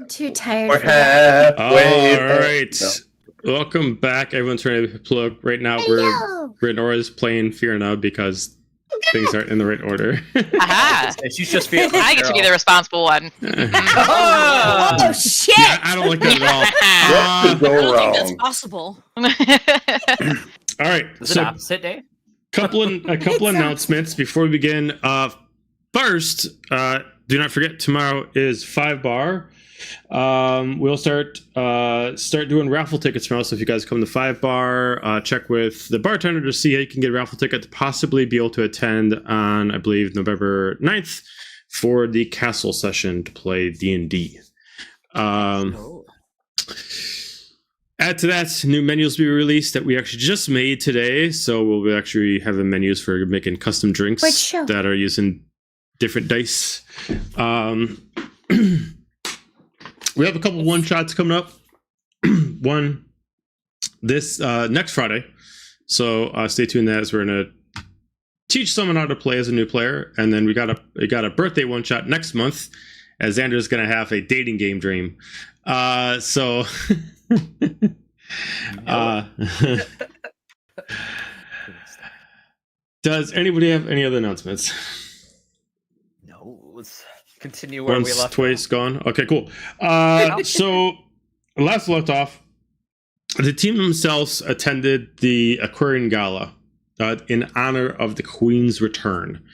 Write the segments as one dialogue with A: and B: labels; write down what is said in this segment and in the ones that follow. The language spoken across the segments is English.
A: too tired
B: We're
A: for that.
B: halfway.
C: All right.
B: No.
C: Welcome back. Everyone's ready to plug. Right now,
A: Hello.
C: Renora's playing Fear Now because things aren't in the right order.
D: Aha!
B: She's just feeling.
D: I get to be the responsible one.
A: Oh, shit!
C: Yeah, I don't like that
B: What could
C: at all.
B: go
E: I don't think that's
B: wrong?
E: possible.
C: All right.
F: Is it
C: So
F: opposite day?
C: a couple announcements before we begin. First, do not forget tomorrow is 5 Bar. We'll start doing raffle tickets tomorrow. So if you guys come to 5 Bar, check with the bartender to see how you can get a raffle ticket to possibly be able to attend on, I believe, November 9th for the castle session to play D&D. Add to that, new menus will be released that we actually just made today. So we'll be actually having menus for making custom drinks that are using different dice. We have a couple one-shots coming up. One this next Friday. So stay tuned to that, as we're going to teach someone how to play as a new player. And then we got a birthday one-shot next month, as Xander's going to have a dating game dream. So... does anybody have any other announcements?
F: No, let's continue where we left
C: Twice
F: off.
C: gone. Okay, cool. So last left off, the team themselves attended the Aquarian Gala in honor of the Queen's return.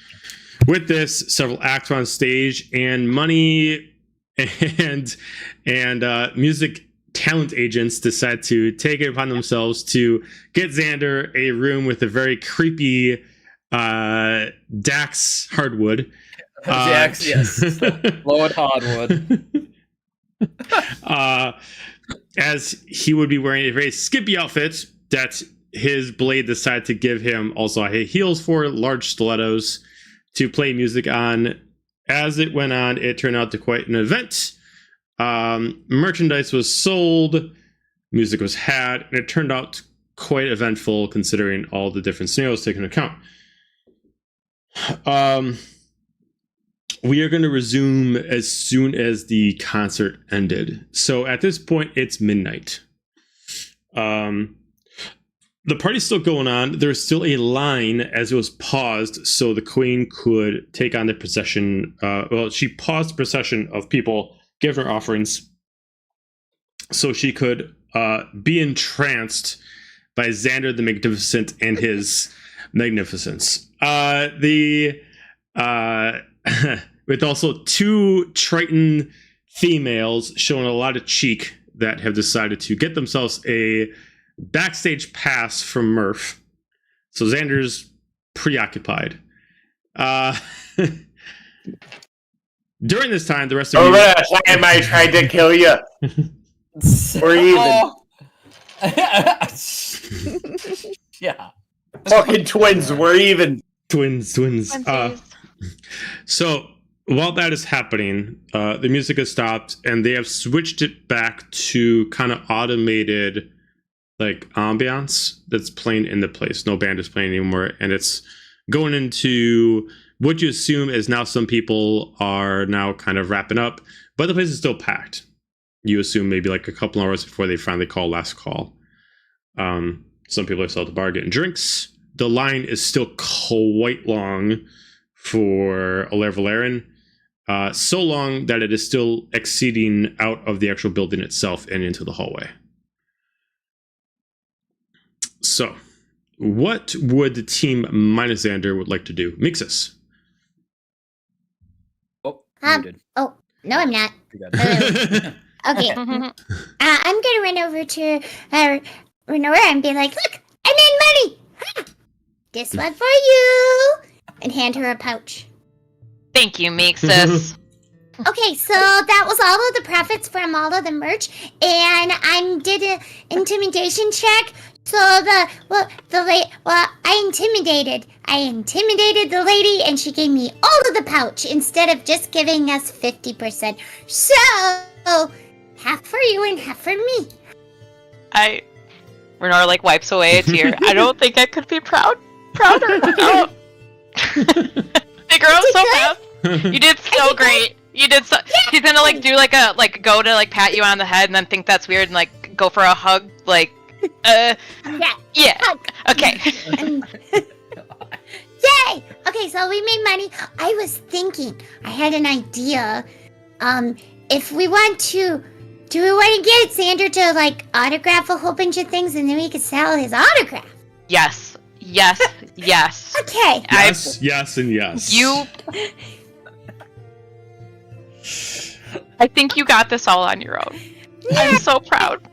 C: With this, several acts on stage, and money and music talent agents decide to take it upon themselves to get Xander a room with a very creepy Dax Hardwood.
F: Dax, yes. Lord Hardwood.
C: As he would be wearing a very skimpy outfit that his blade decided to give him also heels for large stilettos to play music on. As it went on, it turned out to quite an event. Merchandise was sold, music was had, and it turned out quite eventful considering all the different scenarios taken into account. We are going to resume as soon as the concert ended. So at this point, it's midnight. The party's still going on. There's still a line as it was paused so the Queen could take on the procession. She paused the procession of people giving her offerings so she could be entranced by Xander the Magnificent and his magnificence. With also 2 Triton females showing a lot of cheek that have decided to get themselves a backstage pass from Murph. So Xander's preoccupied. During this time, the rest of you...
B: I tried to kill you. We're even.
F: Yeah.
B: Fucking twins, we're even.
C: Twins. So while that is happening, the music has stopped, and they have switched it back to kind of automated, like, ambiance that's playing in the place. No band is playing anymore, and it's going into what you assume is now some people are now kind of wrapping up, but the place is still packed. You assume maybe like a couple hours before they finally call last call. Some people are still at the bar getting drinks. The line is still quite long for Alair Valerian. So long that it is still exceeding out of the actual building itself and into the hallway. So, what would the team minus Xander would like to do? Mixus.
F: Muted.
A: Oh, no, I'm not.
F: You're
A: Okay. I'm going to run over to Renora and be like, look, I made money. Ha! This one for you. And hand her a pouch.
D: Thank you, Mixus.
A: Okay, so that was all of the profits from all of the merch. And I did an intimidation check. So I intimidated the lady, and she gave me all of the pouch instead of just giving us 50%. So, half for you and half for me.
D: Renora like wipes away a tear. I don't think I could be prouder. Oh. They grow up so fast. You did so great. You did so. He's gonna like do like a go to like pat you on the head and then think that's weird and like go for a hug. Like,
A: Yeah.
D: yeah. Okay.
A: Yay! Okay, so we made money. I was thinking, I had an idea. If we want to, do we want to get Xander to like autograph a whole bunch of things and then we could sell his autograph?
D: Yes. Yes. Yes.
A: Okay.
C: Yes, yes, and yes.
D: You. I think you got this all on your own. I'm so proud.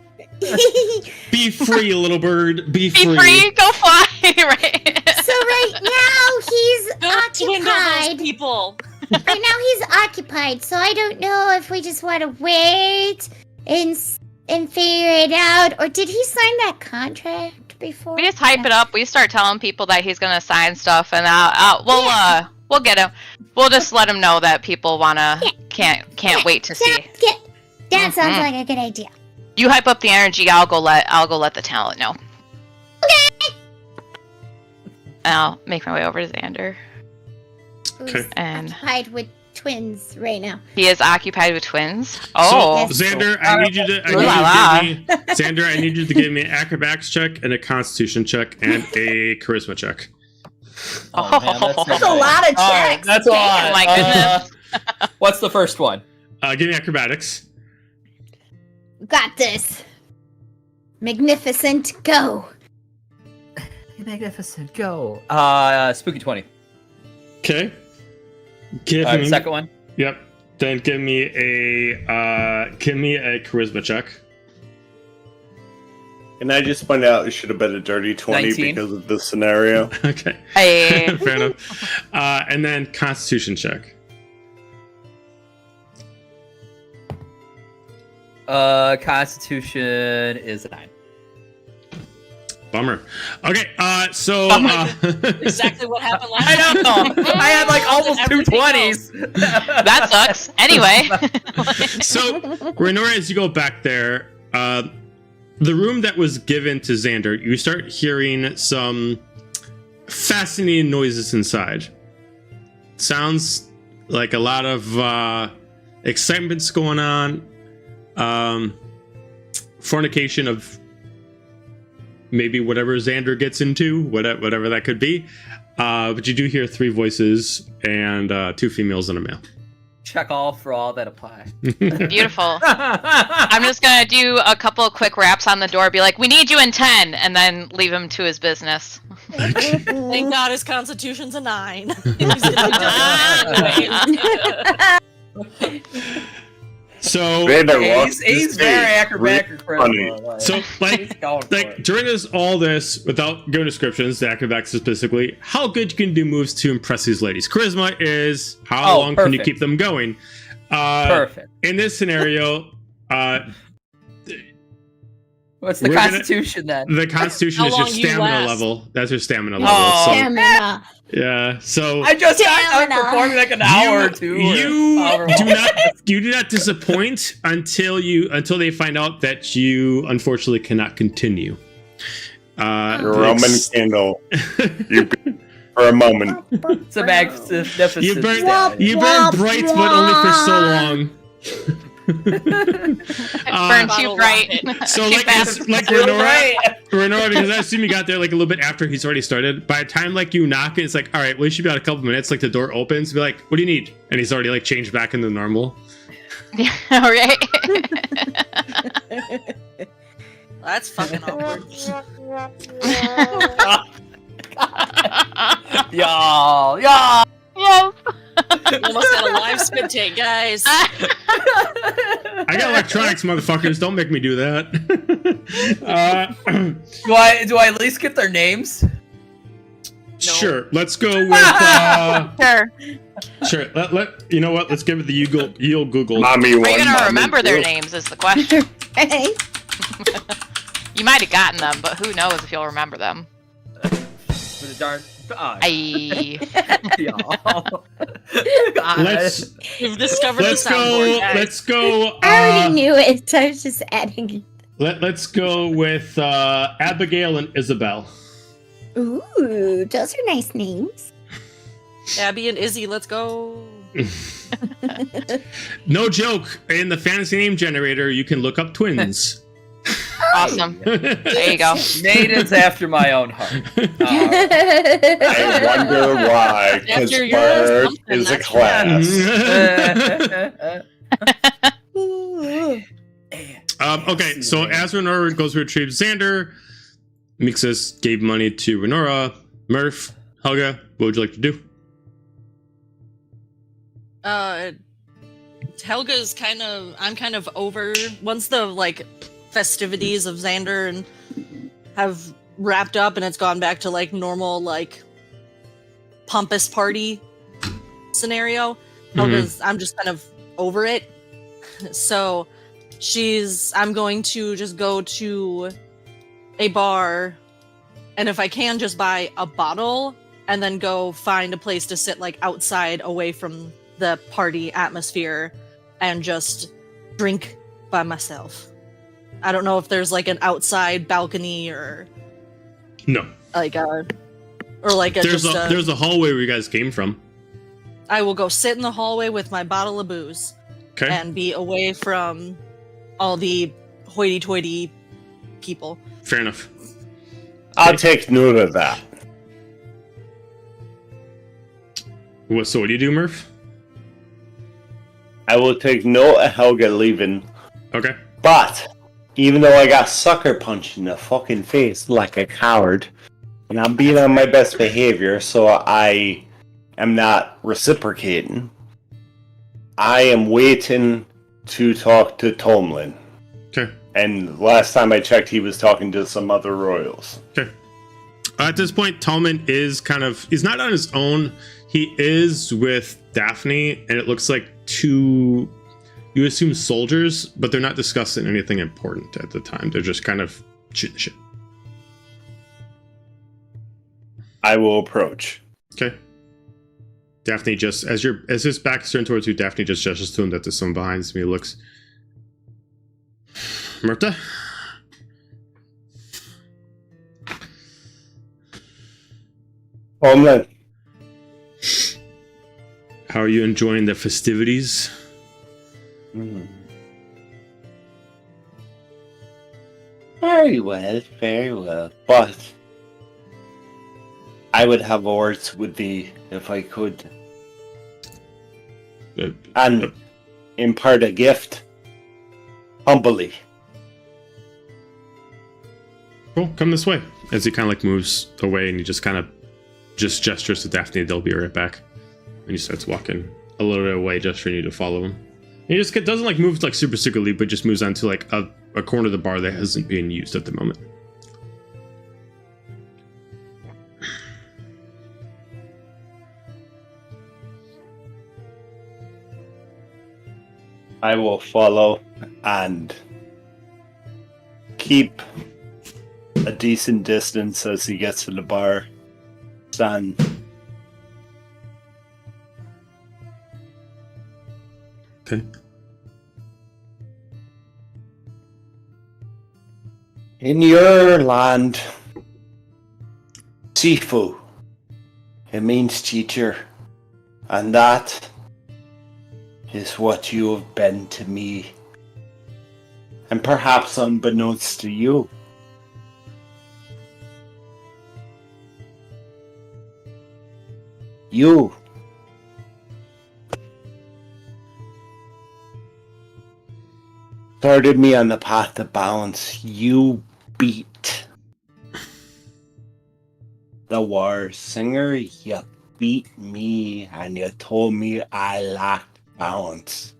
C: Be free, little bird. Be free.
D: Be free, go fly. Right.
A: So right now he's
E: Don't swindle those
A: occupied.
E: people.
A: Right now he's occupied, so I don't know if we just want to wait and figure it out. Or did he sign that contract before?
D: We just hype it up. We start telling people that he's gonna sign stuff, and we'll get him. We'll just let him know that people can't wait to see.
A: That sounds like a good idea.
D: You hype up the energy. I'll go let the talent know.
A: Okay.
D: I'll make my way over to Xander.
C: Okay.
A: Who's
D: And-
A: occupied with twins right now.
D: He is occupied with twins. Oh,
C: So, Xander, I need you to Xander, I need you to give me an acrobatics check and a constitution check and a charisma check.
F: Oh, man,
A: That's a lot of
F: All right,
A: checks.
F: that's a lot.
D: Oh my goodness.
F: What's the first one?
C: Give me acrobatics.
A: Got this. Magnificent, go.
F: Magnificent, go. Spooky 20.
C: Okay. Give me
F: Second one.
C: Yep. Then give me a charisma check.
B: And I just point out it should have been a dirty 20
F: 19.
B: because of the scenario.
C: Okay.
D: Hey.
C: Fair enough. And then constitution check.
F: Constitution is a 9.
C: Bummer. Okay, so
E: Exactly what happened last
F: I
E: time.
F: know. I had like almost two
E: Everything
F: 20s.
D: That sucks. Anyway.
C: So Renora, as you go back there, the room that was given to Xander, you start hearing some fascinating noises inside. Sounds like a lot of excitement's going on. Fornication of maybe whatever Xander gets into, whatever that could be. But you do hear 3 voices and 2 females and a male.
F: Check all for all that apply.
D: Beautiful. I'm just gonna do a couple of quick raps on the door, be like, "We need you in 10," and then leave him to his business.
E: Thank God his constitution's a 9. He's gonna be
C: So
F: He's very acrobatic.
B: funny.
C: So, like during all this, without giving descriptions, the acrobatics specifically, how good you can do moves to impress these ladies. Charisma is how long can you
F: perfect.
C: keep them going.
F: Perfect.
C: In this scenario,
F: What's the
C: we're gonna-
F: Constitution then?
C: the Constitution
E: How
C: is your
E: long do you
C: stamina
E: last?
C: level. That's your stamina
F: Oh.
C: level. So,
A: Stamina.
C: yeah. So
F: I just got
A: Stamina.
F: done performing like an hour or two.
C: you do not disappoint until they find out that you unfortunately cannot continue.
B: Your Roman candle. You for a moment.
F: It's a magnificent.
C: You burn
A: Womp,
C: bright,
A: womp,
C: but only for so
A: womp.
C: long.
D: Burn too
E: Bottle
D: bright.
C: So
D: Too
C: like
D: fast.
C: like Renora, because I assume you got there like a little bit after he's already started. By the time like you knock it, it's like, all right, well, you should be out a couple minutes. Like the door opens, be like, what do you need? And he's already like changed back into normal.
D: All right.
E: That's fucking awkward.
F: Y'all.
D: Yes.
E: Almost had a live spit take, guys.
C: I got electronics, motherfuckers. Don't make me do that.
F: Do I at least get their names?
C: Sure. Let's go with.
D: Sure.
C: Sure. Let you know what? Let's give it the you'll Google.
B: Mommy
D: Are
B: one.
D: you gonna
B: mommy
D: remember their
B: two.
D: names? Is the question.
A: Hey.
D: You might have gotten them, but who knows if you'll remember them.
F: For the darn.
D: Aye.
F: Y'all.
C: Let's
E: We've discovered
C: let's
E: the
C: go.
E: soundboard, guys.
C: Let's go.
A: I already knew it, so I was just adding.
C: Let's go with Abigail and Isabel.
A: Ooh, those are nice names.
E: Abby and Izzy, let's go.
C: No joke. In the fantasy name generator, you can look up twins.
D: Awesome. There you go.
F: Natives after my own heart.
B: I wonder why, because
E: After your
B: bird
E: something,
B: is a
E: that's
B: class.
C: Okay, so as Renora goes to retrieve Xander, Mixus gave money to Renora. Murph, Helga, what would you like to do?
E: Helga's I'm kind of over once the like festivities of Xander and have wrapped up and it's gone back to like normal like pompous party scenario. I'm just kind of over it. So I'm going to just go to a bar and if I can just buy a bottle and then go find a place to sit like outside away from the party atmosphere and just drink by myself. I don't know if there's like an outside balcony or
C: No.
E: like a or like a
C: There's a hallway where you guys came from.
E: I will go sit in the hallway with my bottle of booze
C: Okay.
E: and be away from all the hoity-toity people.
C: Fair enough.
B: I'll take note of that.
C: So what do you do, Murph?
B: I will take note of Helga leaving.
C: Okay.
B: But even though I got sucker punched in the fucking face like a coward, and I'm being on my best behavior, so I am not reciprocating, I am waiting to talk to Tomlin.
C: Okay.
B: And last time I checked, he was talking to some other royals.
C: Okay. At this point, Tallman is he's not on his own. He is with Daphne, and it looks like two, you assume soldiers, but they're not discussing anything important at the time. They're just kind of shooting the shit.
B: I will approach.
C: Okay. Daphne just, as his back is turned towards you, Daphne just gestures to him that there's someone behind him. He looks. Murta?
B: Tomlin.
C: How are you enjoying the festivities?
B: Very well. But I would have words with thee if I could. And impart a gift. Humbly.
C: Cool, come this way. As he kind of like moves away and he just kind of just gestures to Daphne, they'll be right back. And he starts walking a little bit away just for you to follow him. And he just doesn't like move like super secretly, but just moves on to like a corner of the bar that hasn't been used at the moment.
B: I will follow and keep a decent distance as he gets to the bar. Stand.
C: Okay.
B: In your land, Sifu, it means teacher, and that is what you have been to me, and perhaps unbeknownst to you. You started me on the path to balance. You beat the war singer. You beat me and you told me I lacked balance.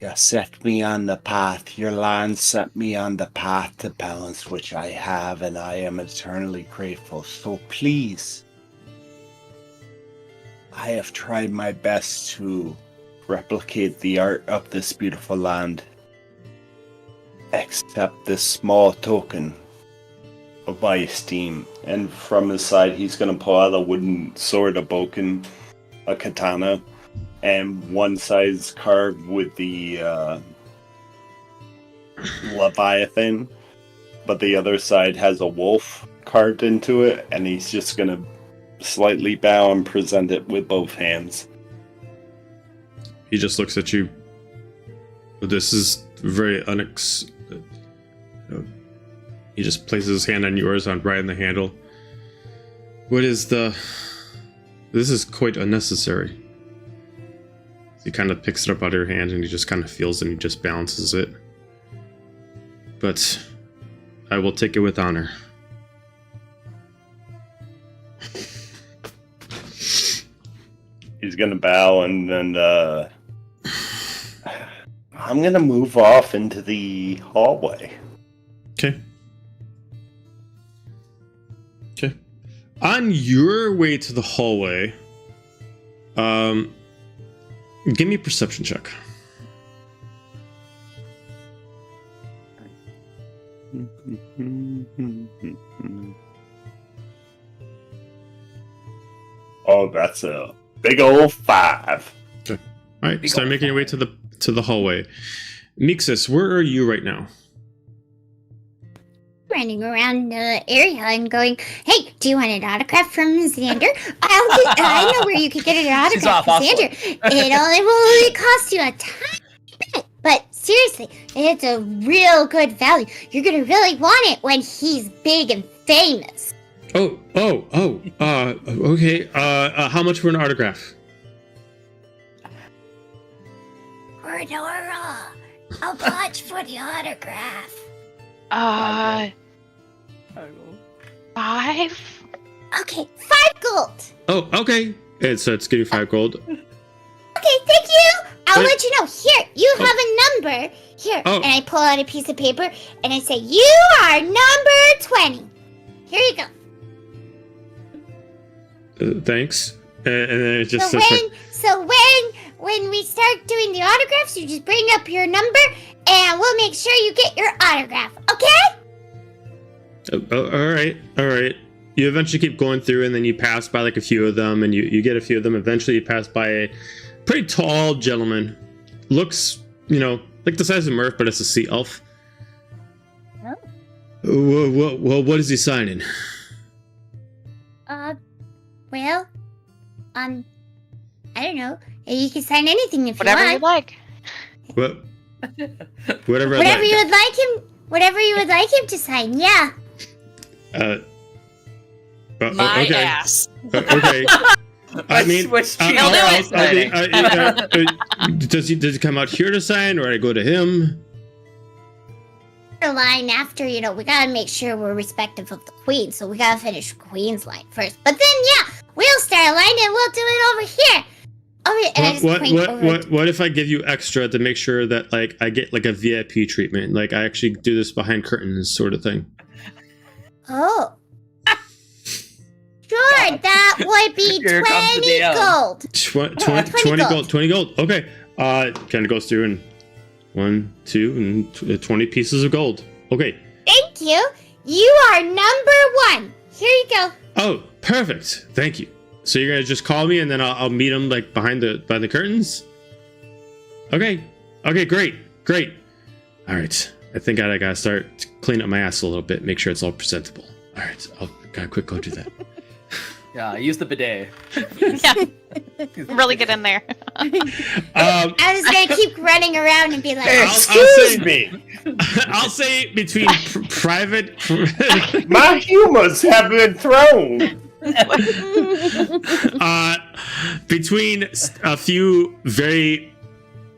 B: You set me on the path. Your land set me on the path to balance, which I have, and I am eternally grateful. So please, I have tried my best to replicate the art of this beautiful land. Accept this small token of my esteem. And from his side, he's going to pull out a wooden sword, a bokken, a katana, and one side's carved with the Leviathan, but the other side has a wolf carved into it, and he's just going to slightly bow and present it with both hands.
C: he just looks at you. This is very he just places his hand on yours, right on the handle. This is quite unnecessary. He kind of picks it up out of your hand and he just kind of feels it and he just balances it. But I will take it with honor.
B: He's gonna bow and then I'm gonna move off into the hallway.
C: Okay. On your way to the hallway, give me a perception check.
B: Oh, that's a big old 5.
C: All right, start making your way to the hallway. Mixus, where are you right now?
A: Running around the area and going, hey, do you want an autograph from Xander? I know where you could get an autograph from Xander. It will only cost you a tiny bit, but seriously, it's a real good value. You're gonna really want it when he's big and famous.
C: Okay. How much for an autograph?
A: Nora, how much for the autograph?
D: 5?
A: Okay, 5 gold.
C: Oh, okay. It's getting 5 gold.
A: Okay, thank you. I'll
C: Wait.
A: let you know. Here, you have a number. Here,
C: Oh.
A: and I pull out a piece of paper and I say, you are number 20. Here you go.
C: Thanks. And then it just
A: So
C: says
A: when we start doing the autographs, you just bring up your number and we'll make sure you get your autograph. Okay?
C: all right. You eventually keep going through, and then you pass by like a few of them, and you get a few of them. Eventually, you pass by a pretty tall gentleman. Looks, like the size of Murph, but it's a sea elf.
A: Oh.
C: Well, what is he signing?
A: Well, I don't know. You can sign anything if
D: Whatever
A: you
D: you
A: want.
D: like.
C: What? Whatever.
A: Whatever you would like him to sign. Yeah.
E: My
C: okay.
E: ass.
C: Okay. I mean,
F: Switch
C: I'll-
F: cheeks.
C: does he come out here to sign, or I go to him?
A: Our line after, we gotta make sure we're respectful of the queen, so we gotta finish queen's line first. But then, yeah, we'll start a line and we'll do it over here. And I just point over.
C: What if I give you extra to make sure that like I get like a VIP treatment, like I actually do this behind curtains sort of thing?
A: Oh. Sure, that would be
F: Here comes the
A: 20
F: DM.
A: gold.
C: 20 gold. 20 gold. Okay. Kind of goes through and 1, 2, and 20 pieces of gold. Okay.
A: Thank you. You are number 1. Here you go.
C: Oh, perfect. Thank you. So you're gonna just call me, and then I'll meet him like behind the curtains. Okay. Okay. Great. All right. I think I gotta start cleaning up my ass a little bit, make sure it's all presentable. All right. I'll gotta quick go do that.
F: Yeah, use the bidet.
D: Yeah. Really get in there.
A: I was gonna keep running around and be like,
B: Excuse me.
C: I'll say between private.
B: My humors have been thrown.
C: Between a few very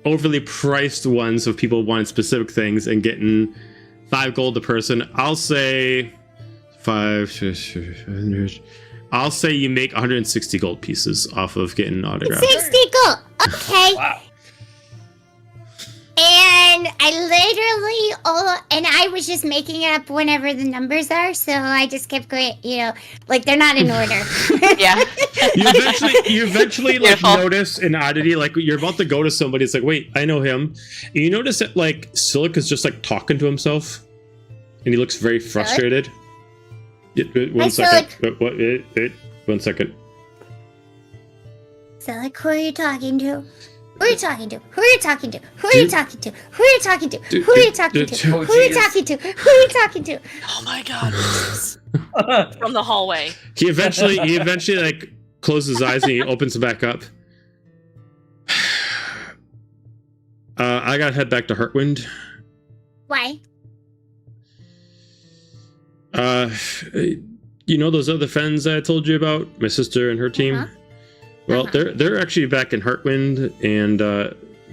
C: overly priced ones of people wanting specific things and getting 5 gold a person, I'll say 5. I'll say you make 160 gold pieces off of getting an autograph.
A: 60 gold. Okay.
F: Wow.
A: And I was just making up whenever the numbers are, so I just kept going, like they're not in order.
D: Yeah.
C: You eventually like
D: Beautiful.
C: notice an oddity, like you're about to go to somebody, it's like, wait, I know him. And you notice that like Silic is just like talking to himself, and he looks very frustrated. One second. One second.
A: So, like, who are you talking to? Who are you talking to? Who are you talking to? Who are you talking to? Who are you talking to? Who are you talking to? Who are you talking to? Who are you talking to?
E: Oh my god. From the hallway.
C: He eventually like closes his eyes and he opens them back up. I gotta head back to Heartwind.
A: Why?
C: You know those other friends I told you about? My sister and her team?
A: Uh-huh.
C: Well, they're actually back in Heartwind, and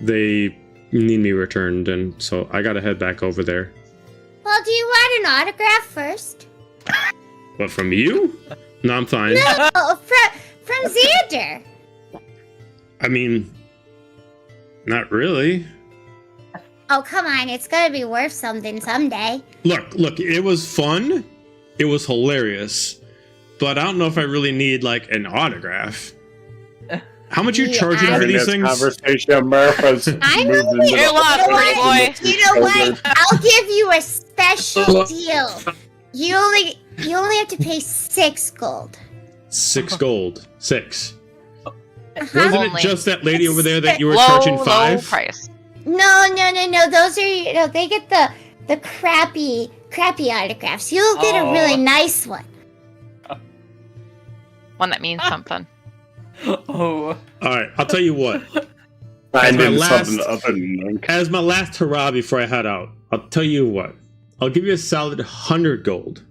C: they need me returned, and so I gotta head back over there.
A: Well, do you want an autograph first?
C: What, from you? No, I'm fine.
A: No, from Xander.
C: I mean, not really.
A: Oh, come on. It's going to be worth something someday.
C: Look, it was fun. It was hilarious. But I don't know if I really need, like, an autograph. How much you
A: Yeah,
C: charging for
B: During
C: these
B: this
C: things?
B: conversation, Murph has
A: I'm
B: moved
A: really-
B: into
D: You're lost, pretty boy.
A: You know what? I'll give you a special deal. You only have to pay 6 gold.
C: 6 gold. 6.
A: Uh-huh.
C: Wasn't
D: Only.
C: it just that lady
A: It's
C: over there that you were
D: Low,
C: charging
D: low
C: 5?
D: price.
A: No. Those are, they get the crappy autographs. You'll get a really nice one.
D: One that means something.
F: Oh.
C: Alright, I'll tell you what.
B: finding
C: last-
B: something other than
C: As my last hurrah before I head out, I'll tell you what. I'll give you a solid 100 gold.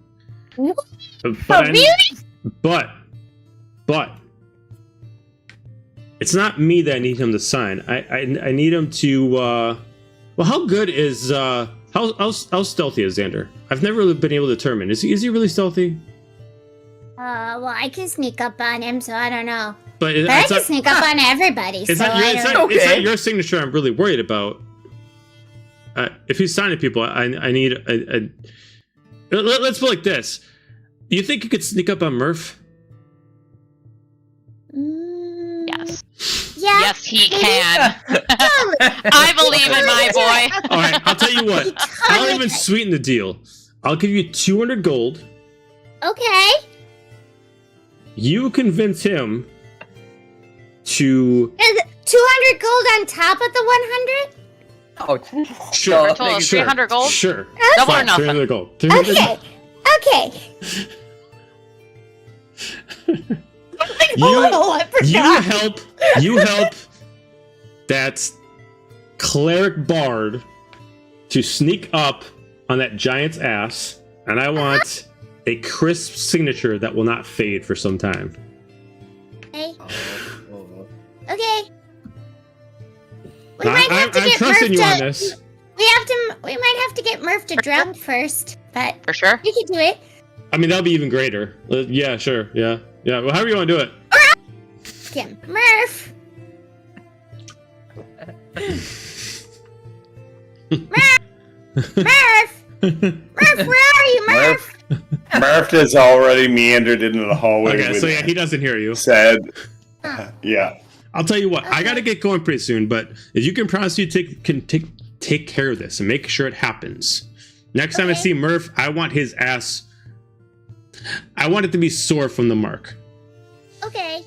A: What?
C: But
A: Oh, really?
C: But it's not me that I need him to sign. I need him to. Well, how good is how stealthy is Xander? I've never really been able to determine. Is he really stealthy?
A: Well, I can sneak up on him, so I don't know.
C: But
A: But I
C: it's
A: can
C: not,
A: sneak up on everybody,
C: it's
A: so
C: not, your,
A: I
C: it's,
A: don't
C: not,
A: know.
C: it's
F: Okay.
C: not your signature. I'm really worried about. If he's signing people, I need a. Let's put it like this. You think you could sneak up on Murph?
D: Yes.
A: Yeah.
D: Yes, he can.
A: Totally.
D: I believe in my boy.
C: All right, I'll tell you what. I'll
A: Totally
C: even
A: can.
C: sweeten the deal. I'll give you 200 gold.
A: Okay.
C: You convince him to
A: Is it 200 gold on top of the 100?
F: Oh,
C: Sure.
F: no,
D: Total of
C: Sure.
D: 300 gold?
C: Sure.
D: Double or
C: Fine,
D: nothing.
C: 300 gold. 300
A: Okay. Okay.
C: You,
A: Oh, I forgot.
C: you help that cleric bard to sneak up on that giant's ass, and I want a crisp signature that will not fade for some time.
A: Okay.
F: Oh.
A: Okay. We might have to
C: I'm
A: get
C: trusting
A: Murph
C: you on
A: to.
C: this.
A: We might have to get Murph to drown first, but
D: For sure.
A: we can do it.
C: I mean, that'll be even greater. Yeah, sure. Yeah. Well, however you want to do it.
A: Kim, Murph. Murph. Murph, where are you, Murph?
B: Murph has already meandered into the hallway.
C: Okay,
B: with
C: so yeah, he doesn't hear you.
B: said, yeah.
C: I'll tell you what. I
A: Okay.
C: gotta get going pretty soon, but if you can promise you take care of this and make sure it happens. Next time I
A: Okay.
C: see Murph, I want his ass. I want it to be sore from the mark.
A: Okay.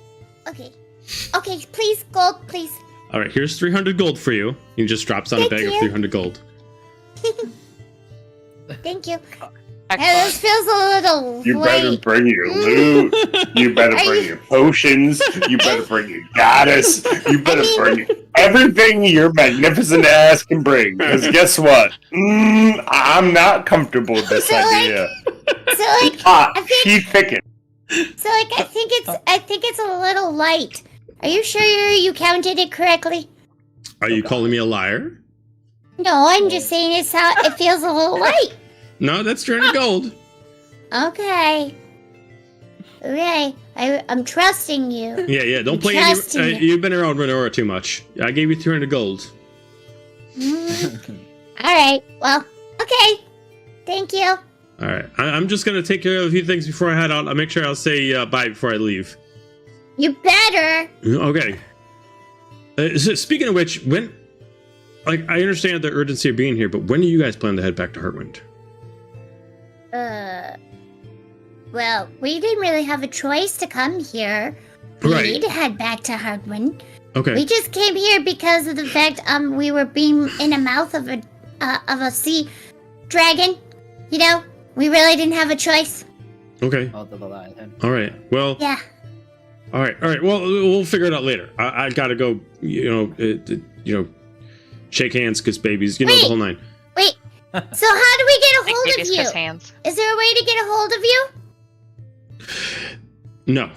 A: Please, gold, please.
C: All right, here's 300 gold for you. He just drops on a
A: Thank
C: bag of
A: you.
C: 300 gold.
A: Thank you.
D: Excellent.
A: This feels a little
B: You better
A: late.
B: bring your loot. You better
A: Are
B: bring
A: you-
B: your potions. You better bring your goddess. You better
A: mean-
B: bring everything your magnificent ass can bring. Because guess what? I'm not comfortable with this
A: So, like,
B: idea.
A: So like, I think-
B: She thicken.
A: I think it's a little light. Are you sure you counted it correctly?
C: Are you calling me a liar?
A: No, I'm just saying it feels a little light.
C: No, that's 300 gold.
A: Okay. Okay, I'm trusting you.
C: Yeah. Don't play
A: Trusting
C: any.
A: you.
C: You've been around Renora too much. I gave you 300 gold.
A: All right. Well, okay. Thank you.
C: All right. I'm just gonna take care of a few things before I head out. I'll make sure I'll say bye before I leave.
A: You better.
C: Okay. So speaking of which, when, like, I understand the urgency of being here, but when do you guys plan to head back to Heartwind?
A: Well, we didn't really have a choice to come here. We
C: Right.
A: need to head back to Hardwind.
C: Okay.
A: We just came here because of the fact we were being in the mouth of a sea dragon. You know, we really didn't have a choice.
C: Okay.
F: Oh, the line.
C: All right. Well.
A: Yeah.
C: All right. Well, we'll figure it out later. I gotta go. Shake hands, kiss babies. You know the whole nine.
A: Wait. So how do we get a
D: Like
A: hold
D: babies
A: of you?
D: kiss hands.
A: Is there a way to get a hold of you?
C: No.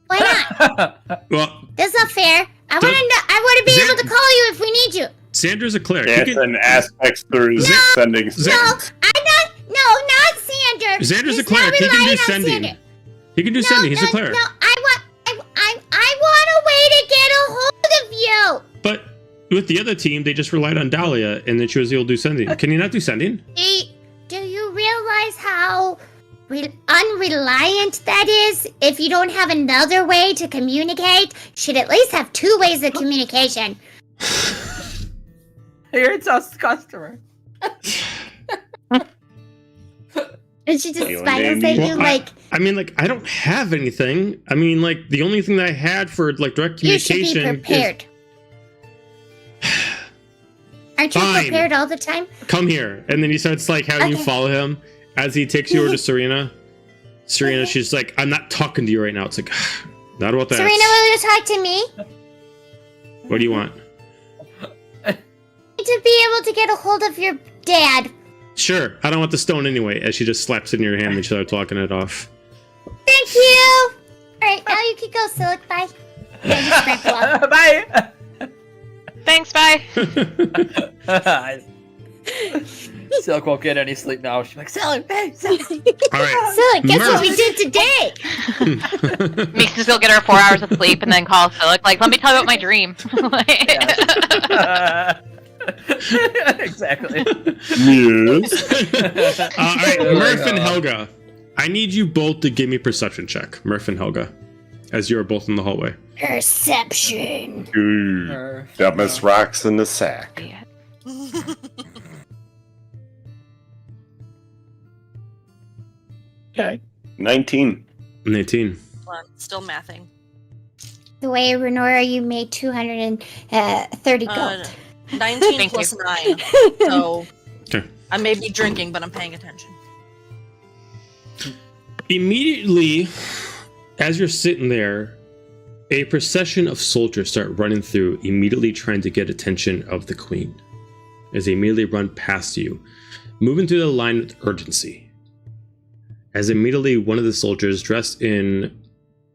A: Why not?
C: Well,
A: That's not fair. I want to know. I want to be able to call you if we need you.
C: Xander's a cleric. He
B: That's
C: can,
B: an aspects through sending.
A: No, I'm not. No, not Xander.
C: Xander's
A: He's
C: a cleric.
A: not
C: He can do
A: relying on
C: sending.
A: Xander.
C: He can do sending. He's a cleric.
A: No, I want a way to get a hold of you.
C: But with the other team, they just relied on Dahlia, and then she was able to do sending. Can you not do sending?
A: Do you realize how unreliant that is? If you don't have another way to communicate, should at least have 2 ways of communication.
F: Here it's us, customer.
A: And she just
B: You
A: smiles
B: and
A: at
B: Amy.
A: you
C: Well,
A: like,
C: I mean, like, I don't have anything. I mean, like, the only thing that I had for, like, direct
A: you should
C: communication
A: be prepared. Aren't you
C: Fine.
A: prepared all the time?
C: is, come here. And then he starts, like, having you
A: Okay.
C: follow him as he takes you over to Serena. Serena, she's like, I'm not talking to you right now. It's like, not about that.
A: Serena, will you talk to me?
C: What do you want?
A: To be able to get a hold of your dad.
C: Sure, I don't want the stone anyway. As she just slaps it in your hand and she starts talking it off.
A: Thank you. All right, now you can go, Silic. Bye. Yeah, just grab you up.
F: Bye.
D: Thanks, bye.
F: Silk won't get any sleep now. She's like, Sally, hey, Sally.
C: All right.
A: Silic, guess what
C: Murph.
A: we did today?
D: Makes us go get her 4 hours of sleep and then call Philip. Like, let me tell you about my dream.
F: Exactly.
B: Yes.
C: All right, Murph and Helga. I need you both to give me perception check. Murph and Helga. As you are both in the hallway.
A: Perception.
B: Dumbest rocks in the sack.
D: Yeah.
B: Okay. 19.
C: 18.
E: Hold on, still mathing.
A: The way, Renora, you made 230 gold.
E: 19
D: Thank
E: plus
D: you.
E: 9. So
C: Okay.
E: I may be drinking, but I'm paying attention.
C: Immediately, as you're sitting there, a procession of soldiers start running through, immediately trying to get attention of the queen. As they immediately run past you, moving through the line with urgency. As immediately one of the soldiers, dressed in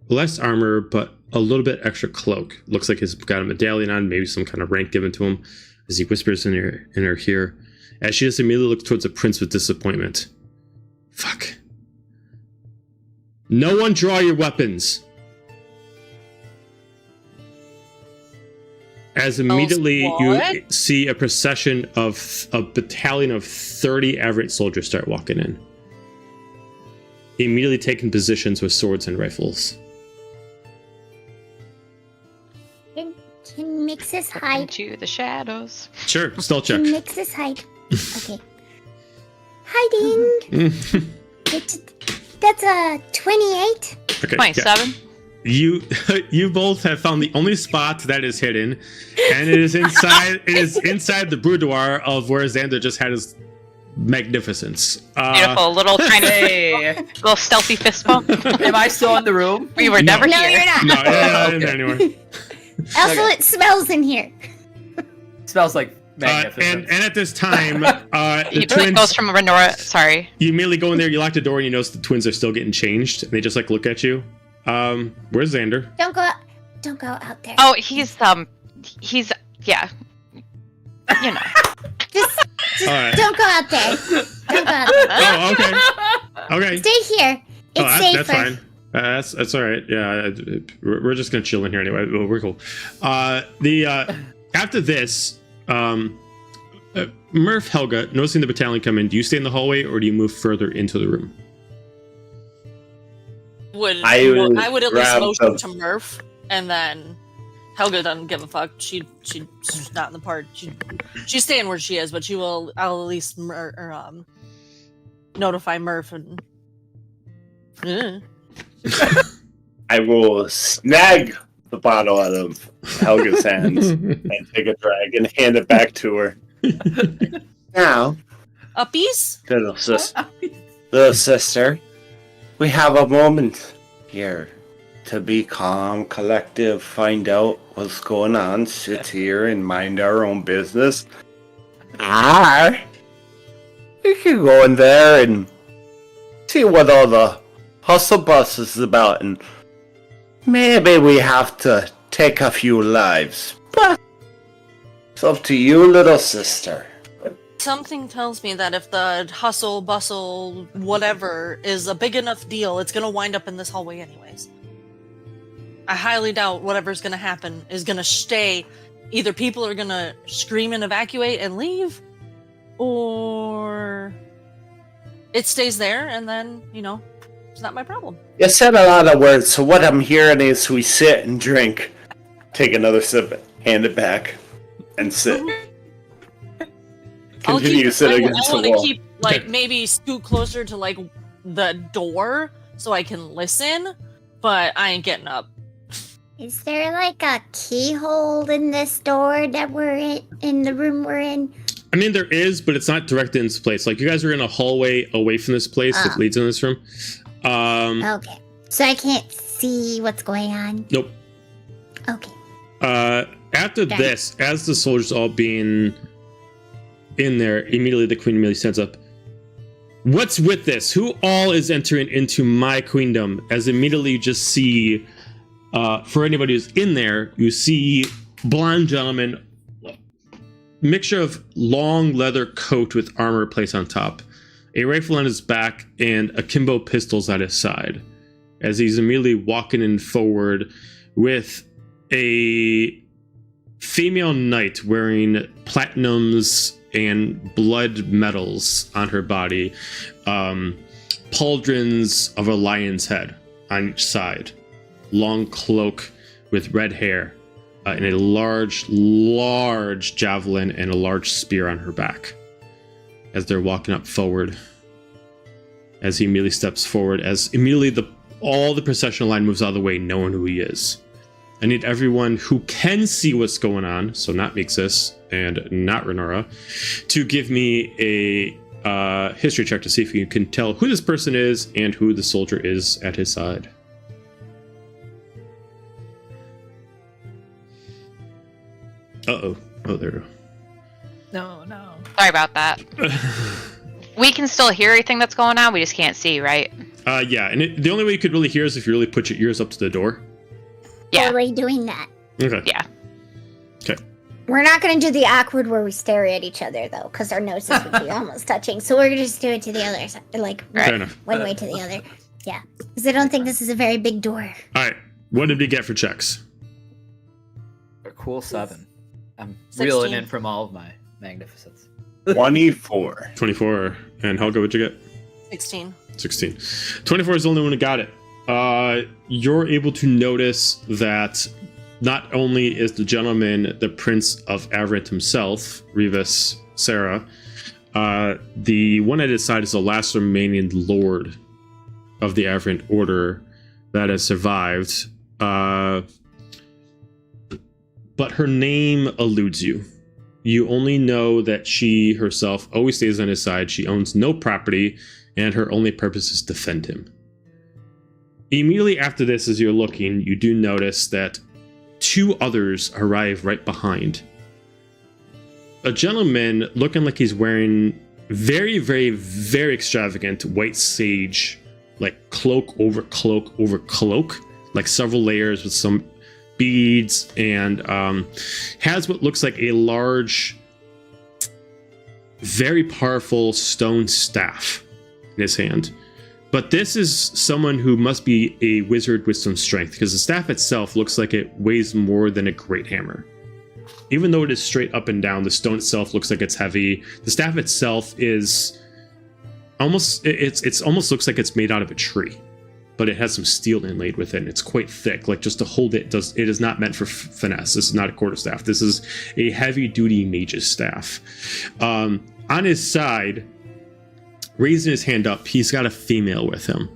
C: less armor but a little bit extra cloak, looks like he's got a medallion on, maybe some kind of rank given to him, as he whispers in her ear, as she just immediately looks towards the prince with disappointment. Fuck. No one draw your weapons. As immediately you
E: what?
C: see a procession of a battalion of 30 average soldiers start walking in. Immediately taking positions with swords and rifles.
A: Can Mixus hide?
D: Into the shadows.
C: Sure, stealth check.
A: Can Mixus hide? Okay. Hiding. That's a 28.
C: Okay.
D: 27.
C: You both have found the only spot that is hidden, and it is inside. It is inside the boudoir of where Xander just had his magnificence.
D: Beautiful little tiny,
F: Hey,
D: little stealthy fist bump.
F: am I still in the room?
D: We were
C: No.
D: never
A: No,
D: here.
A: you're not.
C: No, yeah,
F: Okay.
C: not anymore.
A: Also,
F: Okay.
A: it smells in here.
F: Smells like
C: And
F: magnificent.
C: at this time, the
D: He
C: twins.
D: goes from Renora. Sorry.
C: You immediately go in there. You lock the door, and you notice the twins are still getting changed. And they just like look at you. Where's Xander?
A: Don't go out there.
D: Oh, he's yeah. You know.
A: Just
C: All right.
A: don't go out there. Don't go out there.
C: Oh, okay. Okay.
A: Stay here. It's
C: Oh,
A: safer.
C: that's fine. That's all right. Yeah, we're just gonna chill in here anyway. We're cool. After this, Murph, Helga, noticing the battalion come in, do you stay in the hallway or do you move further into the room?
F: I would
E: I would at least
F: grab
E: motion
F: the-
E: to Murph, and then Helga doesn't give a fuck. She's not in the part. She's staying where she is, but I'll at least notify Murph and.
B: I will snag the bottle out of Helga's hands and take a drag and hand it back to her. Now,
E: Uppies?
B: little sister, we have a moment here. to be calm, collective, find out what's going on, sit here and mind our own business. Or we could go in there and see what all the hustle bus is about, and maybe we have to take a few lives. But it's up to you, little sister.
E: Something tells me that if the hustle, bustle, whatever is a big enough deal, it's gonna wind up in this hallway anyways. I highly doubt whatever's gonna happen is gonna stay. Either people are gonna scream and evacuate and leave, or it stays there and then, it's not my problem.
B: You said a lot of words, so what I'm hearing is we sit and drink. Take another sip, hand it back, and sit. Continue sitting against the
E: I want to
B: wall.
E: keep, maybe scoot closer to, the door so I can listen, but I ain't getting up.
A: Is there a keyhole in this door that we're in the room we're in?
C: I mean, there is, but it's not directed into place. You guys are in a hallway away from this place that leads in this room.
A: Okay. So I can't see what's going on?
C: Nope.
A: Okay.
C: After this, as the soldiers all being in there, immediately the queen immediately stands up. What's with this? Who all is entering into my queendom? As immediately you just see, for anybody who's in there, you see blonde gentleman, mixture of long leather coat with armor placed on top, a rifle on his back, and akimbo pistols at his side. As he's immediately walking in forward with a female knight wearing platinums and blood medals on her body, pauldrons of a lion's head on each side, long cloak with red hair, and a large javelin and a large spear on her back. As they're walking up forward, as he immediately steps forward, as immediately all the processional line moves out of the way, knowing who he is. I need everyone who can see what's going on, so not Mixus and not Renora, to give me a history check to see if you can tell who this person is and who the soldier is at his side. Uh-oh. Oh, there we go.
F: No.
D: Sorry about that. We can still hear everything that's going on, we just can't see, right?
C: Yeah, and the only way you could really hear is if you really put your ears up to the door.
D: Yeah.
A: Totally doing that.
C: Okay.
D: Yeah.
C: Okay.
A: We're not going to do the awkward where we stare at each other, though, because our noses would be almost touching. So we're going to just do it to the other side,
C: Fair enough.
A: one way to the other. Yeah. Because I don't think this is a very big door.
C: All right. What did we get for checks?
F: A cool 7. I'm
E: 16.
F: reeling in from all of my magnificence.
B: 24.
C: 24. And Helga, what'd you get?
E: 16.
C: 16. 24 is the only one who got it. You're able to notice that not only is the gentleman the Prince of Averant himself, Revis Sarah, the one at his side is the last remaining lord of the Averant Order that has survived. But her name eludes you. You only know that she herself always stays on his side. She owns no property, and her only purpose is to defend him. Immediately after this, as you're looking, you do notice that 2 others arrive right behind. A gentleman looking like he's wearing very, very, very extravagant white sage, cloak over cloak over cloak, several layers with some beads, and has what looks like a large, very powerful stone staff in his hand. But this is someone who must be a wizard with some strength, because the staff itself looks like it weighs more than a great hammer. Even though it is straight up and down, the stone itself looks like it's heavy. The staff itself is almost, it's almost looks like it's made out of a tree, but it has some steel inlaid within. It's quite thick, just to hold it. It is not meant for finesse. This is not a quarterstaff. This is a heavy-duty mage's staff. On his side, raising his hand up, he's got a female with him.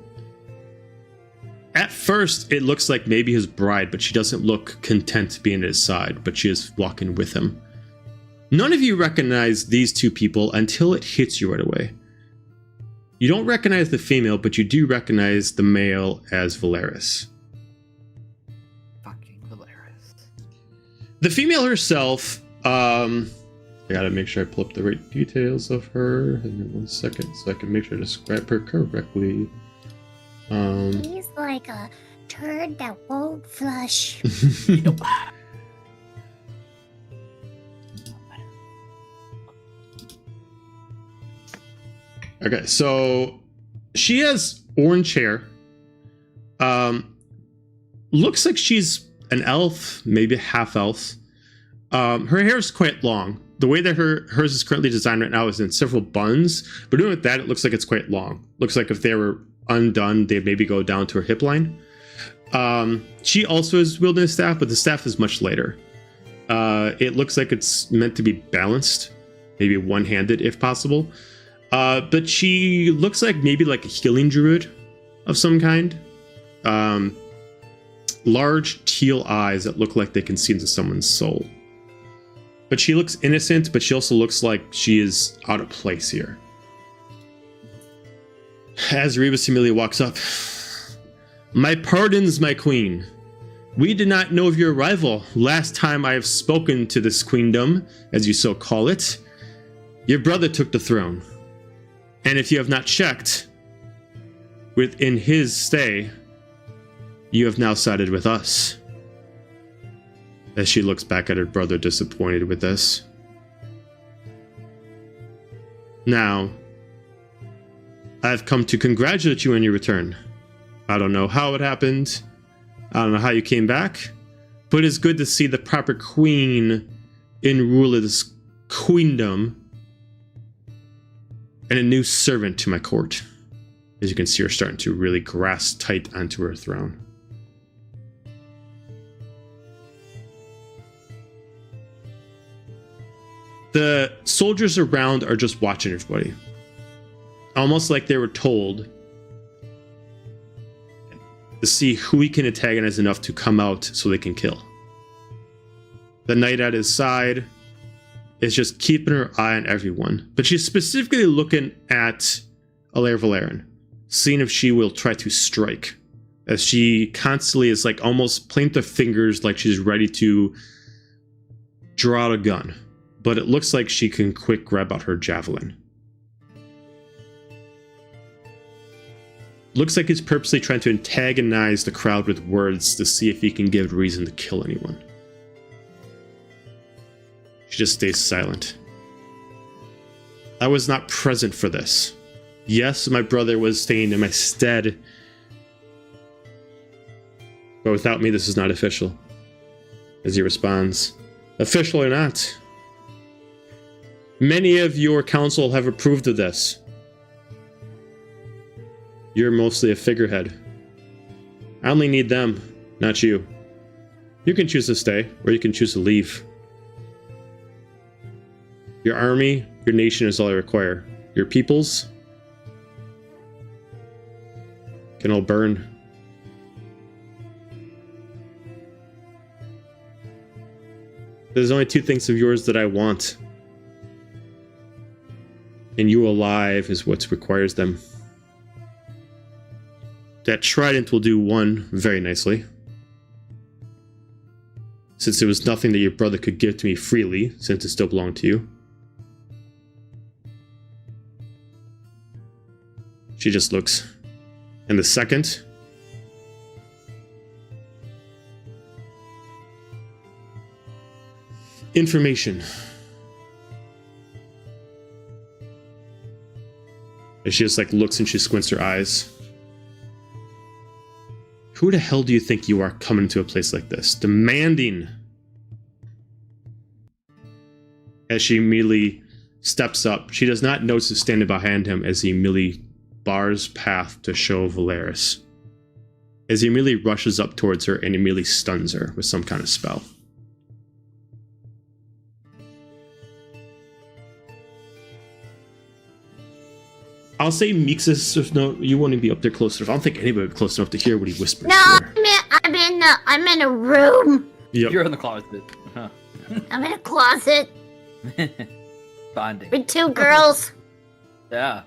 C: At first, it looks like maybe his bride, but she doesn't look content being at his side, but she is walking with him. None of you recognize these 2 people until it hits you right away. You don't recognize the female, but you do recognize the male as Valeris. The female herself, I gotta make sure I pull up the right details of her. Give me 1 second so I can make sure I describe her correctly.
A: He's like a turd that won't flush.
C: Okay, so she has orange hair. Looks like she's an elf, maybe a half elf. Her hair is quite long. The way that hers is currently designed right now is in several buns, but doing with that, it looks like it's quite long. Looks like if they were undone, they'd maybe go down to her hip line. She also is wielding a staff, but the staff is much lighter. It looks like it's meant to be balanced, maybe one-handed if possible. But she looks like maybe like a healing druid of some kind. Large teal eyes that look like they can see into someone's soul. But she looks innocent, but she also looks like she is out of place here. As Rebus Emilia walks up, "My pardons, my queen. We did not know of your arrival. Last time I have spoken to this queendom, as you so call it, your brother took the throne. And if you have not checked, within his stay, you have now sided with us." As she looks back at her brother, disappointed with this. "Now, I've come to congratulate you on your return. I don't know how it happened. I don't know how you came back. But it's good to see the proper queen in rule of this queendom and a new servant to my court." As you can see her starting to really grasp tight onto her throne. The soldiers around are just watching everybody. Almost like they were told to see who he can antagonize enough to come out so they can kill. The knight at his side is just keeping her eye on everyone. But she's specifically looking at Alaire Valerian, seeing if she will try to strike. As she constantly is like almost playing with her fingers like she's ready to draw out a gun. But it looks like she can quick grab out her javelin. Looks like he's purposely trying to antagonize the crowd with words to see if he can give reason to kill anyone. She just stays silent. "I was not present for this. Yes, my brother was staying in my stead. But without me, this is not official." As he responds, "Official or not, many of your council have approved of this. You're mostly a figurehead. I only need them, not you. You can choose to stay, or you can choose to leave. Your army, your nation is all I require. Your peoples can all burn. There's only 2 things of yours that I want. And you alive is what requires them. That trident will do one very nicely. Since there was nothing that your brother could give to me freely, since it still belonged to you." She just looks. And the second, information. And she just like looks and she squints her eyes. "Who the hell do you think you are coming to a place like this? Demanding." As she immediately steps up, she does not notice who's standing behind him as he immediately bars path to show Valeris. As he immediately rushes up towards her and immediately stuns her with some kind of spell. I'll say Mixus, no, you won't even be up there close enough. I don't think anybody would be close enough to hear what he whispers.
A: No,
C: there.
A: I'm in a room.
C: Yep.
F: You're in the closet. Huh.
A: I'm in a closet
F: Bonding.
A: with 2 girls
F: Yeah.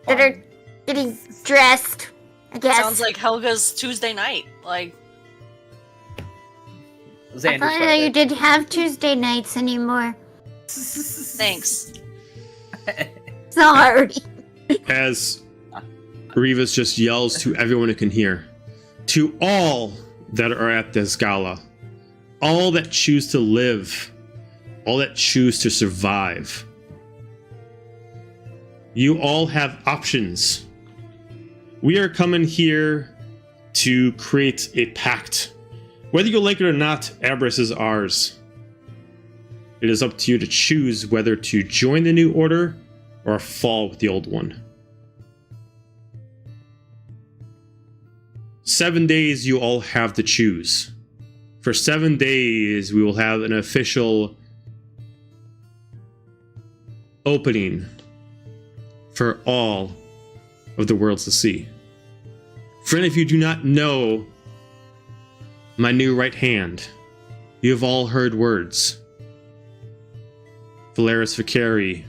A: that are getting dressed. I guess.
E: Sounds like Helga's Tuesday night. Like,
F: Xander
A: thought
F: started.
A: you didn't have Tuesday nights anymore.
E: Thanks.
A: Sorry.
C: As Rivas just yells to everyone who can hear, to all that are at this gala, all that choose to live, all that choose to survive. You all have options. We are coming here to create a pact. Whether you like it or not, Abris is ours. It is up to you to choose whether to join the new order or fall with the old one. 7 days you all have to choose. For 7 days we will have an official opening for all of the worlds to see. For any of you who do not know my new right hand, you have all heard words. Valeris Vicari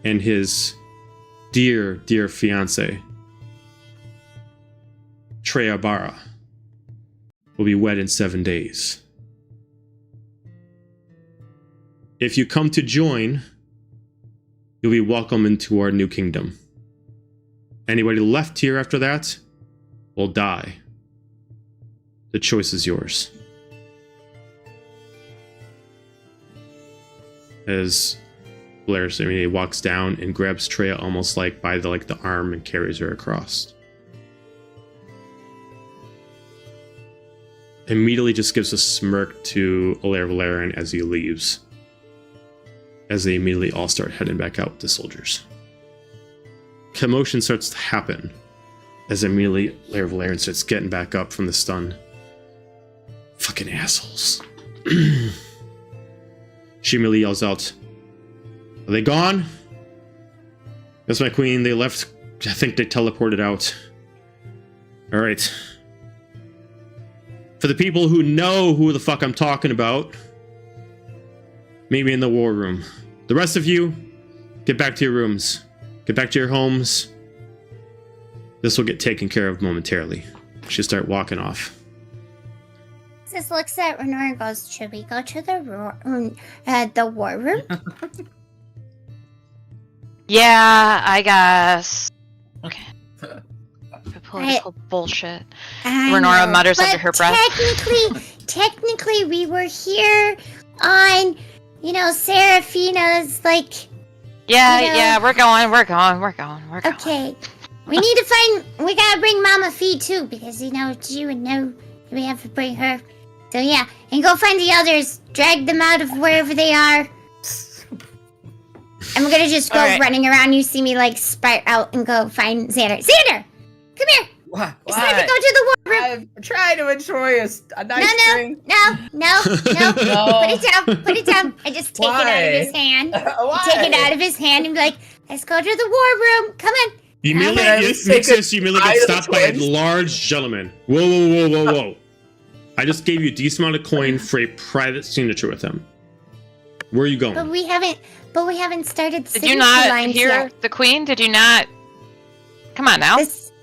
C: and his dear, dear fiancée, Treya Barra, will be wed in 7 days. If you come to join, you'll be welcome into our new kingdom. Anybody left here after that will die. The choice is yours. As Blair he walks down and grabs Treya almost like by the arm and carries her across. Immediately just gives a smirk to Alair Valerian as he leaves. As they immediately all start heading back out with the soldiers. Commotion starts to happen as immediately Alair Valerian starts getting back up from the stun. Fucking assholes. She immediately yells out, "Are they gone?" "That's my queen. They left. I think they teleported out." Alright. For the people who know who the fuck I'm talking about, meet me in the war room. The rest of you, get back to your rooms. Get back to your homes. This will get taken care of momentarily. She'll start walking off.
A: Sis looks at Renora and goes, "Should we go to the war room?"
D: Yeah, I guess. Okay. Political bullshit. Renora mutters under her breath.
A: Technically, we were here on, Seraphina's,
D: Yeah, we're going.
A: Okay. We need to we gotta bring Mama Fee too, because, you would know we have to bring her. So yeah, and go find the others, drag them out of wherever they are. And we're gonna just go running around. You see me, sprite out and go find Xander. Xander! Come here!
F: What?
A: It's time to go to the war room!
F: I'm trying to enjoy a nice drink.
A: No. Put it down. I just take it out of his hand.
F: Why?
A: Take it out of his hand and be like, "Let's go to the war room. Come on."
C: You immediately get stopped by a large gentleman. Whoa. I just gave you a decent amount of coin for a private signature with him. Where are you going?
A: But we haven't started the
D: Did
A: signature
D: you not
A: lines
D: hear
A: yet.
D: the queen? Did you not? Come on now.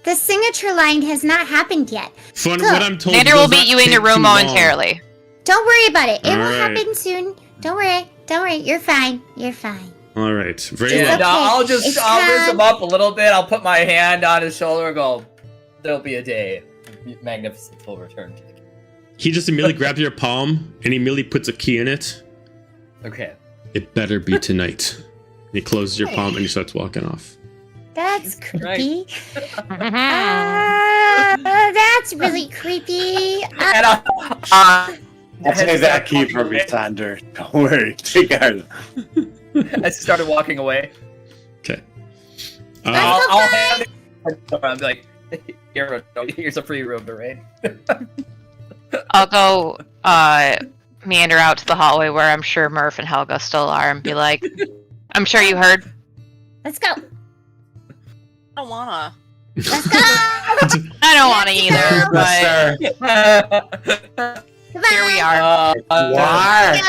A: The signature line has not happened yet.
C: From what I'm told,
D: Xander will meet you in your room momentarily.
A: Don't worry about it. It will
C: Alright.
A: happen soon. Don't worry. You're fine.
C: All right. Very
A: It's
C: well.
A: okay.
F: I'll
A: It's
F: raise him
A: fine.
F: up a little bit. I'll put my hand on his shoulder and go, "There'll be a day. Magnificent will return to the king."
C: He just immediately grabs your palm and he immediately puts a key in it.
F: Okay.
C: It better be tonight. And he closes your palm and he starts walking off.
A: That's creepy.
D: Mhm.
A: That's really creepy.
F: And
B: I'll take that key from you, Sander. Don't worry. Take care of it.
F: I started walking away.
C: Okay.
F: I'll hand it. I'm like, here's a free room to raid.
D: I'll go meander out to the hallway where I'm sure Murph and Helga still are and be like, "I'm sure you heard."
A: Let's go.
E: I don't wanna.
A: Let's go.
D: I don't want to either, but
B: Yes, sir.
A: Goodbye.
D: here we are.
B: Why?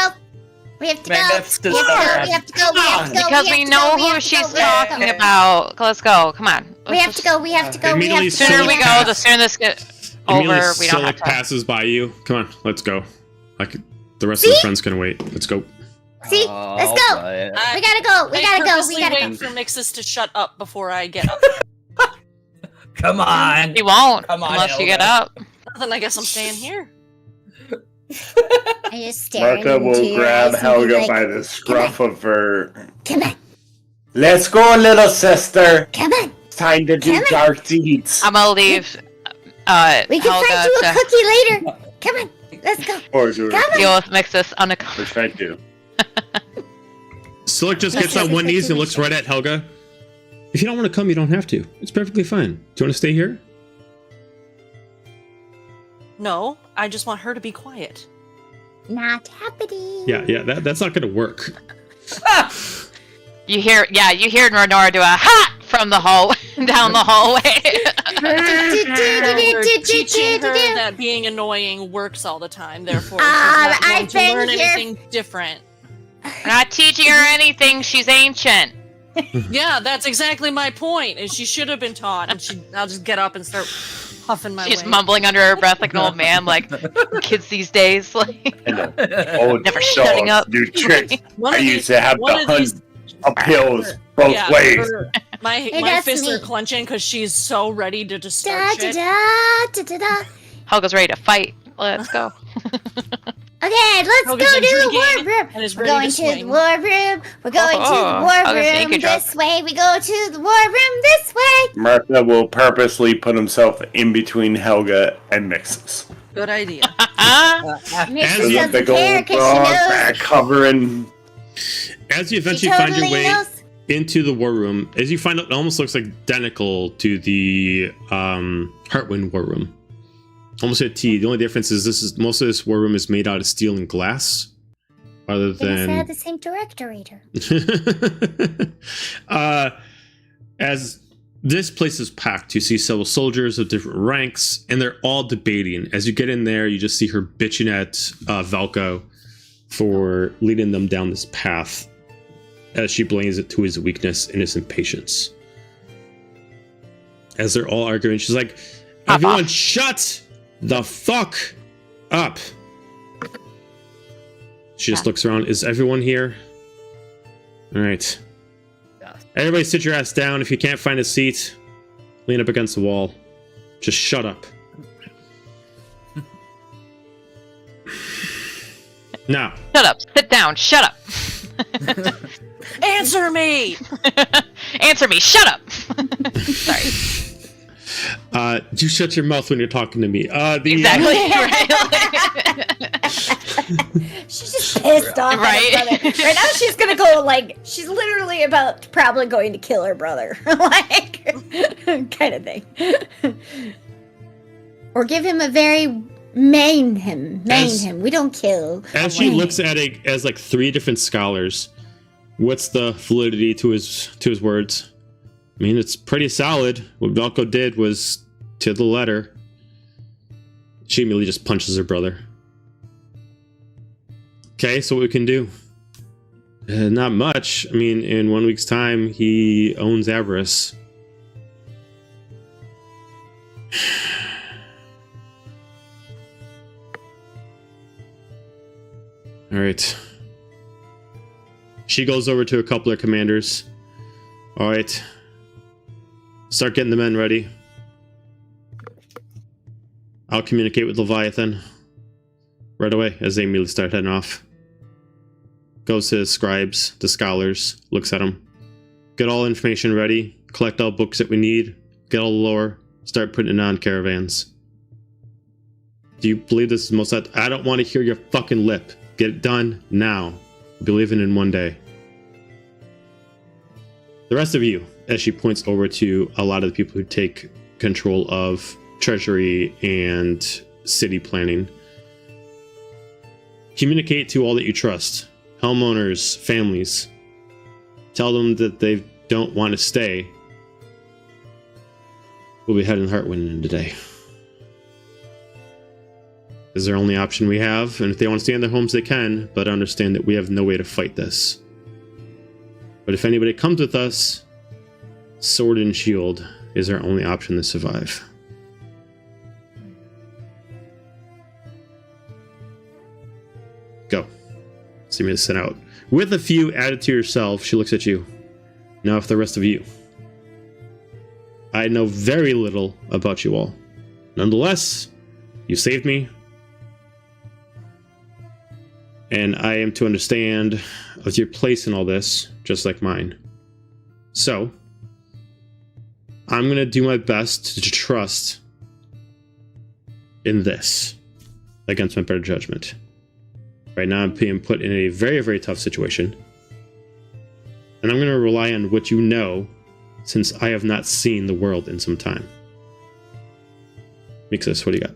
A: We have to go.
F: Magnificent
A: We
F: start.
A: have to go.
D: Because we know who she's talking about. Let's go. Come on.
A: We have to go. We have to go. We
C: Immediately
A: have to
D: The sooner
C: Scylla
D: we go, the sooner this gets over.
C: Immediately
D: We don't have
C: Scylla
D: to.
C: passes by you. Come on, let's go. Like the rest of the friends can wait. Let's go.
A: See? Let's go.
F: Right.
A: We gotta go. We
E: I
A: gotta go.
E: purposely
A: We gotta
E: wait
A: go.
E: for Mixus to shut up before I get up.
F: Come on.
D: He won't
F: Come on,
D: unless you get
F: Elga.
D: up.
E: Then I guess I'm staying here.
A: I just stare
B: Martha
A: into
B: will
A: your
B: grab
A: eyes and be
B: Helga
A: like,
B: by the scruff of her.
A: Come on.
B: Let's go, little sister.
A: Come on.
B: It's time to do
A: Come on.
B: dark deeds.
D: I'm gonna leave
A: We can
D: Helga
A: find you a
D: to
A: cookie later. Come on. Let's go.
B: Or do
A: Come on.
D: deal with Mixus unaccompanied.
B: Which I do.
C: Silk just gets on one knee and looks right at Helga. If you don't want to come, you don't have to. It's perfectly fine. Do you want to stay here?
E: No, I just want her to be quiet.
A: Not happening.
C: Yeah, that's not gonna work.
D: You hear Renora do a ha from the hall down the hallway.
E: We're teaching her that being annoying works all the time, therefore she's not going
A: I've
E: to
A: been
E: learn
A: here.
E: anything different.
D: We're not teaching her anything. She's ancient.
E: Yeah, that's exactly my point. And she should have been taught. And I'll just get up and start huffing my
D: She's
E: way.
D: mumbling under her breath like an old man, like kids these days. Like
B: Oh,
D: Never shutting up.
B: New tricks.
E: One
B: I
E: of
B: used
E: these-
B: to have
E: one
B: to
E: of
B: hunt
E: these-
B: pills both
E: Yeah,
B: ways.
E: my
A: Hey,
E: my
A: that's
E: fists
A: me.
E: are clenching because she's so ready to just
A: Da
E: start
A: da
E: shit.
A: da da da da.
D: Helga's ready to fight. Let's go.
A: Okay, let's
E: Helga's
A: go
E: been
A: to the
E: drinking
A: war room.
E: and is
A: We're
E: ready to
A: going to the
E: swing.
A: war room. We're going to the
D: Oh,
A: war
D: Helga's
A: room
D: naked drunk.
A: this way. We go to the war room this way.
B: Martha will purposely put himself in between Helga and Mixes.
E: Good idea.
A: Mixes
C: you-
A: doesn't
B: Big
A: care
B: old
A: because
B: bra,
A: she
B: back
A: knows.
B: covering.
C: As you
A: She
C: eventually find your
A: totally
C: way
A: knows.
C: into the war room, as you find out, it almost looks identical to the Heartwind war room. Almost a T. The only difference is most of this war room is made out of steel and glass, other
A: They must have
C: than
A: the same directorator.
C: as this place is packed, you see several soldiers of different ranks, and they're all debating. As you get in there, you just see her bitching at Valko for leading them down this path, as she blames it to his weakness and his impatience. As they're all arguing, she's like, "Everyone, shut the fuck up!" She just looks around. Is everyone here? All right.
F: Yeah.
C: Everybody sit your ass down. If you can't find a seat, lean up against the wall. Just shut up. Now,
D: Shut up. Sit down. Shut up.
E: Answer me!
D: Answer me. Shut up. Sorry.
C: you shut your mouth when you're talking to me.
D: Exactly. Right.
A: She's just pissed off
D: Right.
A: at her brother. Right now she's gonna go like she's literally about probably going to kill her brother. Like kind of thing. Or give him a very maim him. We don't kill.
C: As she
A: Maim.
C: looks at it as like three different scholars, what's the validity to his words? I mean, it's pretty solid. What Valko did was to the letter. She immediately just punches her brother. Okay, so what we can do? Not much. I mean, in 1 week's time, he owns Avarice. All right. She goes over to a couple of commanders. All right. Start getting the men ready. I'll communicate with Leviathan right away as they immediately start heading off. Goes to his scribes, the scholars, looks at them. Get all information ready. Collect all books that we need. Get all the lore. Start putting it on caravans. Do you believe this is most... I don't want to hear your fucking lip. Get it done now. We'll be leaving in 1 day. The rest of you, as she points over to a lot of the people who take control of treasury and city planning. Communicate to all that you trust. Homeowners, families. Tell them that they don't want to stay. We'll be heading Heartwind today. Is their only option we have, and if they want to stay in their homes, they can, but understand that we have no way to fight this. But if anybody comes with us, sword and shield is our only option to survive. seeming to send out. With a few added to herself, she looks at you. Now for the rest of you. I know very little about you all. Nonetheless, you saved me. And I am to understand of your place in all this, just like mine. So, I'm going to do my best to trust in this against my better judgment. Right now, I'm being put in a very, very tough situation. And I'm going to rely on what you know, since I have not seen the world in some time. Mixus, what do you got?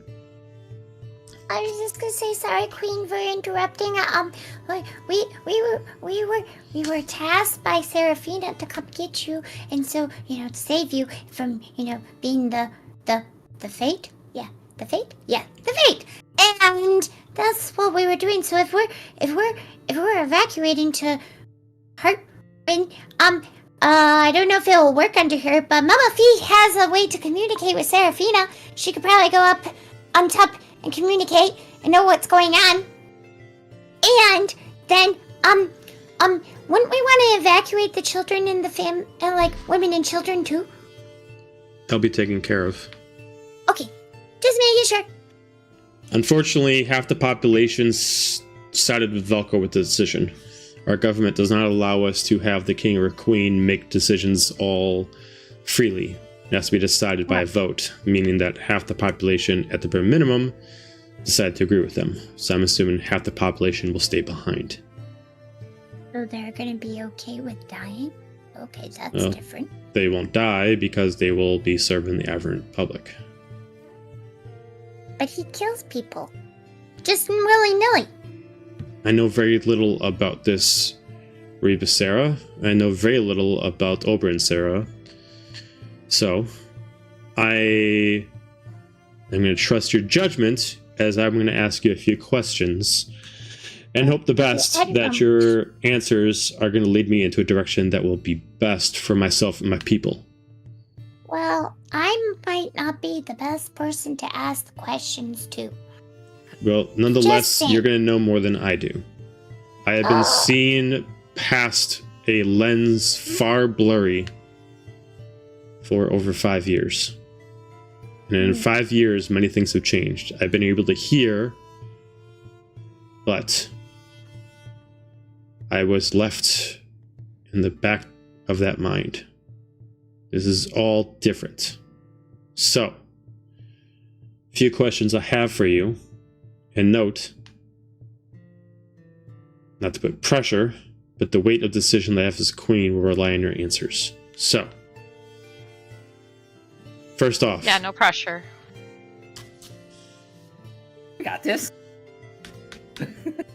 A: I was just gonna say sorry, Queen, for interrupting. We were tasked by Seraphina to come get you, and so to save you from being the fate. Yeah, the fate. Yeah, the fate. And that's what we were doing. So if we're evacuating to Heartwind, I don't know if it'll work under her, but Mama Fee has a way to communicate with Seraphina. She could probably go up on top and communicate and know what's going on. And then, wouldn't we want to evacuate the children and the like women and children too?
C: They'll be taken care of.
A: Okay, just making sure.
C: Unfortunately, half the population sided with Velko with the decision. Our government does not allow us to have the king or queen make decisions all freely. It has to be decided by a vote, meaning that half the population, at the bare minimum, decide to agree with them. So I'm assuming half the population will stay behind.
A: So they're gonna be okay with dying? Okay, that's
C: Well,
A: different.
C: They won't die because they will be serving the aberrant public.
A: But he kills people. Just willy-nilly.
C: I know very little about this Reba Sarah. I know very little about Oberyn Sarah. So, I am going to trust your judgment as I'm going to ask you a few questions and hope the best that your answers are going to lead me into a direction that will be best for myself and my people.
A: Well, I might not be the best person to ask the questions to.
C: Well, nonetheless,
A: Just saying.
C: you're going to know more than I do. I have been seeing past a lens far blurry for over 5 years. And in 5 years, many things have changed. I've been able to hear, but I was left in the back of that mind. This is all different. So, a few questions I have for you. And note, not to put pressure, but the weight of decision that I have as queen will rely on your answers. So, first off.
D: Yeah, no pressure.
F: I got this.
D: Good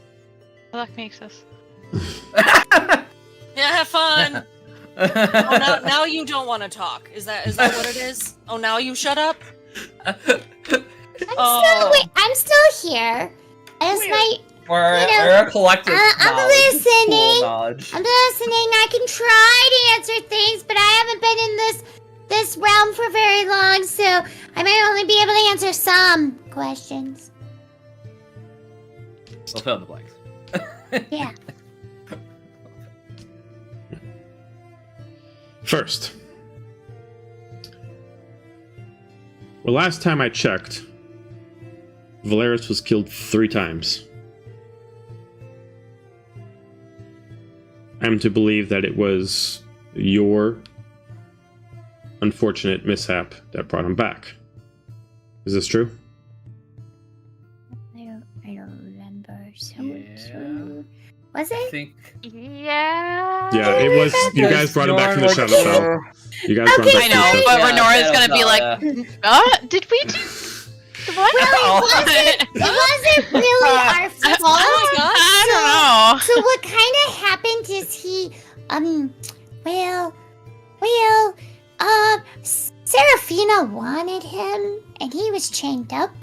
D: luck, Mixus.
E: Yeah, have fun. Oh, now you don't want to talk. Is that what it is? Oh, now you shut up?
A: I'm still here. As my
F: We're a collective.
A: I'm
F: knowledge,
A: listening.
F: pool knowledge.
A: I'm listening. I can try to answer things, but I haven't been in this realm for very long, so I might only be able to answer some questions.
F: We'll fill in the blanks.
A: Yeah.
C: First. Well, last time I checked, Valeris was killed 3 times. I'm to believe that it was your unfortunate mishap that brought him back. Is this true?
A: I don't remember.
F: Yeah.
A: Was
F: I
A: it?
F: think.
D: Yeah.
C: Yeah, it was. You guys brought him back from the shadow cell. You guys brought him
D: I
C: back
D: know,
C: from the
D: but
C: shadow.
D: Renora's gonna be like, did we do what?
A: It wasn't really our fault.
E: Oh my God.
D: I don't know.
A: So what kind of happened is he, Seraphina wanted him, and he was chained up,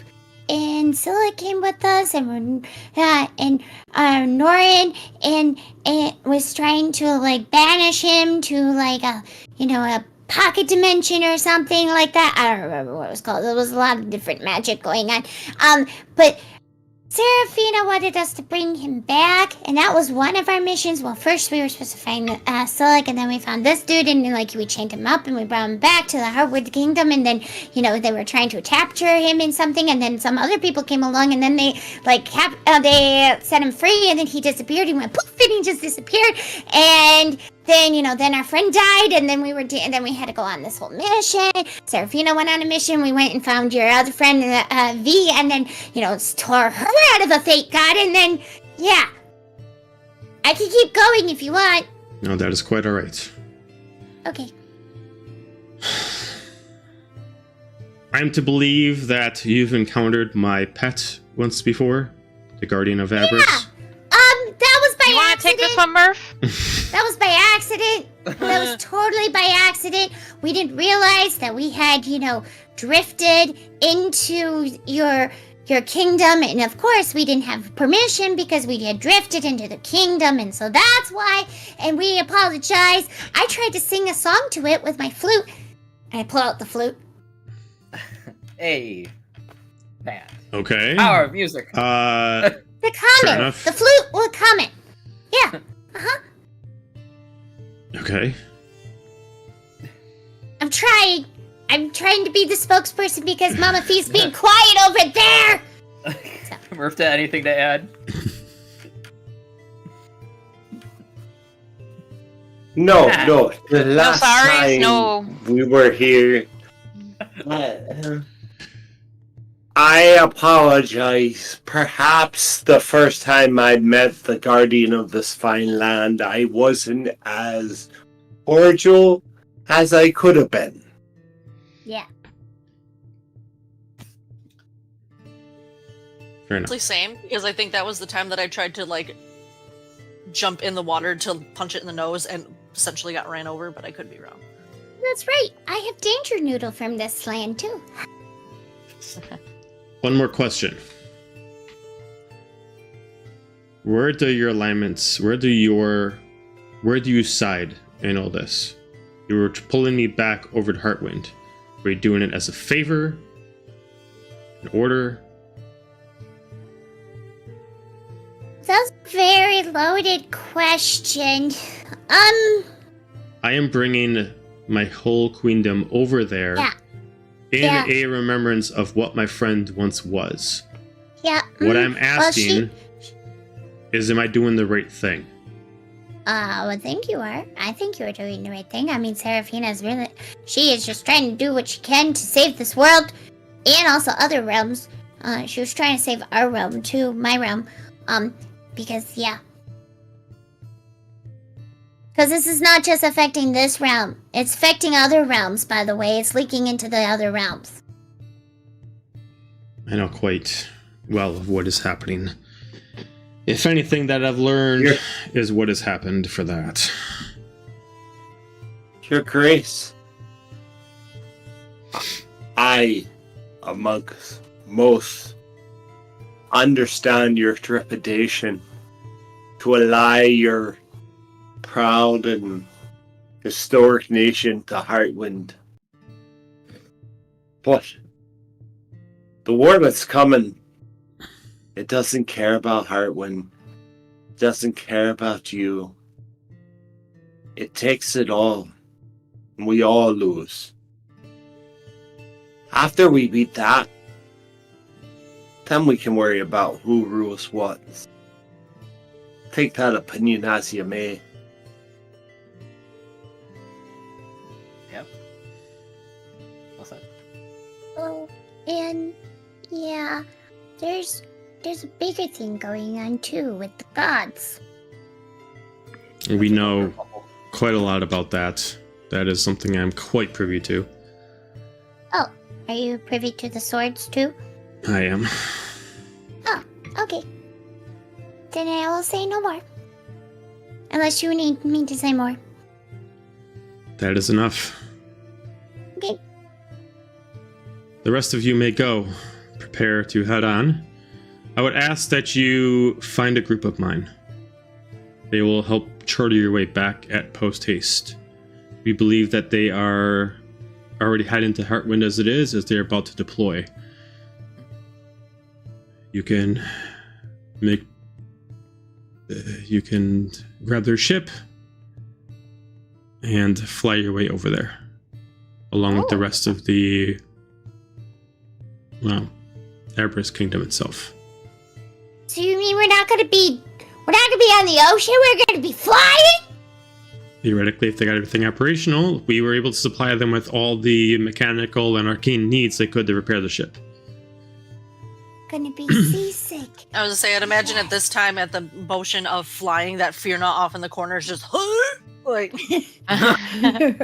A: and Scylla came with us, and Norin, and was trying to, like, banish him to, like, a pocket dimension or something like that. I don't remember what it was called. There was a lot of different magic going on. But Serafina wanted us to bring him back, and that was one of our missions. Well, first we were supposed to find Silic, and then we found this dude, and like we chained him up, and we brought him back to the Heartwood Kingdom, and then they were trying to capture him in something, and then some other people came along, and then they they set him free, and then he disappeared. He went poof, and he just disappeared, and then then our friend died, and then and then we had to go on this whole mission. Serafina went on a mission. We went and found your other friend V, and then tore her out of a fate god, and then I can keep going if you want.
C: No, that is quite all right.
A: Okay.
C: I am to believe that you've encountered my pet once before, the Guardian of Avarice.
A: Yeah. That was by
D: You want to
A: accident.
D: take this one, Murph?
A: That was by accident. That was totally by accident. We didn't realize that we had, drifted into your kingdom, and of course we didn't have permission because we had drifted into the kingdom, and so that's why. And we apologize. I tried to sing a song to it with my flute. I pull out the flute.
F: Hey, Pat.
C: Okay.
F: Power of music.
A: The
C: Fair
A: comment.
C: enough.
A: The flute will comment. Yeah.
C: Okay.
A: I'm trying. I'm trying to be the spokesperson because Mama Fee's being quiet over there.
F: Murph, anything to add?
B: No. The last
D: sorries,
B: time
D: no.
B: we were here, I apologize. Perhaps the first time I met the guardian of this fine land, I wasn't as cordial as I could have been.
A: Yeah.
C: Fair enough.
E: Actually, same, because I think that was the time that I tried to jump in the water to punch it in the nose and essentially got ran over, but I could be wrong.
A: That's right. I have Danger Noodle from this land too.
C: One more question. Where do your alignments, where do you side in all this? You were pulling me back over to Heartwind. Were you doing it as a favor? An order?
A: That's a very loaded question.
C: I am bringing my whole queendom over there in a remembrance of what my friend once was.
A: Yeah.
C: What I'm asking is, am I doing the right thing?
A: I think you are. I think you are doing the right thing. I mean, Serafina's she is just trying to do what she can to save this world and also other realms. She was trying to save our realm too, my realm. Because this is not just affecting this realm. It's affecting other realms, by the way. It's leaking into the other realms.
C: I know quite well of what is happening. If anything that I've learned is what has happened for that.
B: Your Grace, I, amongst most, understand your trepidation to ally your proud and historic nation to Heartwind. But the war that's coming, it doesn't care about Heartwind. It doesn't care about you. It takes it all. And we all lose. After we beat that, then we can worry about who rules what. Take that opinion as you may.
F: Yep. What's that?
A: Oh, and there's a bigger thing going on too with the gods.
C: We know quite a lot about that. That is something I'm quite privy to.
A: Oh, are you privy to the swords too?
C: I am.
A: Oh, okay. Then I will say no more. Unless you need me to say more.
C: That is enough.
A: Okay.
C: The rest of you may go. Prepare to head on. I would ask that you find a group of mine. They will help charter your way back at post haste. We believe that they are already heading to Heartwind as it is, as they're about to deploy. You can you can grab their ship and fly your way over there, along with the rest of the, well, Everest Kingdom itself.
A: So you mean we're not gonna be on the ocean? We're gonna be flying?
C: Theoretically, if they got everything operational, we were able to supply them with all the mechanical and arcane needs they could to repair the ship.
A: Gonna be seasick.
E: I was gonna say, I'd imagine at this time, at the motion of flying, that Fear Not off in the corner is just like.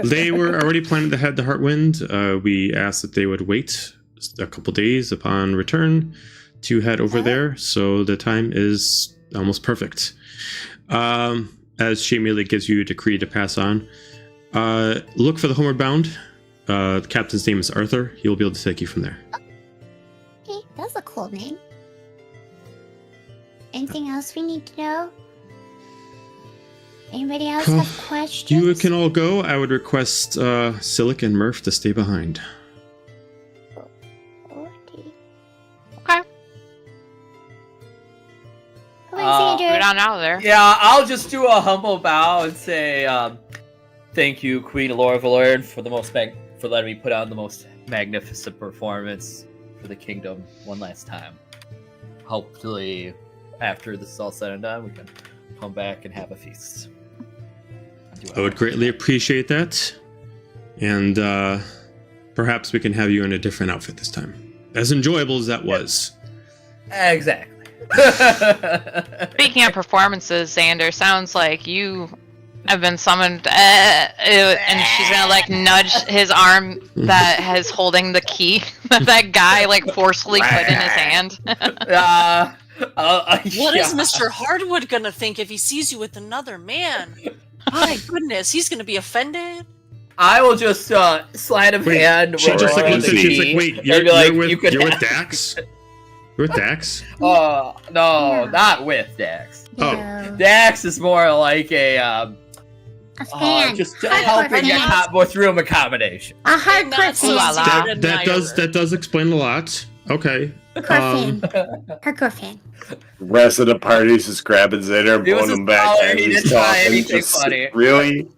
C: They were already planning to head to Heartwind. We asked that they would wait a couple days upon return to head over there, so the time is almost perfect. As she immediately gives you a decree to pass on, look for the Homeward Bound. The captain's name is Arthur. He will be able to take you from there.
A: Okay, that's a cool name. Anything else we need to know? Anybody else have questions?
C: You can all go. I would request Silic and Murph to stay behind.
D: Okay.
A: Come on,
D: Get
A: Xander.
D: on out of there.
F: Yeah, I'll just do a humble bow and say, thank you, Queen Laura Valerian, for for letting me put on the most magnificent performance for the kingdom one last time. Hopefully, after this is all said and done, we can come back and have a feast.
C: I would greatly appreciate that. And perhaps we can have you in a different outfit this time. As enjoyable as that was.
F: Exactly.
D: Speaking of performances, Xander, sounds like you have been summoned, and she's gonna like nudge his arm that is holding the key that guy like forcefully put in his hand.
E: What is Mr. Hardwood gonna think if he sees you with another man? My goodness, he's gonna be offended.
F: I will just slide a hand.
C: She just like looks at you, she's like, wait, you're with Dax? You're with Dax?
F: No,
A: Yeah.
F: not with Dax.
C: Oh.
A: No.
F: Dax is more like a
A: fan.
F: just
A: Hardcore
F: helping you
A: fan.
F: go through a accommodation.
A: A hardcore
D: Ooh la
A: fan.
D: la.
C: That does explain a lot. Okay.
A: Hardcore fan. Hardcore fan.
B: The rest of the party's just grabbing Xander and
F: He was
B: pulling
F: a
B: him back.
F: scholar,
B: And
F: he
B: he's
F: didn't try
B: talking,
F: anything
B: just,
F: funny.
B: Really?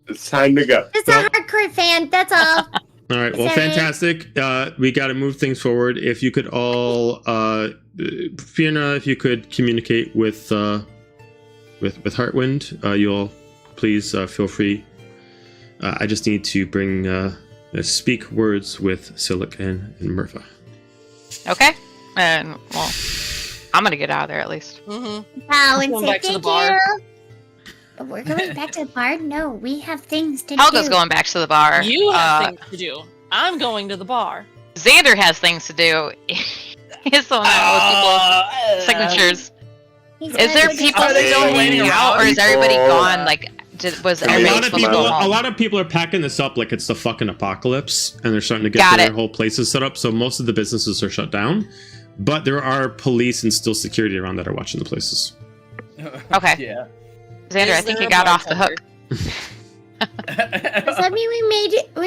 B: It's time to go.
A: Just a hardcore fan, that's all.
C: All right. Well,
A: Sorry.
C: fantastic. We got to move things forward. If you could all, Fiona, if you could communicate with Heartwind, you'll please feel free. I just need to bring speak words with Silic and Murpha.
D: Okay. And well, I'm gonna get out of there at least.
E: Mm-hmm.
A: Wow, and
E: Going
A: say
E: back to the
A: thank
E: bar.
A: you. But we're going back to the bar? No, we have things to
D: Helga's
A: do.
D: going back to the bar.
E: You have things to do. I'm going to the bar.
D: Xander has things to do. He's the one that knows people's signatures.
A: He's
D: Is there
A: going to
D: people
B: Are they
D: still hanging
B: waiting
D: out, or is everybody
B: people?
D: gone? Like, was
B: A
D: everybody
C: A
D: supposed to go home?
C: lot of people are packing this up like it's the fucking apocalypse, and they're starting to get
D: Got
C: their
D: it.
C: whole places set up. So most of the businesses are shut down, but there are police and still security around that are watching the places.
D: Okay.
F: Yeah.
D: Xander, I
E: Is
D: think
E: there
D: you
E: a
D: got off the
E: bartender?
D: hook.
A: Does that mean we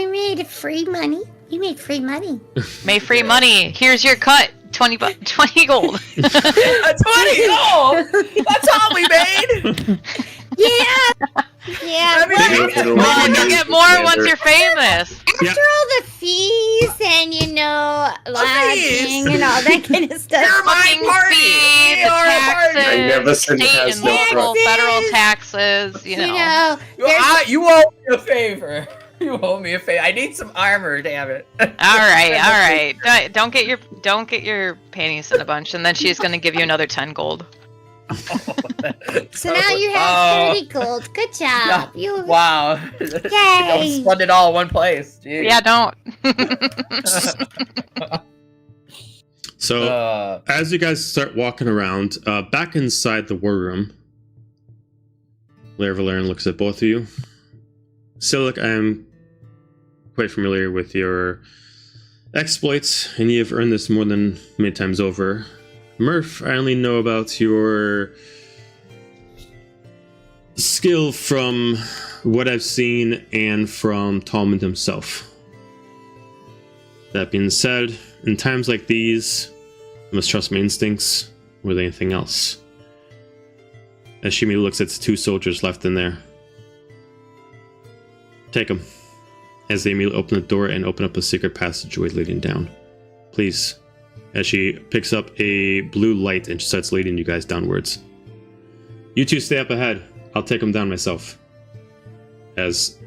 A: made free money? You made free money.
D: Made free money. Here's your cut. 20 gold.
F: 20! Oh! That's all we made!
A: Yeah! Yeah,
F: Everything-
A: well,
D: Oh, you'll get more once you're famous.
A: after all the fees and, lodging and all that kind of stuff.
F: You're my
D: Fucking
F: party!
D: fee, the
F: We are a party!
D: taxes,
B: Magnificent
D: state
B: has
D: and
B: no
D: local,
A: front.
D: federal taxes, you know.
F: You owe me a favor. You owe me a favor. I need some armor, damn it.
D: All right. Don't get your panties in a bunch, and then she's gonna give you another 10 gold.
A: So now you have 30 gold. Good job. You
F: Wow. Don't spend it all in one place. Jeez.
D: Yeah, don't.
C: So as you guys start walking around, back inside the war room, Lair Valerian looks at both of you. Silic, I am quite familiar with your exploits, and you have earned this more than many times over. Murph, I only know about your skill from what I've seen and from Talmud himself. That being said, in times like these, I must trust my instincts. with anything else. As she immediately looks at the 2 soldiers left in there. Take them. As they immediately open the door and open up a secret passageway leading down. Please. As she picks up a blue light and starts leading you guys downwards. You 2 stay up ahead. I'll take them down myself. As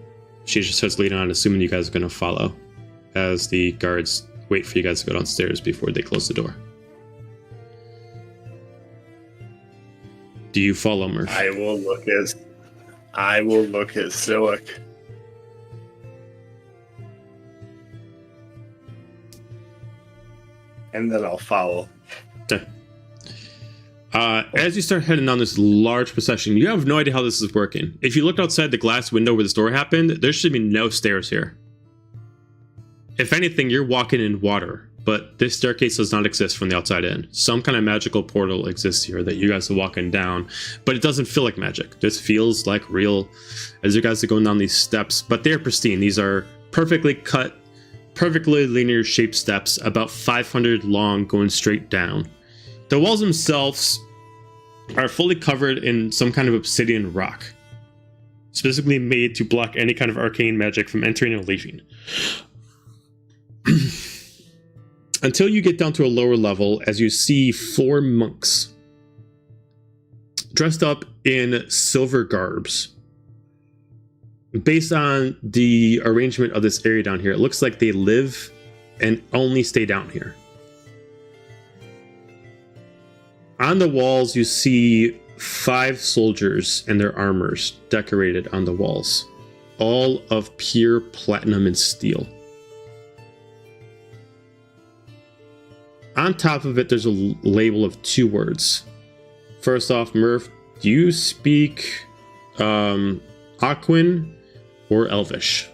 C: she just starts leading on, assuming you guys are going to follow. As the guards wait for you guys to go downstairs before they close the door. Do you follow, Murph?
B: I will look at Silic. And then I'll follow.
C: Okay. As you start heading down this large procession, you have no idea how this is working. If you look outside the glass window where this door happened, there should be no stairs here. If anything, you're walking in water, but this staircase does not exist from the outside in. Some kind of magical portal exists here that you guys are walking down, but it doesn't feel like magic. This feels like real as you guys are going down these steps, but they're pristine. These are perfectly cut, perfectly linear shaped steps, about 500 long, going straight down. The walls themselves are fully covered in some kind of obsidian rock, specifically made to block any kind of arcane magic from entering or leaving. Until you get down to a lower level, as you see 4 monks dressed up in silver garbs. Based on the arrangement of this area down here, it looks like they live and only stay down here. On the walls, you see 5 soldiers and their armors decorated on the walls, all of pure platinum and steel. On top of it, there's a label of 2 words. First off, Murph, do you speak Aquan or Elvish?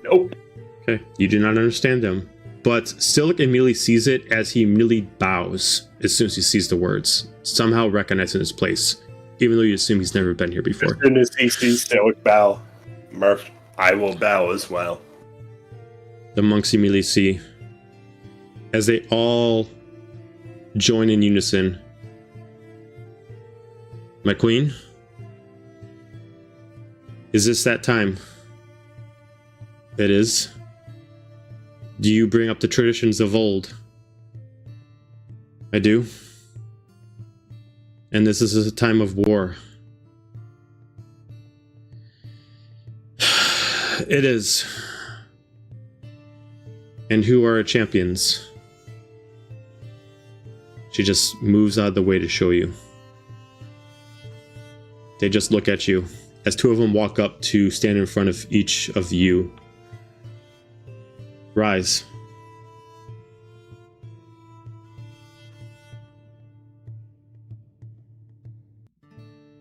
B: Nope.
C: Okay, you do not understand them. But Silic immediately sees it as he immediately bows as soon as he sees the words, somehow recognizing his place, even though you assume he's never been here before.
B: As soon as he sees Silic bow, Murph, I will bow as well.
C: The monks immediately see, as they all join in unison. My queen, is this that time? It is. Do you bring up the traditions of old? I do. And this is a time of war. It is. And who are our champions? She just moves out of the way to show you. They just look at you as 2 of them walk up to stand in front of each of you. Rise.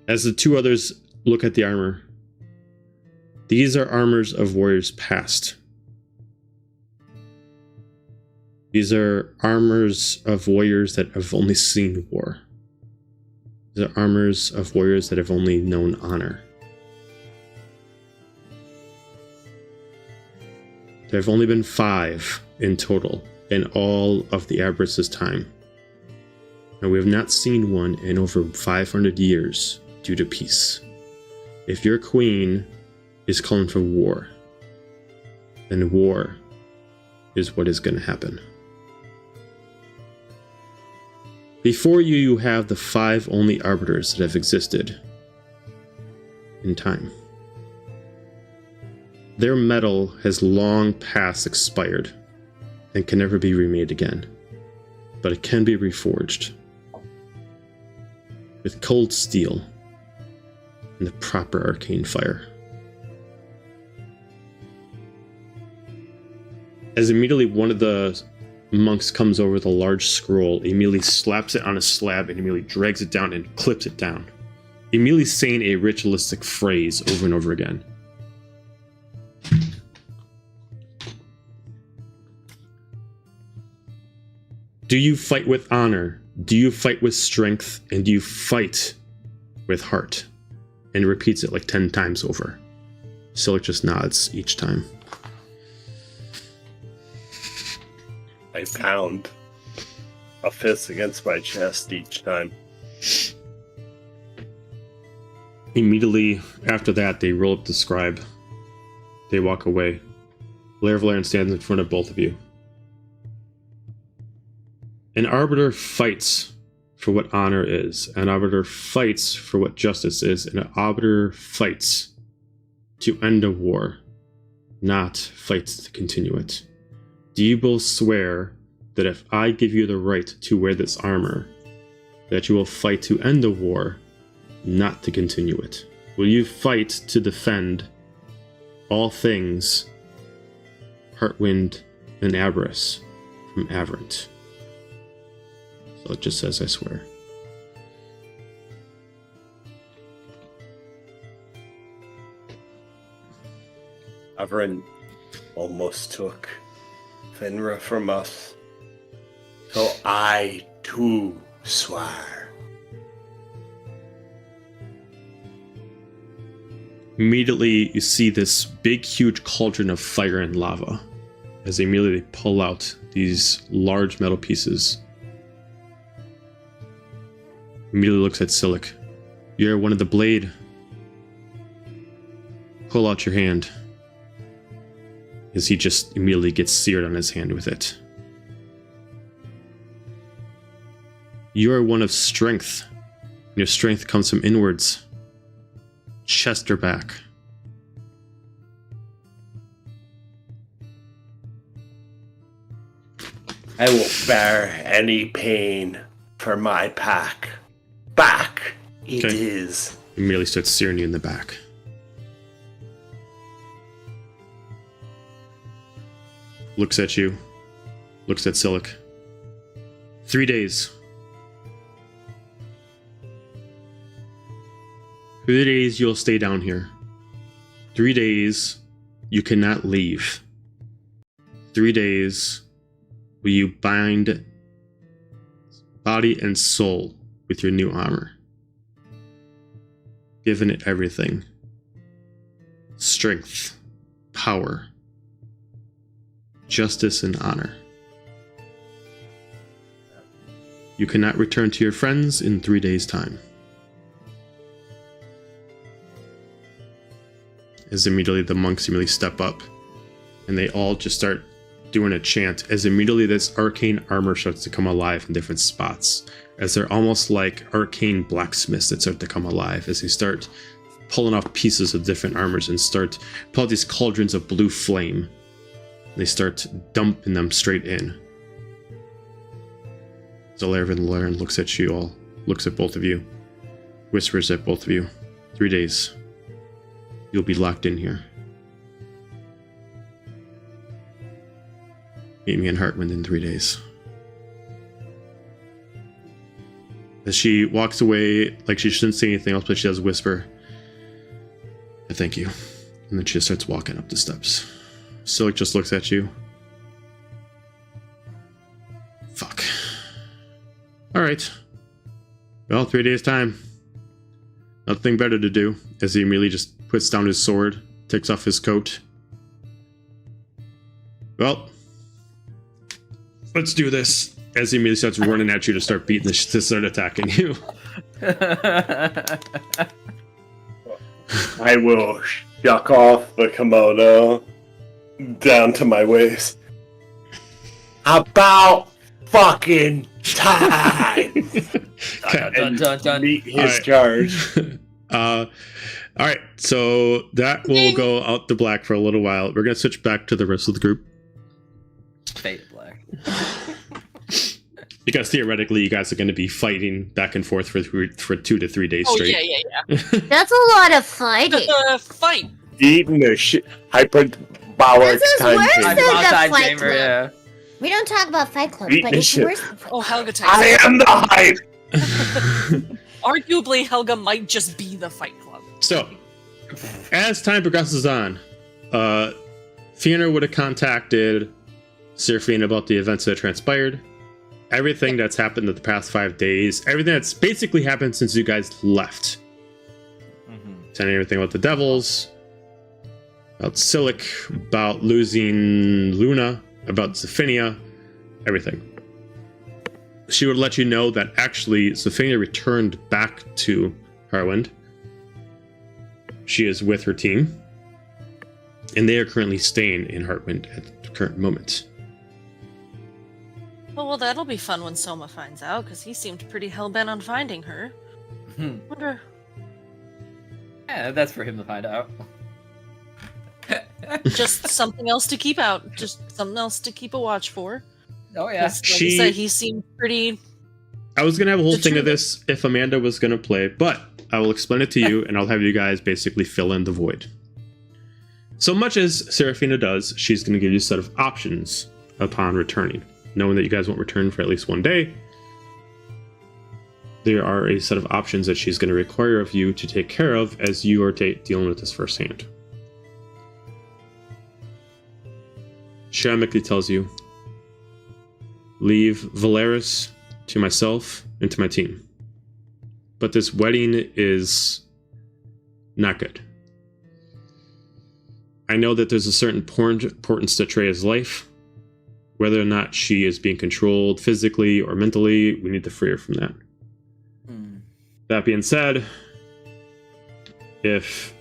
C: As the 2 others look at the armor, these are armors of warriors past. These are armors of warriors that have only seen war. These are armors of warriors that have only known honor. There have only been 5 in total in all of the Aberyst's time. And we have not seen one in over 500 years due to peace. If your queen is calling for war, then war is what is going to happen. Before you, you have the 5 only arbiters that have existed in time. Their metal has long past expired and can never be remade again, but it can be reforged with cold steel and the proper arcane fire. As immediately one of the monks comes over with a large scroll, immediately slaps it on a slab and immediately drags it down and clips it down, immediately saying a ritualistic phrase over and over again. Do you fight with honor? Do you fight with strength? And do you fight with heart? And repeats it like 10 times over. Silic just nods each time.
B: I pound. a fist against my chest each time.
C: Immediately after that, they roll up the scribe. They walk away. Lair Valerian stands in front of both of you. An arbiter fights for what honor is. An arbiter fights for what justice is. And an arbiter fights to end a war, not fights to continue it. Do you both swear that if I give you the right to wear this armor, that you will fight to end the war, not to continue it? Will you fight to defend all things Heartwind and Aberys from Averant? So it just says, I swear.
B: Averin almost took Finra from us, so I too swear.
C: Immediately, you see this big, huge cauldron of fire and lava as they immediately pull out these large metal pieces. Immediately looks at Silic. You're one of the blade. Pull out your hand. As he just immediately gets seared on his hand with it. You are one of strength. Your strength comes from inwards. Chest or back.
B: I will bear any pain for my pack. Back it
C: Okay.
B: is.
C: Immediately starts searing you in the back. Looks at you. Looks at Silic. 3 days. 3 days you'll stay down here. 3 days you cannot leave. 3 days will you bind body and soul with your new armor. Giving it everything. Strength, power, justice, and honor. You cannot return to your friends in 3 days' time. As immediately the monks immediately step up, and they all just start doing a chant, as immediately this arcane armor starts to come alive in different spots, as they're almost like arcane blacksmiths that start to come alive, as they start pulling off pieces of different armors and start pull out these cauldrons of blue flame. They start dumping them straight in. Lair Valerian looks at you all, looks at both of you, whispers at both of you. 3 days. You'll be locked in here. Meet me in Heartwind in 3 days. As she walks away, like she shouldn't say anything else, but she does whisper, I thank you. And then she just starts walking up the steps. Silic just looks at you. Fuck. Alright. Well, 3 days' time. Nothing better to do, as he immediately just puts down his sword, takes off his coat. Well, let's do this. As he immediately starts running at you to start beating to start attacking you.
B: I will shuck off the kimono down to my waist. About fucking time!
F: Dun, dun, dun.
B: Meet his
C: Alright.
B: charge.
C: Alright, so that will go out the black for a little while. We're going to switch back to the rest of the group.
F: Fade black.
C: Because theoretically, you guys are going to be fighting back and forth for 2 to 3 days
E: Oh
C: straight.
E: yeah.
A: That's a lot of fighting.
E: Fight.
B: Eating the shit. Hyperbolic
A: This is
B: time
A: worse
B: chamber.
A: than the
F: Outside
A: Fight
F: chamber,
A: Club.
F: yeah.
A: We don't talk about Fight Club,
B: Beat
A: but
B: the
A: it's
B: shit.
A: worse than Fight
E: Oh,
A: Club.
E: Helga takes
B: I
E: it.
B: am the hype!
E: Arguably, Helga might just be the Fight Club.
C: So, as time progresses on, Fiona would have contacted Seraphine about the events that transpired. Everything that's happened in the past 5 days, everything that's basically happened since you guys left. Telling everything about the devils, about Silic, about losing Luna, about Zephinia, everything. she would let you know that actually Zephania returned back to Harwind. She is with her team, and they are currently staying in Harwind at the current moment.
E: Oh, well, that'll be fun when Soma finds out, because he seemed pretty hell-bent on finding her. Wonder...
F: Yeah, that's for him to find out.
E: Just something else to keep out. Just something else to keep a watch for.
F: Oh, yeah.
E: Like you said, he seemed pretty...
C: I was going to have a whole thing of this if Amanda was going to play, but I will explain it to you, and I'll have you guys basically fill in the void. So much as Seraphina does, she's going to give you a set of options upon returning. Knowing that you guys won't return for at least one day, there are a set of options that she's going to require of you to take care of as you are dealing with this firsthand. She amicably tells you, leave Valeris to myself and to my team. But this wedding is not good. I know that there's a certain importance to Treya's life. Whether or not she is being controlled physically or mentally, we need to free her from that. That being said, if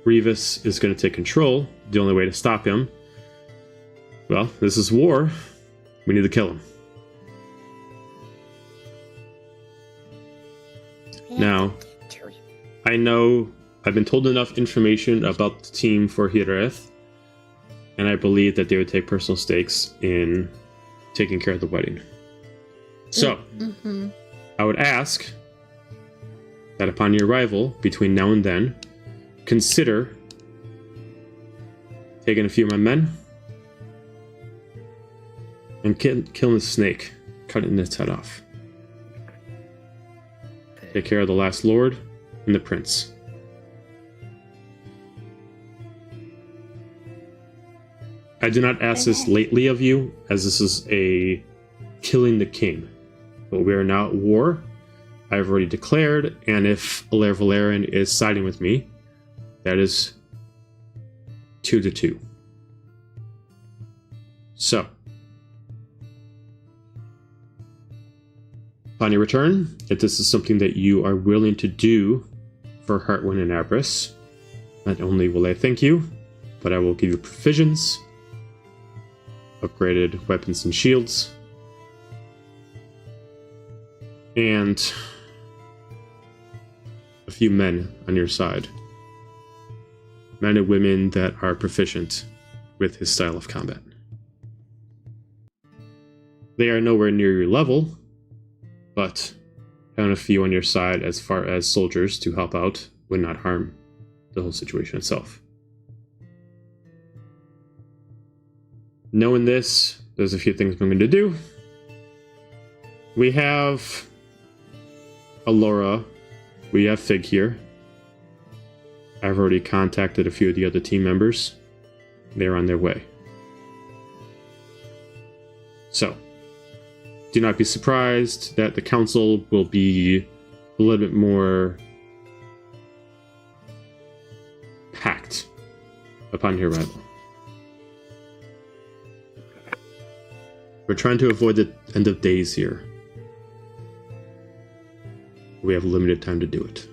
C: Revis is going to take control, the only way to stop him, well, this is war. We need to kill him. Now, I know I've been told enough information about the team for Hireth, and I believe that they would take personal stakes in taking care of the wedding. So, I would ask that upon your arrival, between now and then, consider taking a few of my men and killing the snake, cutting its head off. Take care of the last lord and the prince. I do not ask this lately of you, as this is a killing the king. But we are now at war. I have already declared, and if Alair Valerian is siding with me, that is 2-2. So, upon your return, if this is something that you are willing to do for Heartwind and Abris, not only will I thank you, but I will give you provisions, upgraded weapons and shields, and a few men on your side. Men and women that are proficient with his style of combat. They are nowhere near your level, but having a few on your side as far as soldiers to help out would not harm the whole situation itself. Knowing this, there's a few things I'm going to do. We have Alora, we have Fig here. I've already contacted a few of the other team members. They're on their way. So, do not be surprised that the council will be a little bit more packed upon your arrival. We're trying to avoid the end of days here. We have limited time to do it.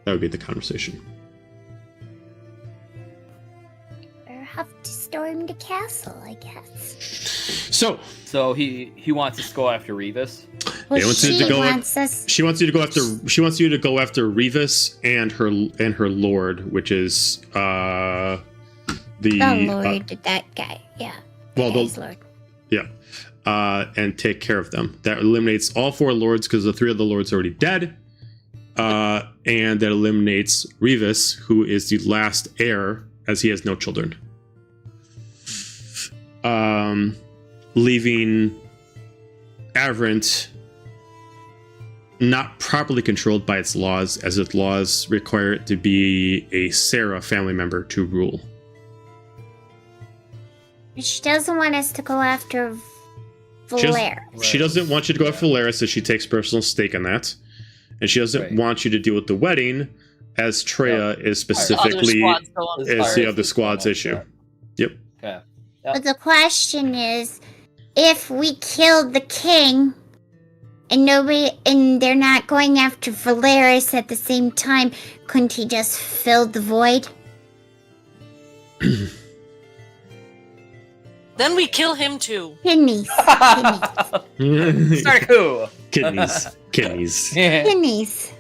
C: That would be the conversation.
A: Or have to storm the castle, I guess.
F: So he wants us to go after Revis.
A: Well,
C: They want you
A: she
C: to go-
A: wants us.
C: She wants you to go after. She wants you to go after Revis and her lord, which is the
A: Lord, that guy. Yeah.
C: well,
A: Guy's
C: the,
A: Lord.
C: yeah, and take care of them. That eliminates all 4 lords because the 3 of the lords are already dead, and that eliminates Revis, who is the last heir, as he has no children. Leaving Avrant not properly controlled by its laws, as its laws require it to be a Sarah family member to rule.
A: She doesn't want us to go after Valera.
C: She doesn't want you to go after Valeris, so she takes personal stake in that. And she doesn't want you to deal with the wedding, as Treya is
E: The other
C: specifically
E: squads go on
F: Is
C: is the
F: fire
C: other squad's issue. Yep.
F: Okay.
A: But the question is, if we killed the king and they're not going after Valeris at the same time, couldn't he just fill the void?
E: Then we kill him too.
A: Kidneys.
F: Start a coup.
C: Kidneys.
A: Kidneys.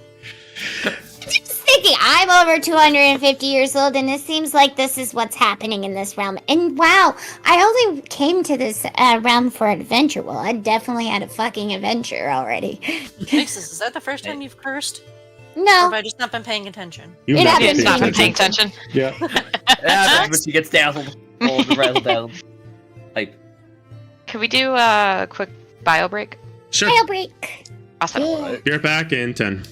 A: Just thinking, I'm over 250 years old, and it seems like this is what's happening in this realm. And wow, I only came to this realm for adventure. Well, I definitely had a fucking adventure already.
E: Nixus, is that the first time you've cursed? Or
A: No,
E: have I just not been paying attention?
C: You've
A: It
C: not
A: happened.
C: been
D: It's not been
C: paying
D: paying
C: attention.
D: attention.
C: Yeah.
F: Yeah, but she gets dazzled. Oh, the razzle dazzle. Like,
D: Could we do a quick bio break?
C: Sure.
A: I'll break.
D: Awesome.
A: Yeah.
C: You're back in 10.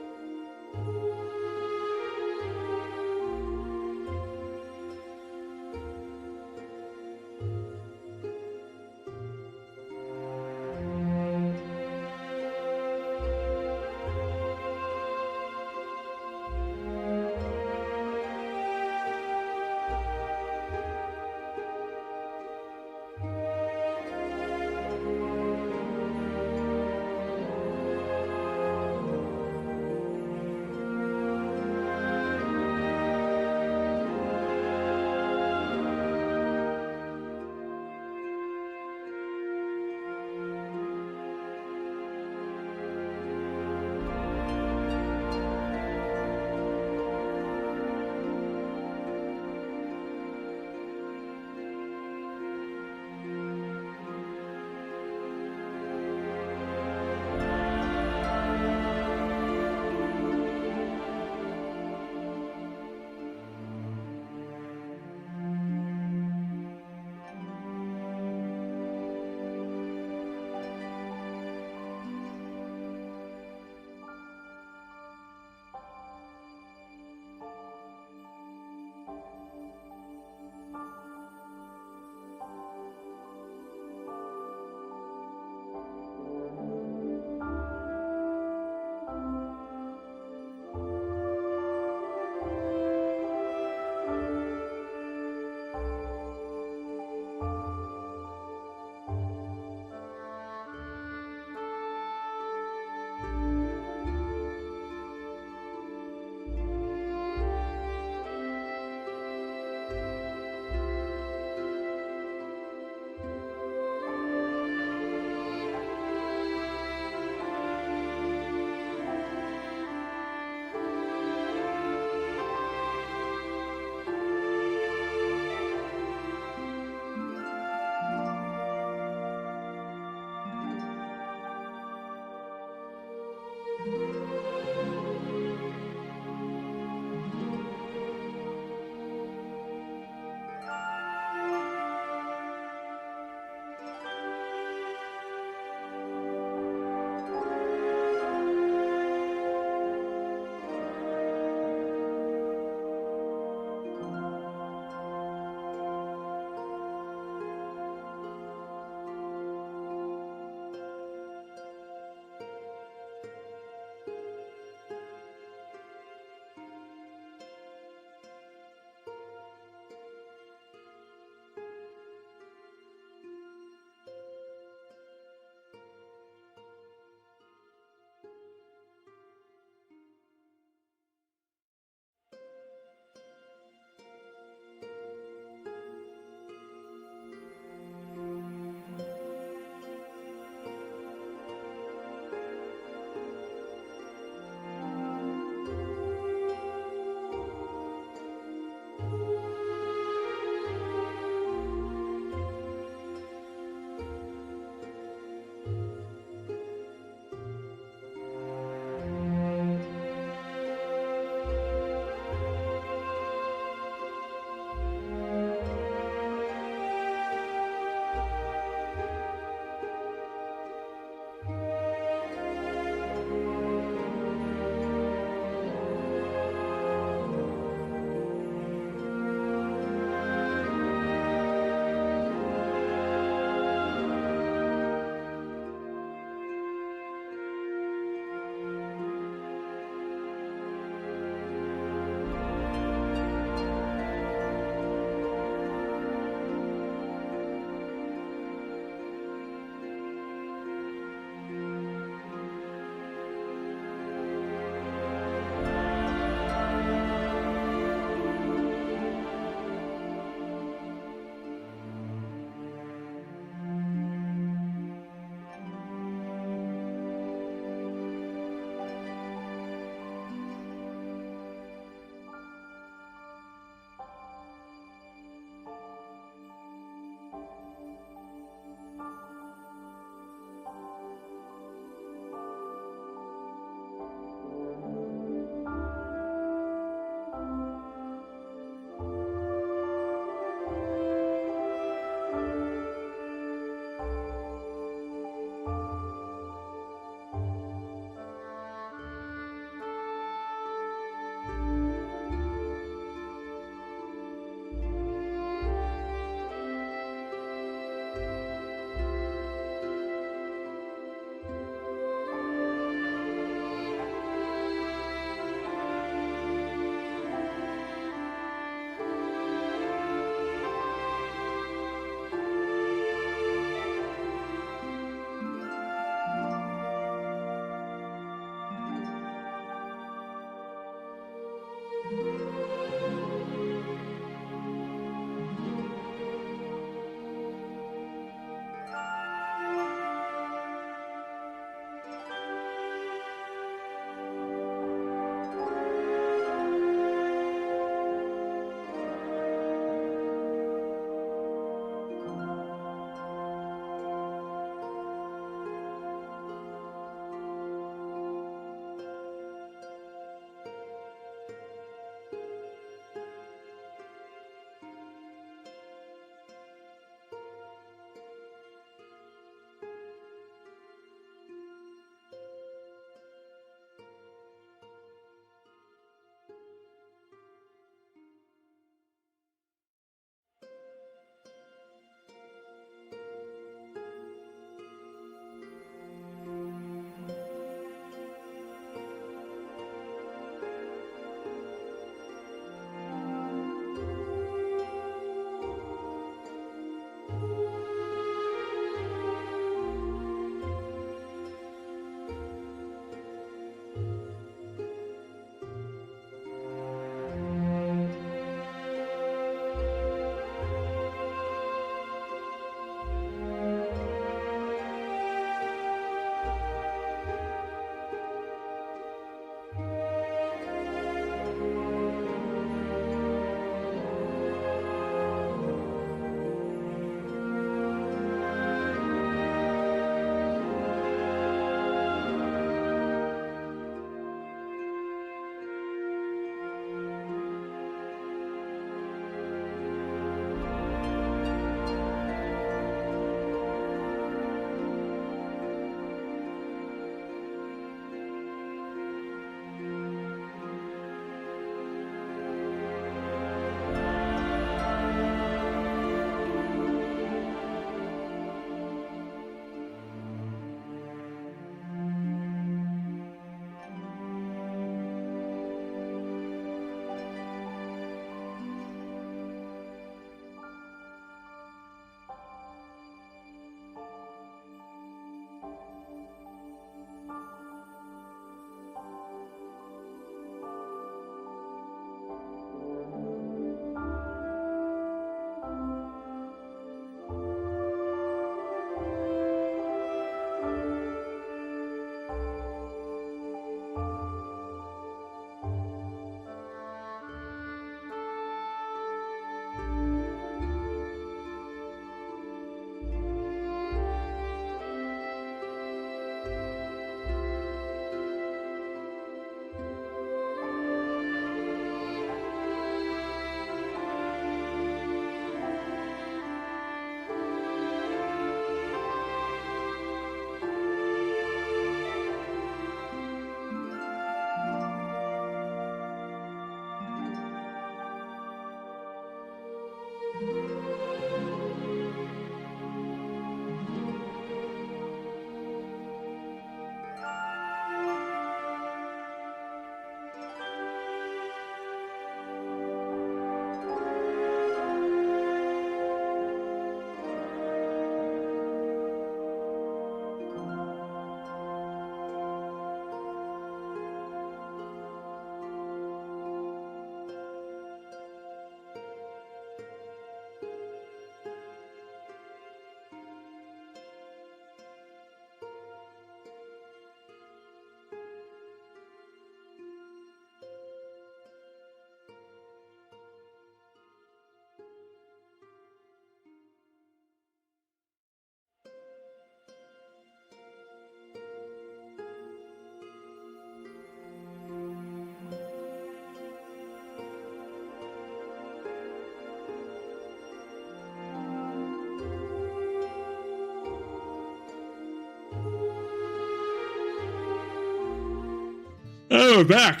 C: Oh, we're back.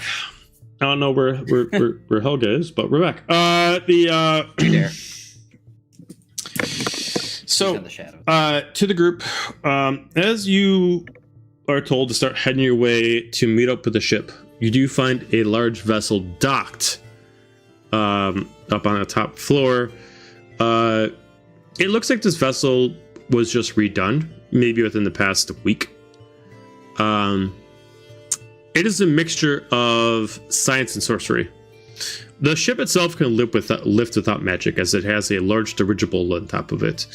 C: I don't know where Helga is, but we're back.
F: There.
C: So,
F: in the shadows.
C: to the group, as you are told to start heading your way to meet up with the ship, you do find a large vessel docked up on the top floor. It looks like this vessel was just redone, maybe within the past week. It is a mixture of science and sorcery. The ship itself can lift without magic, as it has a large dirigible on top of it.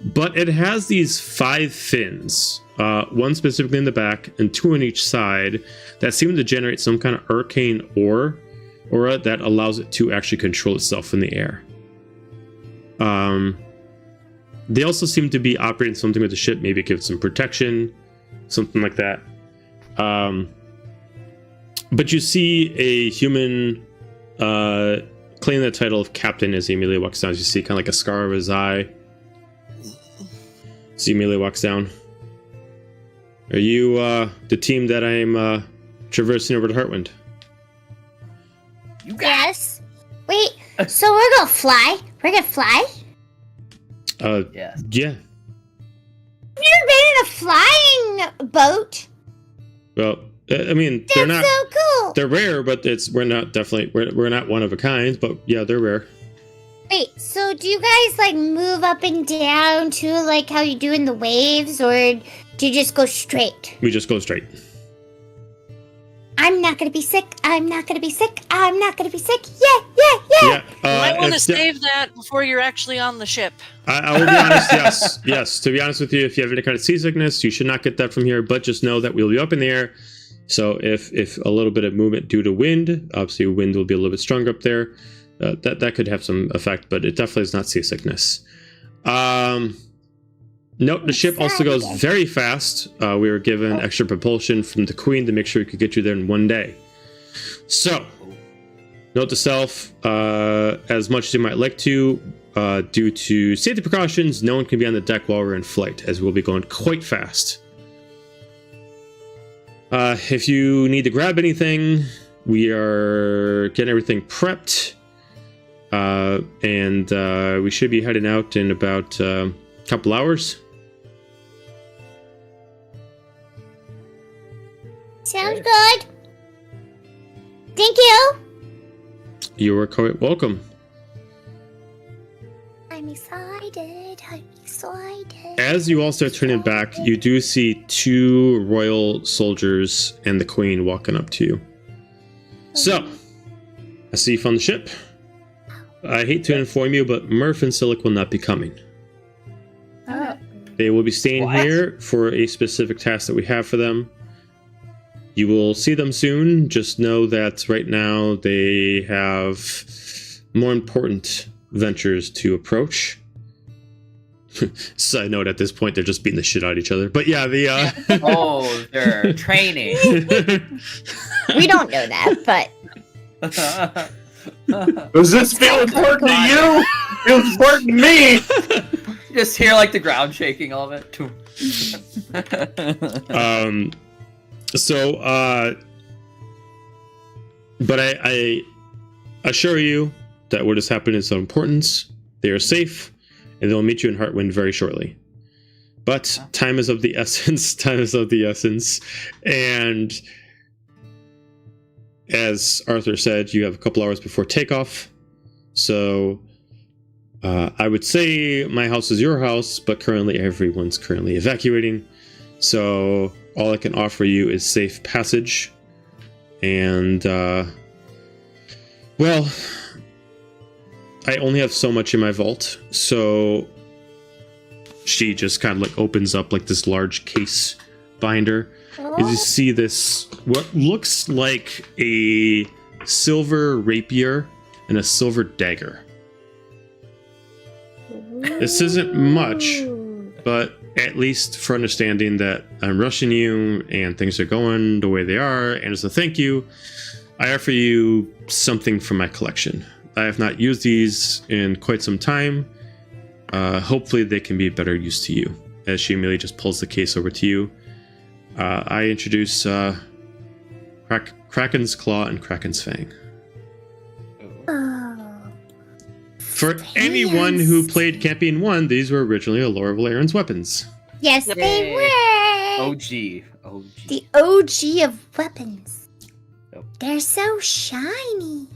C: But it has these 5 fins, one specifically in the back and 2 on each side, that seem to generate some kind of arcane aura that allows it to actually control itself in the air. They also seem to be operating something with the ship, maybe give it some protection, something like that. But you see a human claiming the title of captain as he immediately walks down. As you see kind of like a scar of his eye. As he immediately walks down. Are you the team that I'm traversing over to Heartwind?
A: Yes. Wait, so we're gonna fly? We're gonna fly?
F: Yes.
C: Yeah.
A: I've never been in a flying boat.
C: Well, I mean, they're
A: That's
C: not.
A: so cool.
C: They're rare, but we're not one of a kind. But yeah, they're rare.
A: Wait, so do you guys like move up and down too, like how you do in the waves, or do you just go straight?
C: We just go straight.
A: I'm not gonna be sick. I'm not gonna be sick. I'm not gonna be sick. Yeah.
C: Yeah.
E: You might want to
C: if-
E: save that before you're actually on the ship.
C: I will be honest. Yes. To be honest with you, if you have any kind of seasickness, you should not get that from here. But just know that we'll be up in the air. So if a little bit of movement due to wind, obviously wind will be a little bit stronger up there. That could have some effect, but it definitely is not seasickness. Note the ship also goes very fast. We were given extra propulsion from the Queen to make sure we could get you there in 1 day. So, note to self, as much as you might like to, due to safety precautions, no one can be on the deck while we're in flight, as we'll be going quite fast. If you need to grab anything, we are getting everything prepped. And we should be heading out in about a couple hours.
A: Sounds good. Thank you.
C: You are quite welcome.
A: I'm excited.
C: As you all start turning back, you do see 2 royal soldiers and the Queen walking up to you. So, I see you found the ship. I hate to inform you, but Murph and Silic will not be coming. They will be staying here for a specific task that we have for them. You will see them soon. Just know that right now they have more important ventures to approach. Side note, at this point, they're just beating the shit out of each other. But yeah,
F: Oh, they're training.
A: We don't know that, but
B: Does this feel important to you? Feels important to me.
F: Just hear like the ground shaking all of it.
C: But I assure you that what has happened is of importance. They are safe, and they'll meet you in Heartwind very shortly. But time is of the essence. And as Arthur said, you have a couple hours before takeoff. So I would say my house is your house, but currently everyone's evacuating. So all I can offer you is safe passage. And, well, I only have so much in my vault. So she just kind of like opens up like this large case binder. You see this, what looks like a silver rapier and a silver dagger. This isn't much, but at least for understanding that I'm rushing you and things are going the way they are, and as a thank you, I offer you something from my collection. I have not used these in quite some time. Hopefully they can be better use to you. As she immediately just pulls the case over to you, I introduce Kraken's Claw and Kraken's Fang. For anyone who played Campaign 1, these were originally Allure of Valerian's weapons.
A: Yes, they were.
F: OG.
A: The OG of weapons.
F: Yep.
A: They're so shiny.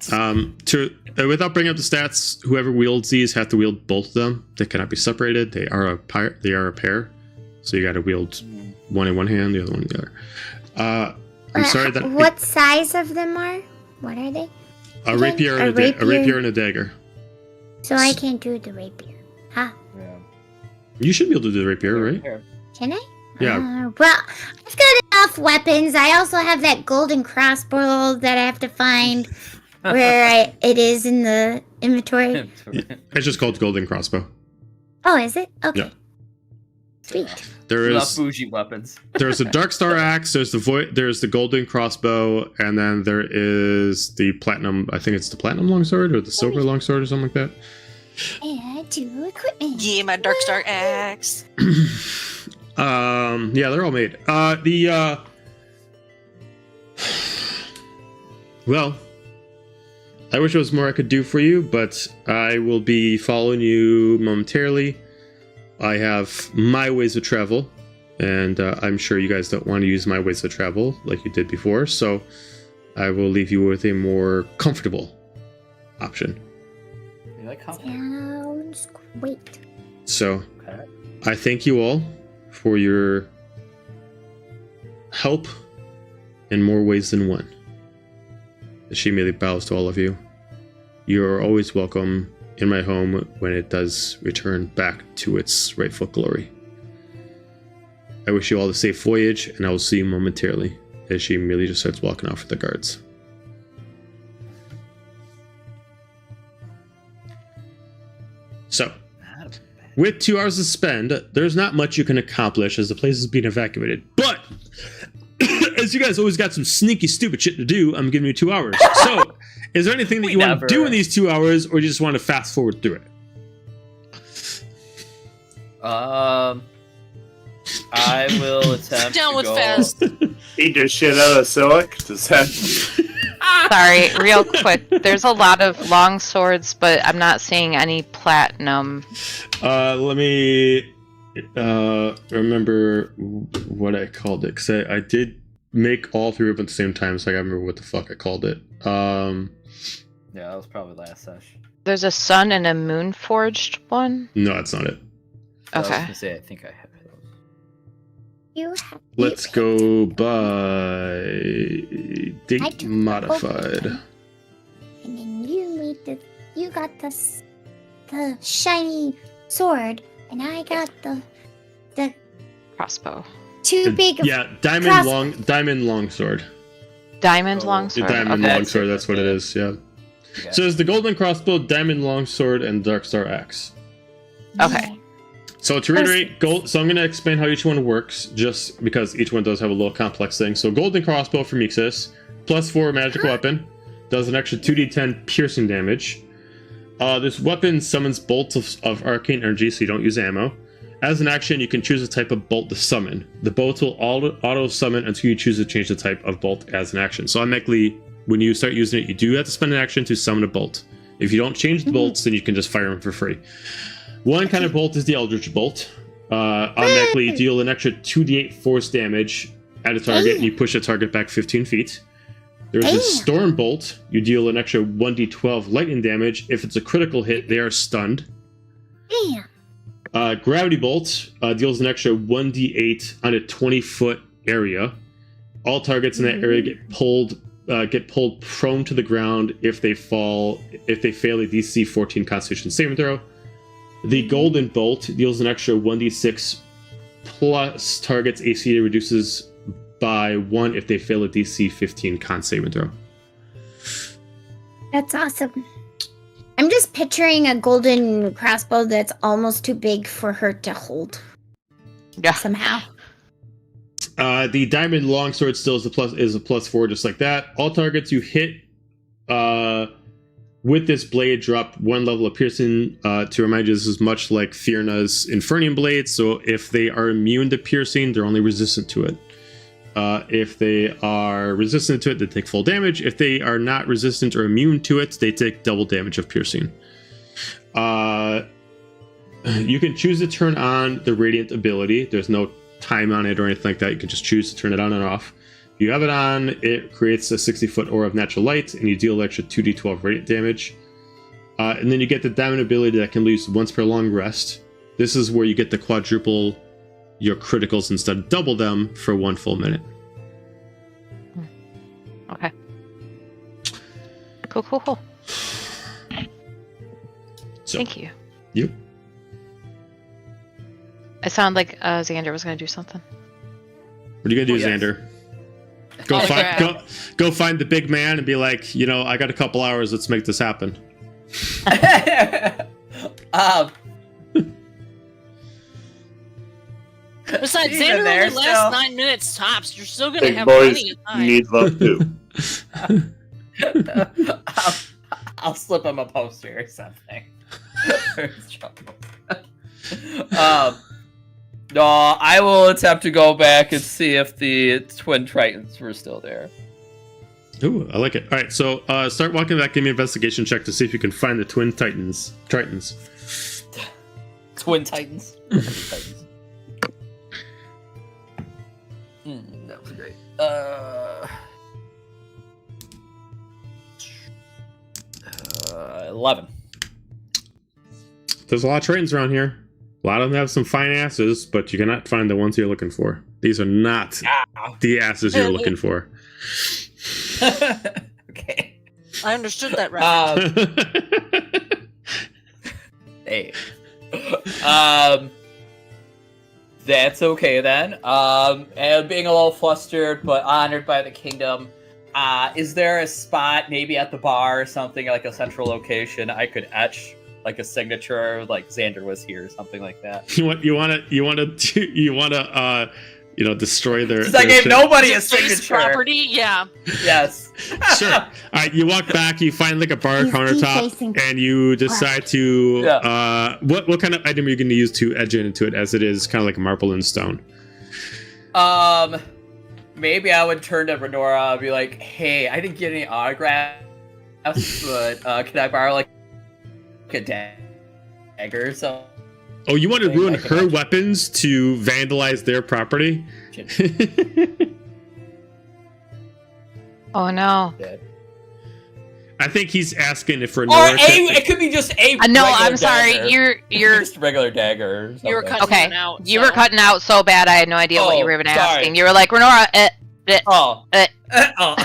C: Without bringing up the stats, whoever wields these have to wield both of them. They cannot be separated. They are a pair. So you got to wield one in one hand, the other one in the other. I'm sorry that.
A: What size of them are? What are they?
C: A rapier and a rapier and a dagger.
A: So I can't do the rapier. Huh?
F: Yeah.
C: You should be able to do the rapier, right?
F: Here.
A: Can I?
C: Yeah.
A: Well, I've got enough weapons. I also have that golden crossbow that I have to find where it is in the inventory.
C: It's just called golden crossbow.
A: Oh, is it? Okay.
C: Yeah.
A: Sweet.
C: There
F: Not
C: is
F: bougie weapons.
C: there's a dark star axe. There's the golden crossbow, and then there is the platinum. I think it's the platinum longsword or the silver longsword or something like that.
A: And two equipment.
E: Yeah, my Dark Star axe.
C: Yeah, they're all made. Well, I wish there was more I could do for you, but I will be following you momentarily. I have my ways of travel, and I'm sure you guys don't want to use my ways of travel like you did before, so I will leave you with a more comfortable option.
F: You like comfort?
A: Sounds great.
C: So,
F: Okay.
C: I thank you all for your help in more ways than one. She immediately bows to all of you. You are always welcome in my home when it does return back to its rightful glory. I wish you all a safe voyage, and I will see you momentarily, as she immediately just starts walking off with the guards. So, with 2 hours to spend, there's not much you can accomplish as the place is being evacuated. But, as you guys always got some sneaky, stupid shit to do, I'm giving you 2 hours. So, is there anything that you want to do in these 2 hours, or you just want to fast forward through it?
F: I will attempt
E: Down
F: to
E: with
F: go.
E: fast.
B: Eat the shit out of Silic. Does that...
D: Sorry, real quick. There's a lot of long swords, but I'm not seeing any platinum.
C: Let me remember what I called it, because I did make all three of them at the same time, so I gotta remember what the fuck I called it.
F: Yeah, that was probably last session.
D: There's a sun and a moon forged one.
C: No, that's not it.
F: I was
D: Okay.
F: gonna say, I think I have those.
C: Let's go by
A: I
C: date
A: took the
C: modified.
A: both. And then you got the shiny sword, and I got the
D: Crossbow.
A: two big.
C: Yeah, diamond longsword.
D: Diamond
F: Oh,
D: longsword.
C: The diamond
D: Okay.
C: longsword, that's what it is, yeah.
F: Okay.
C: So it's the golden crossbow, diamond longsword, and dark star axe.
D: Okay.
C: So to reiterate, so I'm going to explain how each one works, just because each one does have a little complex thing. So golden crossbow for Mixus, +4 magical weapon, does an extra 2d10 piercing damage. This weapon summons bolts of arcane energy, so you don't use ammo. As an action, you can choose a type of bolt to summon. The bolt will auto summon until you choose to change the type of bolt as an action. So automatically, when you start using it, you do have to spend an action to summon a bolt. If you don't change the bolts, then you can just fire them for free. One kind of bolt is the Eldritch Bolt. Automatically deal an extra 2d8 force damage at a target, and you push a target back 15 feet. There's a Storm Bolt. You deal an extra 1d12 lightning damage. If it's a critical hit, they are stunned.
A: Damn.
C: Gravity Bolt deals an extra 1d8 on a 20-foot area. All targets in that area get pulled prone to the ground if they fail a DC 14 Constitution saving throw. The Golden Bolt deals an extra 1d6 plus target's AC reduces by 1 if they fail a DC 15 con saving throw.
A: That's awesome. I'm just picturing a golden crossbow that's almost too big for her to hold.
D: Yeah.
A: Somehow.
C: The Diamond Longsword still is a +4, just like that. All targets you hit with this blade drop 1 level of piercing. To remind you, this is much like Fierna's Infernium Blade, so if they are immune to piercing, they're only resistant to it. If they are resistant to it, they take full damage. If they are not resistant or immune to it, they take double damage of piercing. You can choose to turn on the Radiant ability. There's no time on it or anything like that. You can just choose to turn it on and off. If you have it on, it creates a 60-foot aura of natural light, and you deal an extra 2d12 radiant damage. And then you get the Diamond ability that can be used once per long rest. This is where you get to quadruple your criticals instead of double them for 1 full minute.
D: Okay. Cool.
C: So,
D: Thank you.
C: You?
D: It sounded like Xander was going to do something.
C: What are you gonna do,
F: yes.
C: Xander? Go
E: Oh,
C: find
E: crap.
C: go find the big man and be like, I got a couple hours. Let's make this happen.
E: Besides,
F: Even
E: Xander
F: there
E: only lasts
F: still.
E: 9 minutes tops. You're still gonna
B: Big
E: have
B: boys
E: plenty of time.
B: need love too.
F: I'll slip him a poster or something. No, I will attempt to go back and see if the twin tritons were still there.
C: Ooh, I like it. All right, so start walking back. Give me an investigation check to see if you can find the twin titans. Tritons.
F: Twin titans. That was great. 11.
C: There's a lot of tritons around here. A lot of them have some fine asses, but you cannot find the ones you're looking for. These are not the asses you're looking for.
F: Okay.
E: I understood that right.
F: Hey. That's okay then. And being a little flustered but honored by the kingdom, is there a spot maybe at the bar or something, like a central location I could etch like a signature, like Xander was here or something like that?
C: you want to destroy their.
F: Because I
C: their
F: gave
C: shit.
F: nobody a
E: Is it base
F: signature.
E: property? Yeah.
F: Yes.
C: Sure. All right, you walk back, you find like a bar
A: He's
C: countertop,
A: defacing
C: and you decide to
F: Yeah.
C: what kind of item are you going to use to edge into it, as it is kind of like marble and stone?
F: Maybe I would turn to Renora and be like, "Hey, I didn't get any autographs, but can I borrow like a dagger or something?"
C: Oh, you want to
F: I
C: ruin
F: can
C: her
F: imagine.
C: weapons to vandalize their property?
D: Oh no.
C: I think he's asking if
F: Or
C: Renora.
F: it could be just a.
D: No,
F: regular
D: I'm sorry.
F: dagger.
D: You're
F: Just a regular dagger. Or something.
E: You were cutting
D: okay.
E: it out.
D: You
E: so-
D: were cutting out so bad. I had no idea what you
F: Oh,
D: were even
F: sorry.
D: asking. You were like Renora,
F: Oh.
D: Uh,
F: Oh.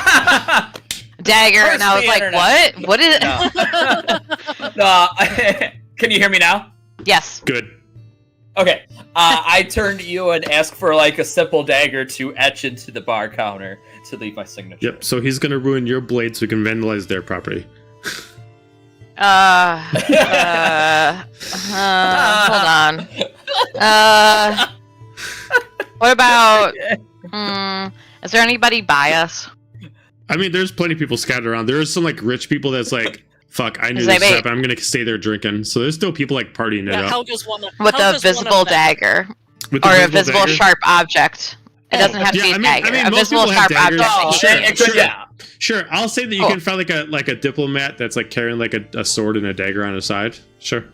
D: dagger, and I was
F: Curse the
D: like,
F: internet.
D: what? What is it?
F: No. Can you hear me now?
D: Yes.
C: Good.
F: Okay. I turn to you and ask for like a simple dagger to etch into the bar counter to leave my signature.
C: Yep. So he's gonna ruin your blade so he can vandalize their property.
D: Hold on. What about? Is there anybody by us?
C: I mean, there's plenty of people scattered around. There's some like rich people that's like, fuck, I knew
D: Is
C: this
D: that bait?
C: happened. I'm gonna stay there drinking. So there's still people like partying it
E: Yeah,
C: up.
E: Helga's one of
D: With a
E: Helga's one of
D: visible
E: them.
D: dagger
C: With the
D: or a visible
C: dagger.
D: sharp object. It doesn't have to
C: Yeah,
D: be a
C: I mean-
D: dagger.
C: I mean,
D: A
C: most
D: visible
C: people have
D: sharp
C: daggers.
D: object.
F: Oh,
C: Sure,
F: it could,
C: sure.
F: yeah.
C: Sure, I'll say that you
D: Cool.
C: can find like a diplomat that's like carrying like a sword and a dagger on his side. Sure.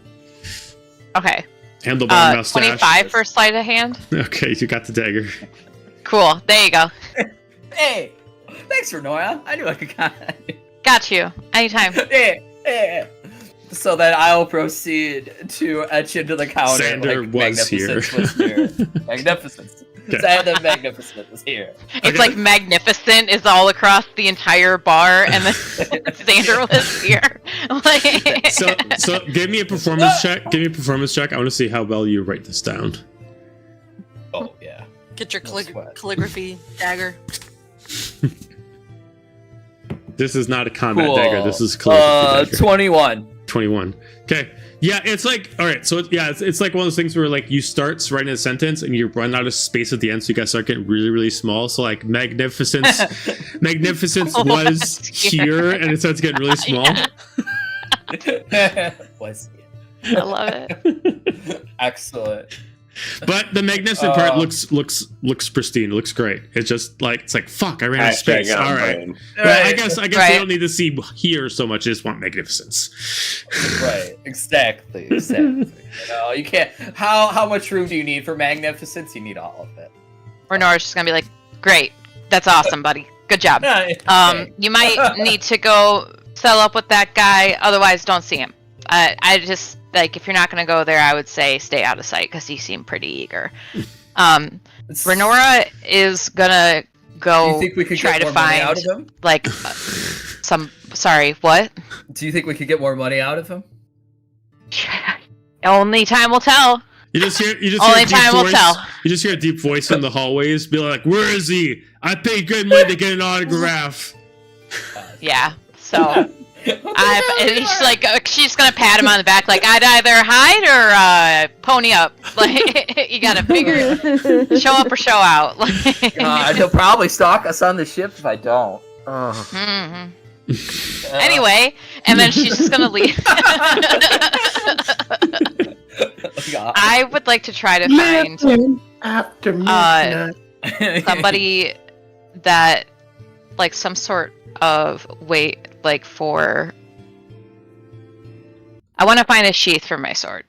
D: Okay.
C: Handlebar mustache.
D: 25 for sleight of hand.
C: Okay, you got the dagger.
D: Cool. There you go.
F: Hey, thanks for Nora. I knew I could count on you.
D: Got you. Anytime.
F: Hey. So then I'll proceed to etch into the counter.
C: Xander
F: like,
C: was
F: Magnificence
C: here.
F: was here. Magnificence.
C: Okay.
F: Xander Magnificent was here.
D: It's
C: Okay.
D: like magnificent is all across the entire bar, and then Xander was here. Like,
C: So give me a performance check. Give me a performance check. I want to see how well you write this down.
F: Oh yeah.
E: Get your
F: No sweat.
E: calligraphy dagger.
C: This is not a combat
F: Cool.
C: dagger. This is a calligraphy dagger.
F: 21.
C: 21. Okay. Yeah, it's like, all right. So it's like one of those things where like you start writing a sentence and you run out of space at the end, so you guys start getting really, really small. So like magnificence was here, and it starts getting really small.
F: Was
D: I love it.
F: excellent.
C: But the magnificent part looks pristine. It looks great. It's just like it's like fuck. I ran out of space. All right. Well, I guess we
D: Right.
C: don't need to see here so much. I just want magnificence.
F: Right. Exactly. You know, you can't. How much room do you need for magnificence? You need all of it.
D: Renora's just gonna be like, "Great, that's awesome, buddy. Good job. You might need to go settle up with that guy. Otherwise, don't see him. I just like if you're not gonna go there, I would say stay out of sight because he seemed pretty eager. Renora is gonna
F: Do
D: go
F: you think we could
D: try
F: get
D: to
F: more money out
D: find
F: of him?
D: like Sorry, what?
F: Do you think we could get more money out of him?
D: Only time will tell.
C: You just hear
D: Only
C: a deep
D: time will
C: voice.
D: tell.
C: You just hear a deep voice in the hallways, be like, "Where is he? I paid good money to get an autograph."
D: Yeah. So and she's like, she's gonna pat him on the back, like, I'd either hide or pony up. Like, you gotta figure, show up or show out.
F: He'll probably stalk us on the ship if I don't.
D: Mhm. Anyway, and then she's just gonna leave. I would like to try to find
B: after midnight.
D: somebody that, like, some sort of weight, like, for. I want to find a sheath for my sword,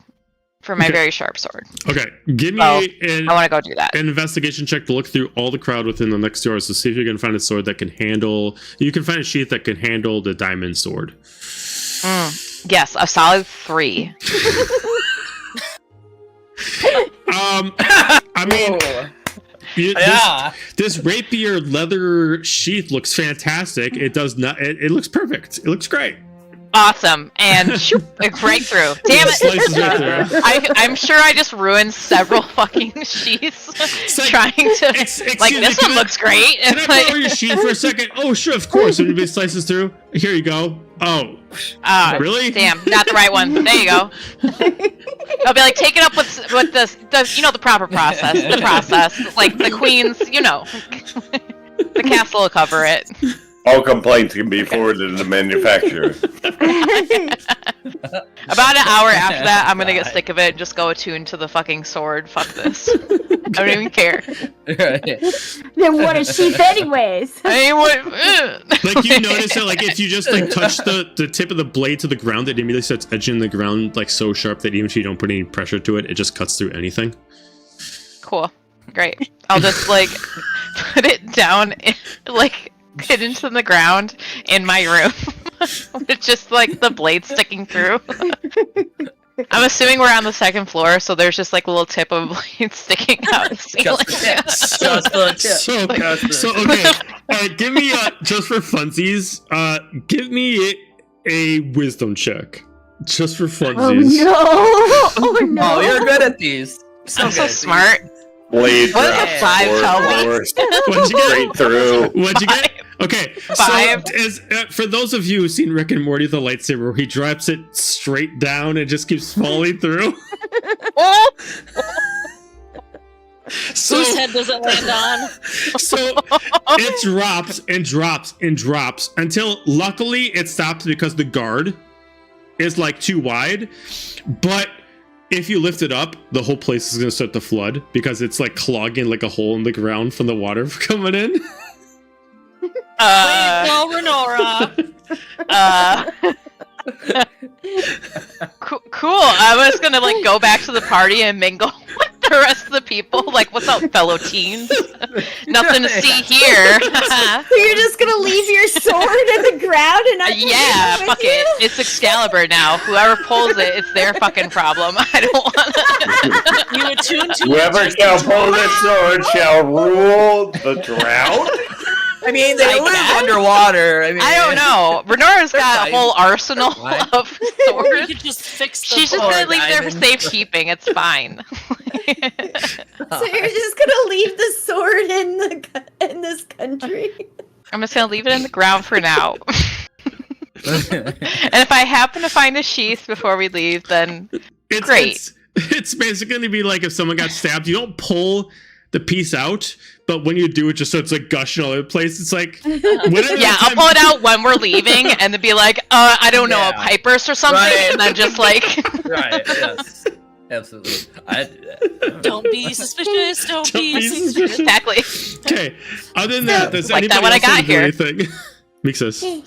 D: for my very sharp sword.
C: Okay, give me
D: I want to go do that.
C: an investigation check to look through all the crowd within the next 2 hours to see if you can find a sword that can handle. You can find a sheath that can handle the diamond sword.
D: Yes, a solid 3.
C: I mean, this rapier leather sheath looks fantastic. It does not. It looks perfect. It looks great.
D: Awesome, and shoop, like, right through. Damn it!
C: Slices right through.
D: I'm sure I just ruined several fucking sheaths trying to. Like, this one looks great.
C: Can I borrow your sheath for a second? Oh, sure, of course. And it slices through. Here you go. Oh, really?
D: Damn, not the right one. There you go. I'll be like, take it up with the you know, the proper process. The process, like the queen's, you know, the castle will cover it.
B: All complaints can be forwarded to the manufacturer.
D: About an hour after that, I'm gonna get sick of it and just go attuned to the fucking sword. Fuck this. I don't even care.
G: Then what a sheath anyways.
D: I mean, what?
C: Like, you notice that, like, if you just, like, touch the tip of the blade to the ground, it immediately starts edging the ground, like, so sharp that even if you don't put any pressure to it, it just cuts through anything.
D: Cool. Great. I'll just, like, put it down, like, get into the ground in my room with just, like, the blade sticking through. I'm assuming we're on the 2nd floor, so there's just, like, a little tip of blade sticking out of the ceiling.
F: Just the tip.
C: So okay, alright, give me, just for funsies, give me a wisdom check. Just for funsies.
G: Oh no!
F: Oh, you're good at these.
D: I'm so smart.
B: Blade
D: What does
B: drop,
D: a 5
B: sword
D: tell me?
B: force,
C: What'd you get?
B: straight through.
C: What'd you get? Okay,
D: 5.
C: so as, for those of you who've seen Rick and Morty, the lightsaber, where he drops it straight down and just keeps falling through. So,
E: Whose head does it land on?
C: so it drops and drops and drops until luckily it stops because the guard is, like, too wide. But if you lift it up, the whole place is going to start to flood because it's, like, clogging like a hole in the ground from the water coming in.
E: Well, Renora.
D: Cool. I was gonna, like, go back to the party and mingle with the rest of the people. Like, what's up, fellow teens? Nothing to see here.
G: So you're just gonna leave your sword in the ground and not take
D: Yeah,
G: it with
D: fuck
G: you?
D: it. It's Excalibur now. Whoever pulls it, it's their fucking problem. I don't want
E: You attune to
B: Whoever
E: it.
B: shall pull this sword shall rule the drowned.
F: I mean, they
D: I
F: live
D: guess.
F: underwater. I mean,
D: I don't know. Renora's got a whole arsenal
F: Fine.
D: of
E: Or you
D: swords.
E: could just fix the
D: She's just
E: floor.
D: gonna leave there for
F: diamond.
D: safekeeping. It's fine.
G: So you're just gonna leave the sword in this country?
D: I'm just gonna leave it in the ground for now. And if I happen to find a sheath before we leave, then great.
C: It's basically going to be like if someone got stabbed. You don't pull the piece out, but when you do, it just starts, like, gushing all over the place. It's like, whatever
D: Yeah, I'll pull it out when we're leaving, and then be like, I don't know, a
F: Yeah.
D: pipe burst or something,
F: Right.
D: and then just like,
F: Right, yes. Absolutely. I'd do that.
E: Don't be suspicious. Don't be suspicious.
D: exactly.
C: Okay. Other than that, does
D: Like that
C: anybody
D: when I
C: else
D: got
C: want to do
D: here.
C: anything? Mixus.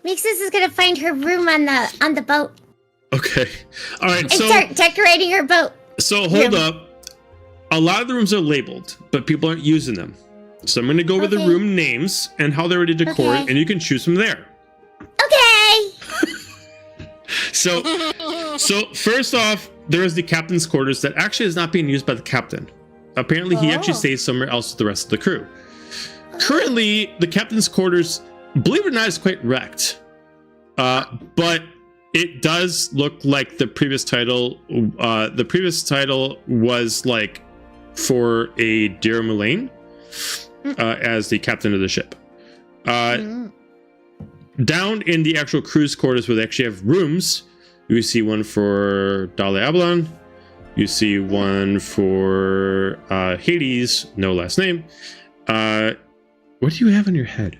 A: Mixus is gonna find her room on the boat
C: Okay. All right.
A: and
C: So
A: start decorating her boat.
C: hold up. A lot of the rooms are labeled, but people aren't using them. So I'm going to go over the
A: Okay.
C: room names and how they're already decorated,
A: Okay.
C: and you can choose from there.
A: Okay.
C: So first off, there is the captain's quarters that actually is not being used by the captain. Apparently, he actually
G: Oh.
C: stays somewhere else with the rest of the crew. Currently, the captain's quarters believe it or not, is quite wrecked. But it does look like the previous title. The previous title was like for a Dear Mullane as the captain of the ship. Down in the actual crew's quarters where they actually have rooms, you see one for Dale Abalon. You see one for Hades, no last name. What do you have on your head?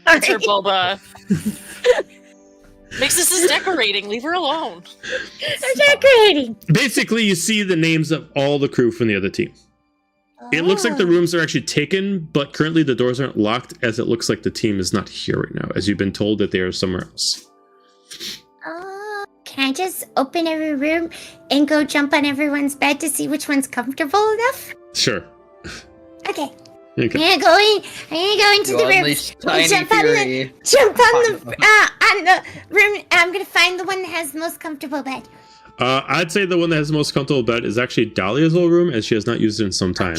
E: It's her Boba. Mixus is decorating. Leave her alone.
A: I'm decorating.
C: Basically, you see the names of all the crew from the other team. It looks like the rooms are actually taken, but currently the doors aren't locked, as it looks like the team is not here right now, as you've been told that they are somewhere else.
A: Can I just open every room and go jump on everyone's bed to see which one's comfortable enough?
C: Sure.
A: Okay.
C: Okay.
A: I'm gonna go into
F: You
A: the room.
F: unleash tiny
A: Jump
F: fury.
A: on the room. And I'm gonna find the one that has the most comfortable bed.
C: I'd say the one that has the most comfortable bed is actually Dahlia's old room, as she has not used it in some time.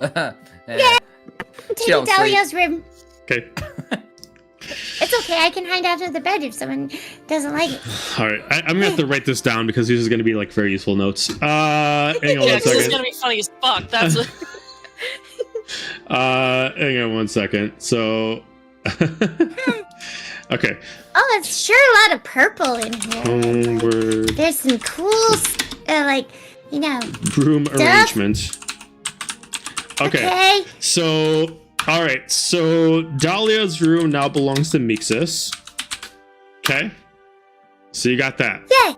A: Yeah. I'm
F: She
A: taking
F: don't sleep.
A: Dahlia's room.
C: Okay.
A: It's okay. I can hide under the bed if someone doesn't like it.
C: All right. I'm gonna have to write this down because these are gonna be like very useful notes. Hang on
E: Yeah,
C: one
E: 'cause it's
C: second.
E: gonna be funny as fuck. That's
C: Hang on one second. So, okay.
A: Oh, it's sure a lot of purple in here.
C: Homeward
A: There's some cool,
C: room arrangement. Okay. So, all right. So Dahlia's room now belongs to Mixus. Okay. So you got that.
A: Yay! I'm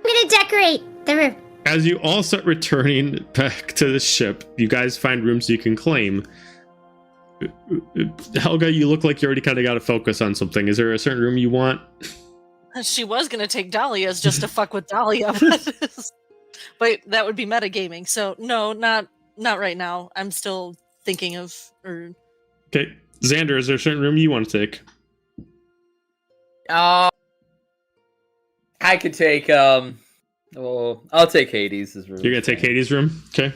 A: gonna decorate the room.
C: As you all start returning back to the ship, you guys find rooms you can claim. Helga, you look like you already kind of got to focus on something. Is there a certain room you want?
E: she was gonna take Dahlia's just to fuck with Dahlia, but that would be metagaming. So no, not right now. I'm still thinking of.
C: Okay, Xander, is there a certain room you want to take?
F: I could take I'll take Hades' room.
C: You're gonna take Hades' room? Okay.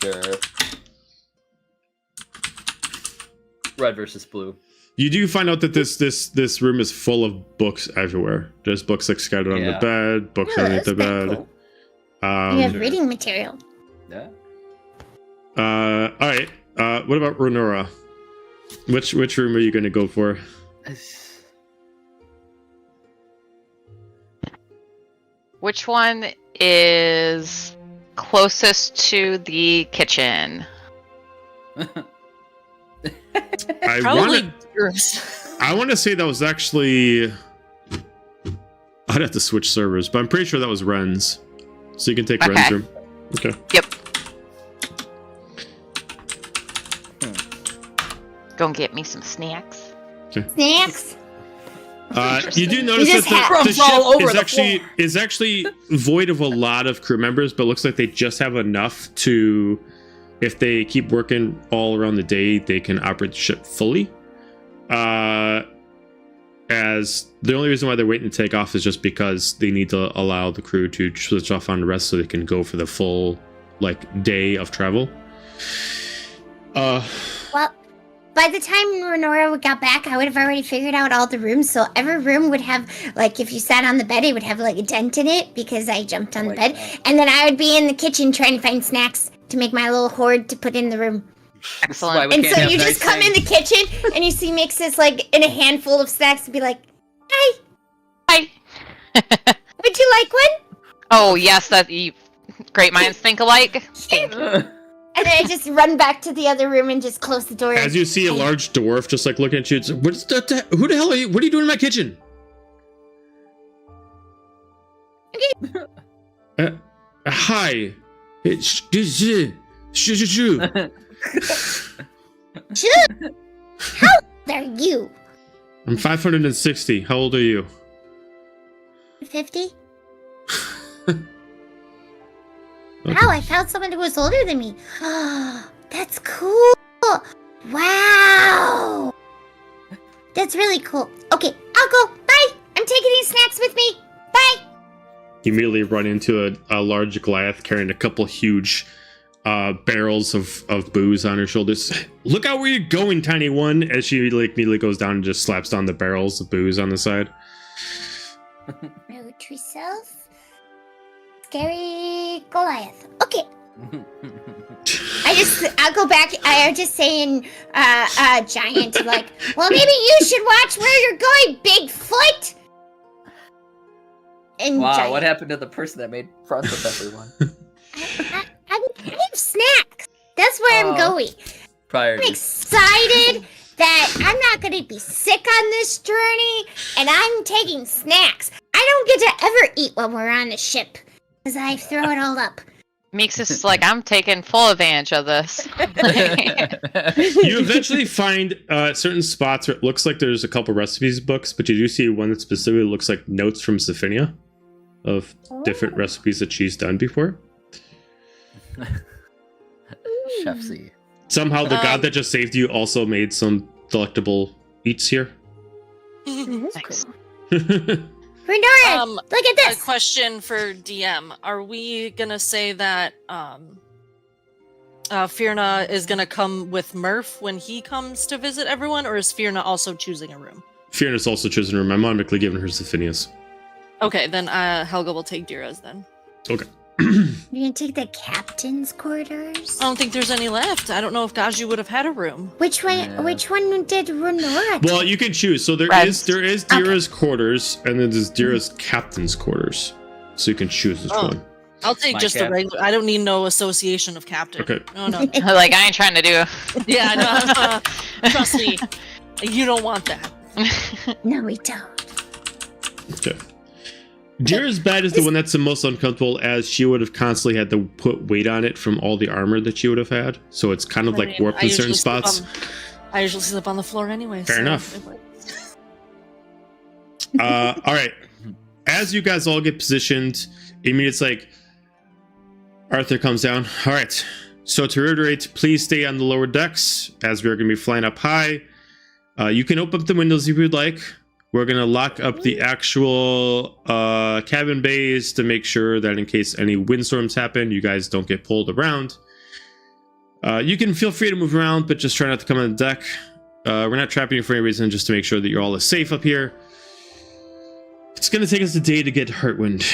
F: Sure. Red versus blue.
C: You do find out that this room is full of books everywhere. There's books like scattered on the
F: Yeah.
C: bed, books
A: Oh,
C: underneath
A: that's
C: the
A: kinda
C: bed.
A: cool. You have
F: Sure.
A: reading material.
F: Yeah.
C: All right. What about Renora? Which room are you gonna go for?
D: Which one is closest to the kitchen?
C: I
E: Probably
C: want
E: yours.
C: to say that was actually. I'd have to switch servers, but I'm pretty sure that was Ren's. So you can take
D: Okay.
C: Ren's room. Okay.
D: Yep. Go and get me some snacks.
A: Snacks.
C: You do notice
A: just
C: that the
F: crumbs all
C: ship
F: over the
C: is actually void of a lot of crew members, but looks like they just have enough to, if they keep working all around the day, they can operate the ship fully. As the only reason why they're waiting to take off is just because they need to allow the crew to switch off on rest so they can go for the full day of travel.
A: Well, by the time Renora got back, I would have already figured out all the rooms. So every room would have, if you sat on the bed, it would have a dent in it because I jumped on the bed. And then I would be in the kitchen trying to find snacks to make my little hoard to put in the room.
D: Excellent.
A: And so you just come in the kitchen and you see Mixus in a handful of snacks and be like, "Hi,
D: Hi.
A: would you like one?"
D: Oh yes, great minds think alike. Thank you.
A: And then I just run back to the other room and just close the door.
C: As you see a large dwarf just looking at you, it's, what's that? Who the hell are you? What are you doing in my kitchen? Hi.
A: How old are you?
C: I'm 560. How old are you?
A: 50? Wow, I found someone who was older than me. That's cool. Wow. That's really cool. Okay, I'll go. Bye. I'm taking these snacks with me. Bye.
C: You immediately run into a large Goliath carrying a couple huge barrels of booze on her shoulders. Look out where you're going, tiny one! As she like immediately goes down and just slaps down the barrels of booze on the side.
A: Note to self. Scary Goliath. Okay. I'll go back. I'm just saying, giant, like, well, maybe you should watch where you're going, Bigfoot. And
F: Wow,
A: giant,
F: what happened to the person that made friends with everyone?
A: I have snacks. That's where I'm going. I'm
F: Priorities.
A: excited that I'm not going to be sick on this journey, and I'm taking snacks. I don't get to ever eat when we're on the ship, because I throw it all up.
D: Meeks is like, I'm taking full advantage of this.
C: You eventually find certain spots where it looks like there's a couple recipes books, but you do see one that specifically looks like notes from Sophinia of different recipes that she's done before.
F: Chefsy.
C: Somehow the god that just saved you also made some delectable eats here.
D: Thanks.
A: Renora, look at
E: A
A: this.
E: question for DM: are we gonna say that Fierna is gonna come with Murph when he comes to visit everyone, or is Fierna also choosing a room?
C: Fiona's also chosen her. I'm automatically giving her Sophinia's.
E: Okay, then Helga will take Dira's then.
C: Okay.
A: You're gonna take the captain's quarters?
E: I don't think there's any left. I don't know if Gaju would have had a room.
A: Which one?
F: Yeah.
A: Which one did Renora take?
C: Well, you can choose. So there
D: Reds.
C: is Dira's quarters, and then there's Dira's captain's quarters. So you can choose which one.
E: I'll take
F: My
E: just
F: cap.
E: a regular. I don't need no association of captain.
C: Okay.
E: No, no.
D: Like, I ain't trying to do.
E: Yeah, no. Trust me, you don't want that.
A: No, we don't.
C: Okay. Dira's bed is the one that's the most uncomfortable, as she would have constantly had to put weight on it from all the armor that she would have had. So it's kind of like warped in certain spots.
E: I usually sleep on the floor anyway.
C: Fair
E: so
C: enough.
E: it works.
C: All right. As you guys all get positioned, it's like Arthur comes down. All right. So to reiterate, please stay on the lower decks as we're going to be flying up high. You can open up the windows if you'd like. We're going to lock up the actual cabin bays to make sure that in case any windstorms happen, you guys don't get pulled around. You can feel free to move around, but just try not to come on the deck. We're not trapping you for any reason, just to make sure that you're all safe up here. It's going to take us a day to get to Heartwind.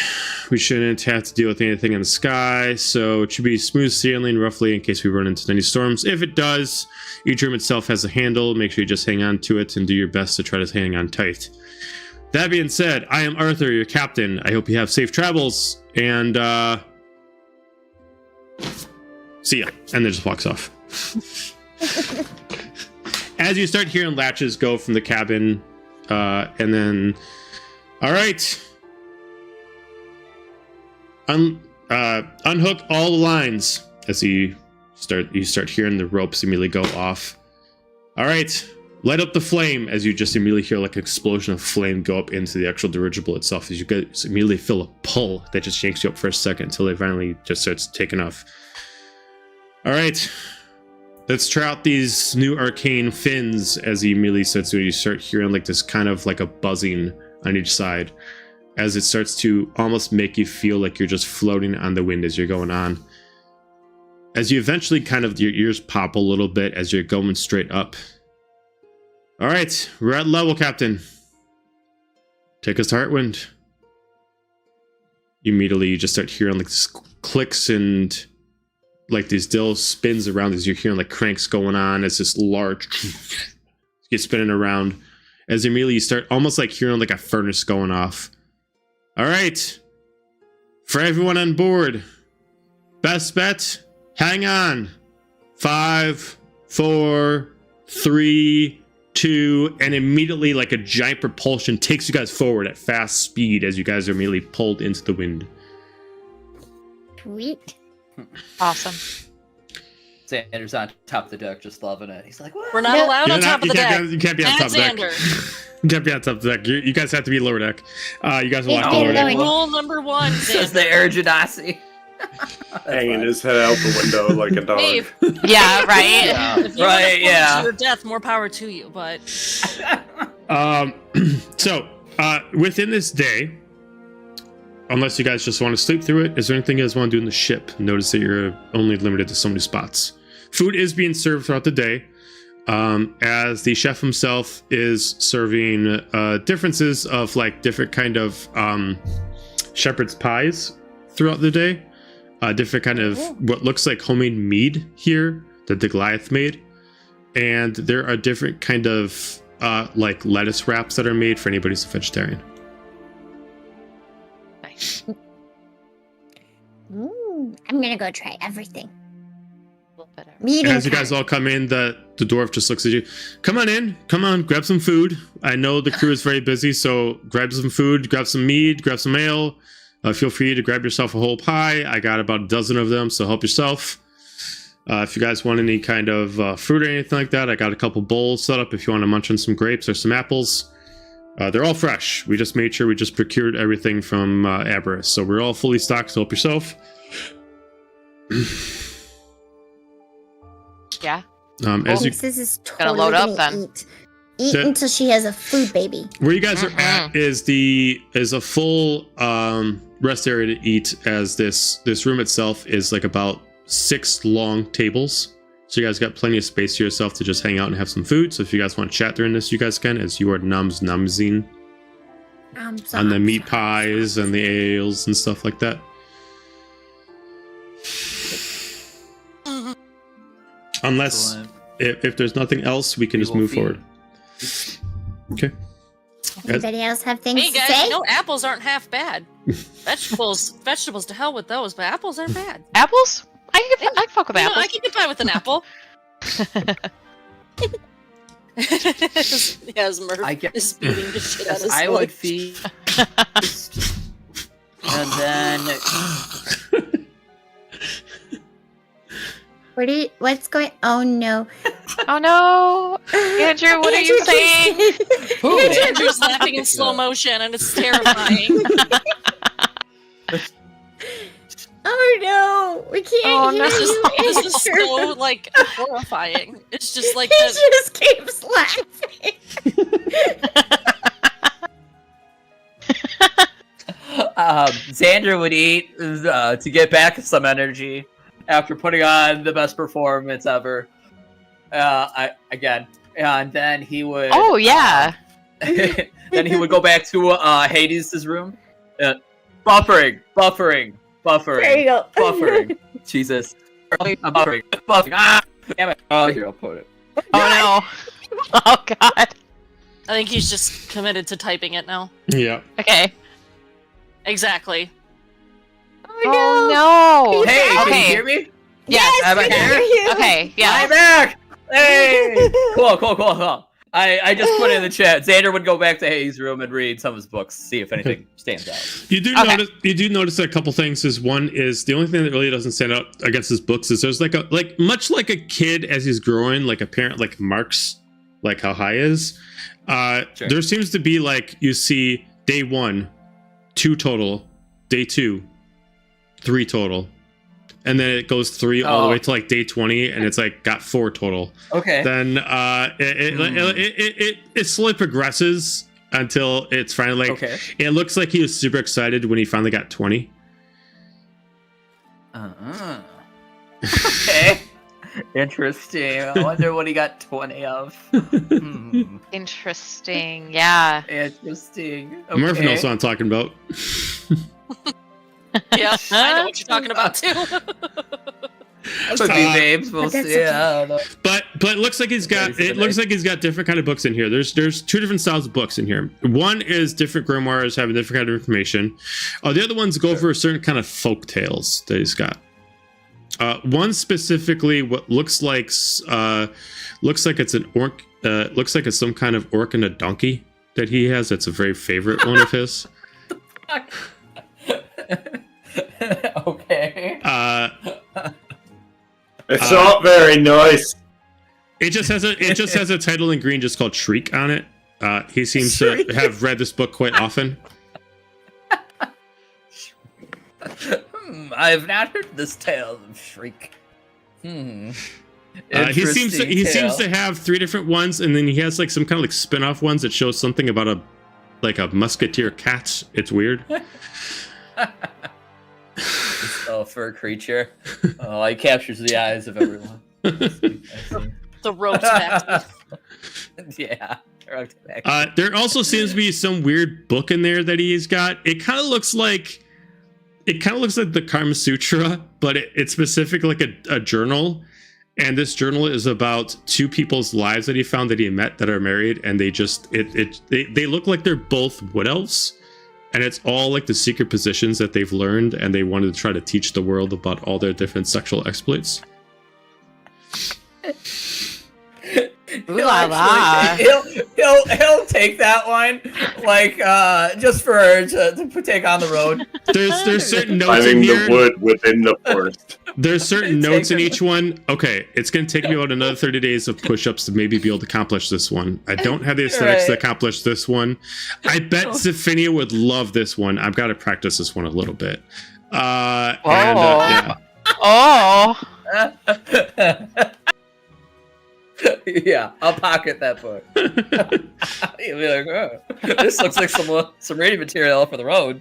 C: We shouldn't have to deal with anything in the sky, so it should be smooth sailing roughly in case we run into any storms. If it does, each room itself has a handle. Make sure you just hang on to it and do your best to try to hang on tight. That being said, I am Arthur, your captain. I hope you have safe travels, and see ya. And then just walks off. As you start hearing latches go from the cabin, and then, all right. Unhook all the lines. As you start hearing the ropes immediately go off. All right, light up the flame. As you just immediately hear like an explosion of flame go up into the actual dirigible itself. As you guys immediately feel a pull that just yanks you up for a second until it finally just starts taking off. All right, let's try out these new arcane fins. As he immediately starts to, you start hearing like this kind of like a buzzing on each side, as it starts to almost make you feel like you're just floating on the wind as you're going on. As you eventually kind of, your ears pop a little bit as you're going straight up. All right, we're at level, Captain. Take us to Heartwind. Immediately, you just start hearing like this clicks and like these dill spins around as you're hearing like cranks going on as this large gets spinning around. As immediately you start almost like hearing like a furnace going off. All right, for everyone on board, best bet, hang on. 5, 4, 3, 2, and immediately like a giant propulsion takes you guys forward at fast speed as you guys are immediately pulled into the wind.
A: Sweet.
D: Awesome.
F: Xander's on top of the deck, just loving it. He's like, what?
E: We're not
A: No.
E: allowed on top of the deck.
C: You can't be on
E: And
C: top of the deck.
E: Xander.
C: You can't be on top of the deck. You guys have to be lower deck. You guys will
A: It's
C: watch the lower deck.
A: going.
E: Rule number 1,
F: Says
E: Xander.
F: the Urgenasi.
B: Hanging his head out the window like a dog.
E: Dave,
D: Yeah, right?
F: Yeah,
E: if you
F: right,
E: want to
F: yeah.
E: your death, more power to you. But
C: So, within this day, unless you guys just want to sleep through it, is there anything you guys want to do in the ship? Notice that you're only limited to so many spots. Food is being served throughout the day, as the chef himself is serving differences of like different kind of shepherd's pies throughout the day. Different kind of what looks like homemade mead here that the Goliath made. And there are different kind of like lettuce wraps that are made for anybody who's a vegetarian.
D: Nice.
A: I'm gonna go try everything.
D: A little bit of-
A: Meat
C: As you
A: and
C: guys all come in, the dwarf just looks at you. Come on in. Come on, grab some food. I know the crew is very busy, so grab some food, grab some mead, grab some ale. Feel free to grab yourself a whole pie. I got about a dozen of them, so help yourself. If you guys want any kind of fruit or anything like that, I got a couple bowls set up if you want to munch on some grapes or some apples. They're all fresh. We just made sure we just procured everything from Aberys, so we're all fully stocked, so help yourself.
D: Yeah.
C: As you,
A: This is
D: Gonna
A: totally
D: load up
A: gonna
D: then.
A: Eat
C: That-
A: until she has a food baby.
C: where you guys are at is a full rest area to eat, as this room itself is like about 6 long tables. So you guys got plenty of space to yourself to just hang out and have some food. So if you guys want to chat during this, you guys can, as you are numsing on the meat pies and the ales and stuff like that. Unless
F: Excellent.
C: if there's nothing else, we can
F: We
C: just
F: will
C: move
F: feed.
C: forward. Okay.
A: Anybody else have things
E: Hey
A: to
E: guys,
A: say?
E: you know apples aren't half bad. Vegetables to hell with those, but apples aren't bad.
D: Apples? I can fuck with
E: You know,
D: apples.
E: I can get by with an apple. Yes, Murph
F: I guess-
E: is beating the shit out of his
F: I would
E: leg.
F: feast, and then
A: What's going? Oh no!
D: Oh no, Andrew, what are you saying?
F: food.
E: Andrew's laughing in slow motion, and it's terrifying.
A: Oh no! We can't
D: Oh,
A: hear
D: no.
A: you.
E: This is so like horrifying. It's just like
A: He
E: the,
A: just keeps laughing.
F: Xander would eat to get back some energy after putting on the best performance ever. And then he would.
D: Oh yeah.
F: Then he would go back to Hades' room. Buffering.
A: There you go.
F: Buffering. Jesus. I'm buffering. Ah! Damn it. Oh, here, I'll put it.
D: Oh no. Oh god.
E: I think he's just committed to typing it now.
C: Yeah.
D: Okay.
E: Exactly.
D: Oh no.
F: Hey, can
D: Okay.
F: you hear me?
D: Yes.
F: Am I
A: we can
F: here?
A: hear you.
D: Okay. Yeah.
F: I'm back! Hey! Cool. I just put it in the chat. Xander would go back to Hades' room and read some of his books, see if anything stands out.
C: You do
D: Okay.
C: notice a couple things. Is one is the only thing that really doesn't stand out against his books is there's much like a kid as he's growing, like a parent like marks like how high is.
F: Sure.
C: There seems to be like you see day 1, 2 total, day 2, 3 total, and then it goes 3 all the
F: Oh.
C: way to like day 20, and it's like got 4 total.
F: Okay.
C: Then it slowly progresses until it's finally like
F: Okay.
C: it looks like he was super excited when he finally got 20.
F: Okay. Interesting. I wonder what he got 20 of.
D: Interesting. Yeah.
F: Interesting. Okay.
C: Murphy knows what I'm talking about.
E: Yeah, I know what you're talking about too.
F: Could be babes. We'll
A: But that's
F: see. I don't know.
C: But it looks like he's got different kind of books in here. There's 2 different styles of books in here. One is different grimoires having different kind of information. The other ones go over certain kind of folk tales that he's got. One specifically, what looks like it's an orc. Looks like it's some kind of orc and a donkey that he has. That's a very favorite one of his.
F: Okay.
B: It's not very nice.
C: It just has a title in green just called Shriek on it. He seems to have read this book quite often.
F: I have not heard this tale of Shriek.
C: He seems to have 3 different ones, and then he has like some kind of like spin-off ones that show something about a musketeer cat. It's weird.
F: This fur creature. Oh, he captures the eyes of everyone. I see.
E: The roast back.
F: Yeah.
C: There also seems to be some weird book in there that he's got. It kind of looks like the Karma Sutra, but it's specifically like a journal. And this journal is about two people's lives that he found that he met that are married, and they look like they're both wood elves. And it's all like the secret positions that they've learned, and they wanted to try to teach the world about all their different sexual exploits.
D: Ooh la la.
F: He'll take that one, like just for to take on the road.
C: There's certain notes
B: Finding
C: in here.
B: the wood within the forest.
C: There's certain notes in each one. Okay, it's gonna take me about another 30 days of push-ups to maybe be able to accomplish this one. I don't have the aesthetics to accomplish this one. I bet Zephinia would love this one. I've got to practice this one a little bit. Yeah.
D: Oh.
F: Yeah, I'll pocket that book. You'll be like, oh, this looks like some reading material for the road.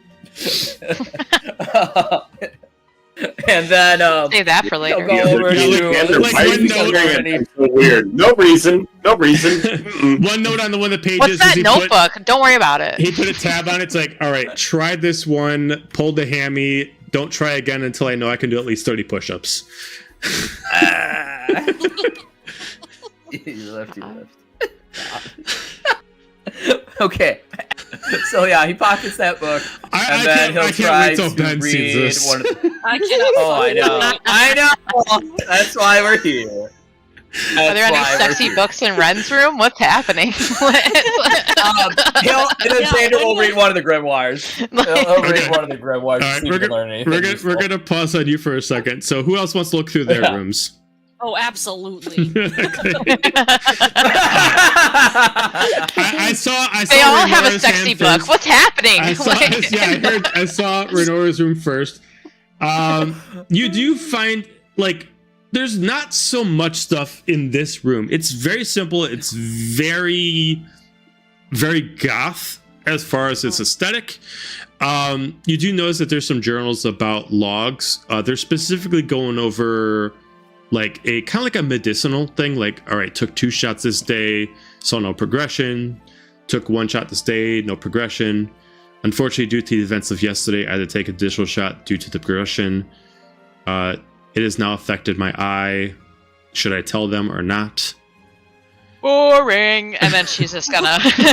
F: And then
D: Save that for later.
F: Go over to
C: like one note.
B: So weird. No reason. Mm-mm.
C: One note on the one of the pages.
D: What's that notebook? Don't worry about it.
C: He put a tab on it. It's like, all right, try this one. Pulled the hammy. Don't try again until I know I can do at least 30 push-ups.
F: You left. Okay. So yeah, he pockets that book, and then he'll try to read one of the...
E: I cannot.
F: Oh, I know. That's why we're here.
D: Are there any sexy books in Ren's room? What's happening?
F: Xander will read one of the grimoires. He'll read one of the grimoires.
C: All right, we're gonna pause on you for a second. So who else wants to look through their rooms?
E: Oh, absolutely.
C: I saw.
D: They all have a
C: Renora's
D: sexy
C: hand
D: book.
C: first.
D: What's happening?
C: I saw Renora's room first. You do find like there's not so much stuff in this room. It's very simple. It's very, very goth as far as its aesthetic. You do notice that there's some journals about logs. They're specifically going over like a kind of like a medicinal thing. Like, all right, took 2 shots this day, saw no progression. Took 1 shot this day, no progression. Unfortunately, due to the events of yesterday, I had to take an additional shot due to the progression. It has now affected my eye. Should I tell them or not?
D: Boring. And then she's just gonna go see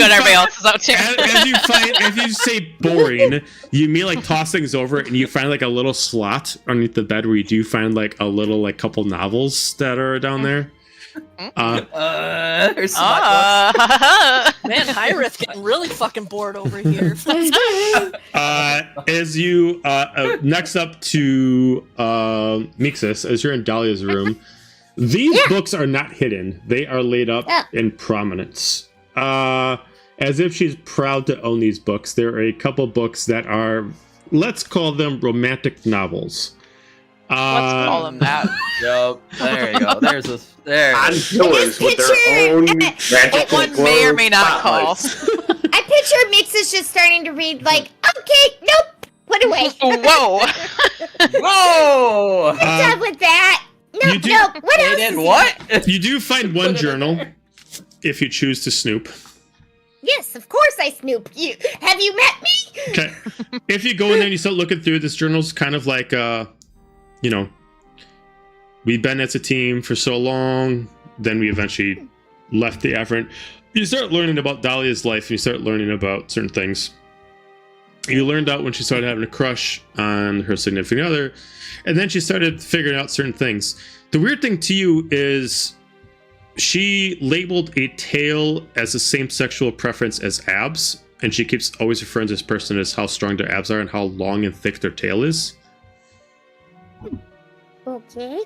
D: what everybody else is up to.
C: As you say boring, you mean like toss things over and you find like a little slot underneath the bed where you do find like a little like couple novels that are down there.
F: There's some
E: Man, Hyrith getting really fucking bored over here.
C: As you next up to Mixus, as you're in Dahlia's room, these books are not hidden. They are laid up in prominence. As if she's proud to own these books. There are a couple books that are, let's call them romantic novels.
D: Let's call them that.
F: Yep. There you go. There's this. There.
B: On pillars with their own magical
D: One may or may not call.
A: I picture Mixus just starting to read like, okay, nope, put away.
D: Whoa.
F: Whoa!
A: Done with that. Nope, nope. What else?
F: Did what?
C: You do find one journal if you choose to snoop.
A: Yes, of course I snoop. You have you met me?
C: Okay. If you go in there and you start looking through, this journal's kind of like you know, we've been as a team for so long, then we eventually left the effort. You start learning about Dahlia's life, you start learning about certain things. You learned out when she started having a crush on her significant other, and then she started figuring out certain things. The weird thing to you is she labeled a tail as the same sexual preference as abs, and she keeps always referring to this person as how strong their abs are and how long and thick their tail is.
A: Okay.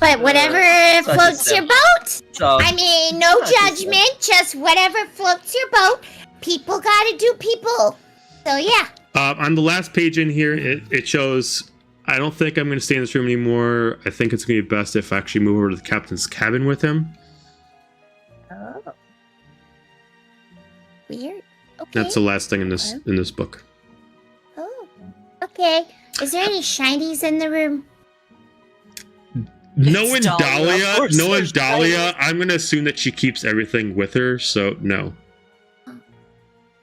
A: But whatever floats your boat. I mean, no judgment, just whatever floats your boat. People gotta do people. So yeah.
C: On the last page in here, it shows, I don't think I'm going to stay in this room anymore. I think it's going to be best if I actually move over to the captain's cabin with him.
A: Oh. Weird. Okay.
C: That's the last thing in this book.
A: Oh, okay. Is there any shinies in the room?
C: Knowing
E: Dahlia, of
C: Dahlia,
E: course
C: knowing
E: there's
C: Dahlia,
E: shinies.
C: I'm gonna assume that she keeps everything with her. So no.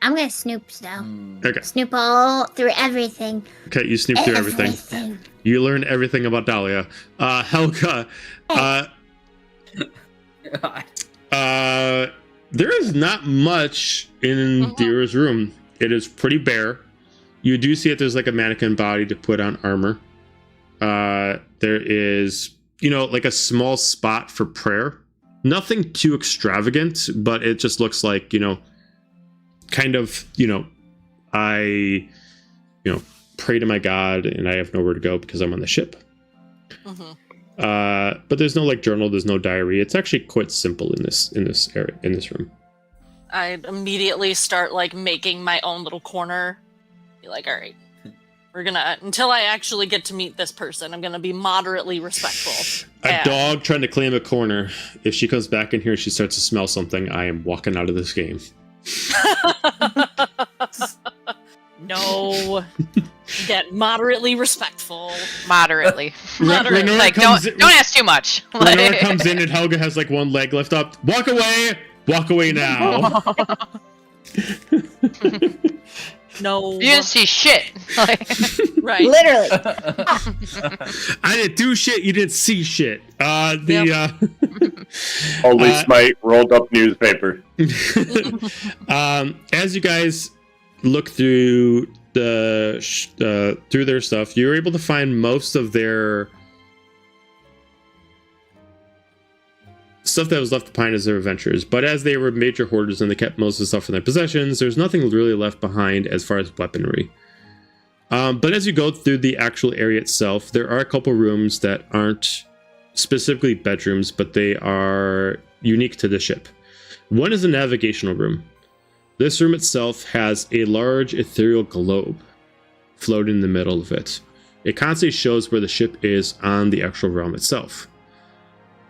A: I'm gonna snoop though.
F: Hmm.
C: Okay.
A: Snoop all through everything.
C: Okay, you snoop through everything. You learn everything about Dahlia. Helga, there is not much in Dira's room. It is pretty bare. You do see that there's like a mannequin body to put on armor. There is, like a small spot for prayer. Nothing too extravagant, but it just looks like, kind of, I, pray to my God and I have nowhere to go because I'm on the ship. But there's no like journal, there's no diary. It's actually quite simple in this area, in this room.
E: I immediately start like making my own little corner. Be like, all right, we're gonna, until I actually get to meet this person, I'm gonna be moderately respectful.
C: A dog trying to claim a corner. If she comes back in here and she starts to smell something, I am walking out of this game.
E: No. Get moderately respectful.
D: Moderately.
E: Moderate.
C: Renora
D: Like,
C: comes
D: don't ask too much.
C: Renora comes in and Helga has like one leg lift up. Walk away! Walk away now!
E: No.
D: You didn't see shit. Like,
E: Right.
G: Literally.
C: I didn't do shit, you didn't see shit.
B: Holy smite, rolled up newspaper.
C: As you guys look through through their stuff, you're able to find most of their stuff that was left behind as their adventures. But as they were major hoarders and they kept most of the stuff in their possessions, there's nothing really left behind as far as weaponry. But as you go through the actual area itself, there are a couple rooms that aren't specifically bedrooms, but they are unique to the ship. One is a navigational room. This room itself has a large ethereal globe floating in the middle of it. It constantly shows where the ship is on the actual realm itself.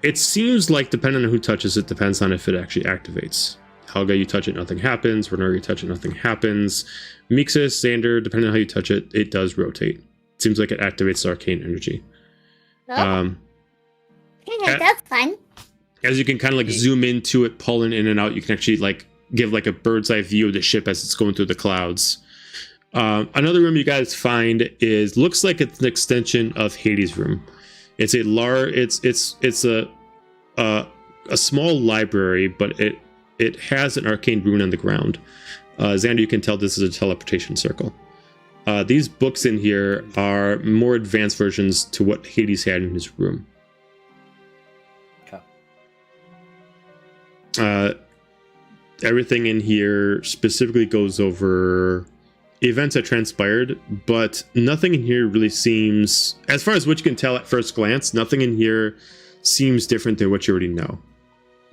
C: It seems like, depending on who touches it, depends on if it actually activates. Helga, you touch it, nothing happens. Renora, you touch it, nothing happens. Mixus, Xander, depending on how you touch it, it does rotate. It seems like it activates arcane energy.
A: Oh, okay, that's fun.
C: As you can kind of like zoom into it, pulling in and out, you can actually like give like a bird's eye view of the ship as it's going through the clouds. Another room you guys find looks like it's an extension of Hades' room. It's a large, it's a small library, but it has an arcane rune on the ground. Xander, you can tell this is a teleportation circle. These books in here are more advanced versions to what Hades had in his room. Everything in here specifically goes over events that transpired, but nothing in here really seems, as far as what you can tell at first glance, nothing in here seems different than what you already know.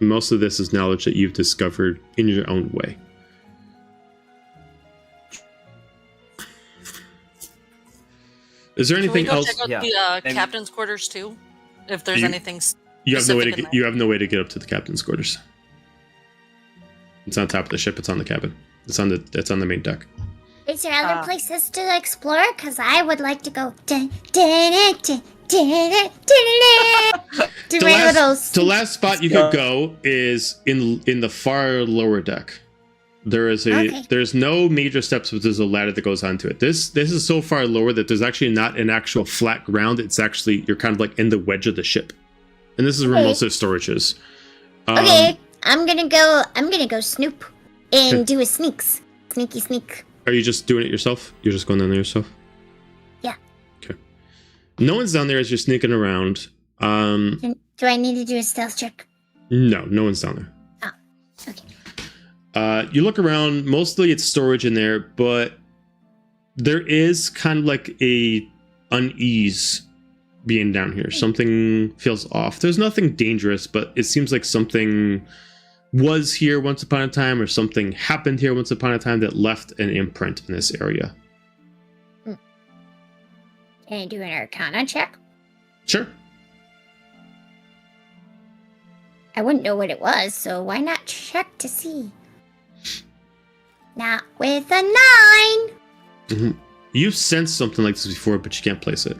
C: Most of this is knowledge that you've discovered in your own way. Is there anything
E: Can we go
C: else?
E: check out the captain's quarters too? If there's anything
C: You have no way to
E: specific in
C: get, you have no way to get up to the captain's quarters. It's on top of the ship. It's on the cabin. It's on the main deck.
A: Is there other places to explore? Because I would like to go. The
C: last spot you could go is in the far lower deck. There's no major steps, but there's a ladder that goes onto it. This is so far lower that there's actually not an actual flat ground. It's actually, you're kind of like in the wedge of the ship, and this is where most of the storage is.
A: Okay, I'm gonna go snoop and do a sneaky sneak.
C: Are you just doing it yourself? You're just going down there yourself?
A: Yeah.
C: Okay. No one's down there as you're sneaking around.
A: Do I need to do a stealth check?
C: No one's down there.
A: Oh, okay.
C: You look around, mostly it's storage in there, but there is kind of like a unease being down here. Something feels off. There's nothing dangerous, but it seems like something was here once upon a time, or something happened here once upon a time that left an imprint in this area.
A: Can I do an Arcana check?
C: Sure.
A: I wouldn't know what it was, so why not check to see? Not with a 9.
C: You've sensed something like this before, but you can't place it.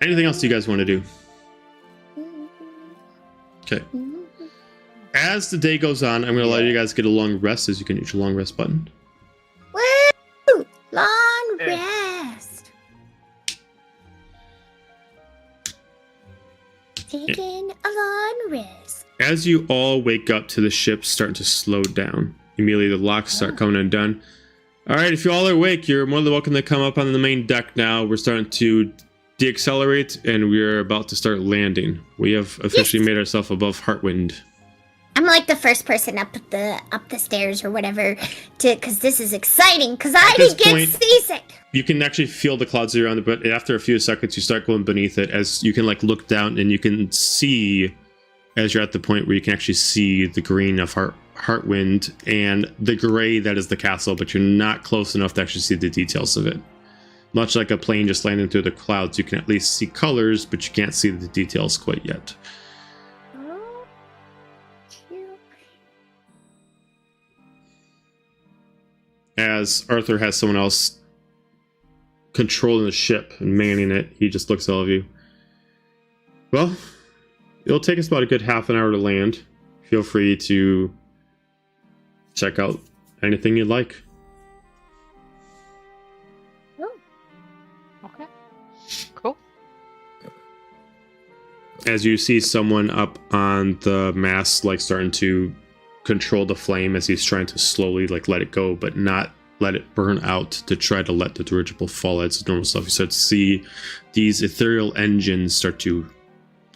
C: Anything else you guys want to do? Okay. As the day goes on, I'm going to allow you guys get a long rest, as you can use your long rest button.
A: Woo! Long rest. Taking a long rest.
C: As you all wake up to the ship starting to slow down, immediately the locks start coming undone. All right, if you all are awake, you're more than welcome to come up on the main deck now. We're starting to deaccelerate, and we're about to start landing. We have officially made ourselves above Heartwind.
A: I'm like the first person up the stairs or whatever, because this is exciting. Because I didn't get seasick.
C: You can actually feel the clouds around it, but after a few seconds, you start going beneath it as you can like look down and you can see, as you're at the point where you can actually see the green of Heartwind and the gray that is the castle, but you're not close enough to actually see the details of it. Much like a plane just landing through the clouds, you can at least see colors, but you can't see the details quite yet.
A: Oh, cute.
C: As Arthur has someone else controlling the ship and manning it, he just looks at all of you. Well, it'll take us about a good half an hour to land. Feel free to check out anything you'd like.
D: Okay. Cool.
C: As you see someone up on the mast, like starting to control the flame as he's trying to slowly like let it go, but not let it burn out, to try to let the dirigible fall at its normal stuff. You start to see these ethereal engines start to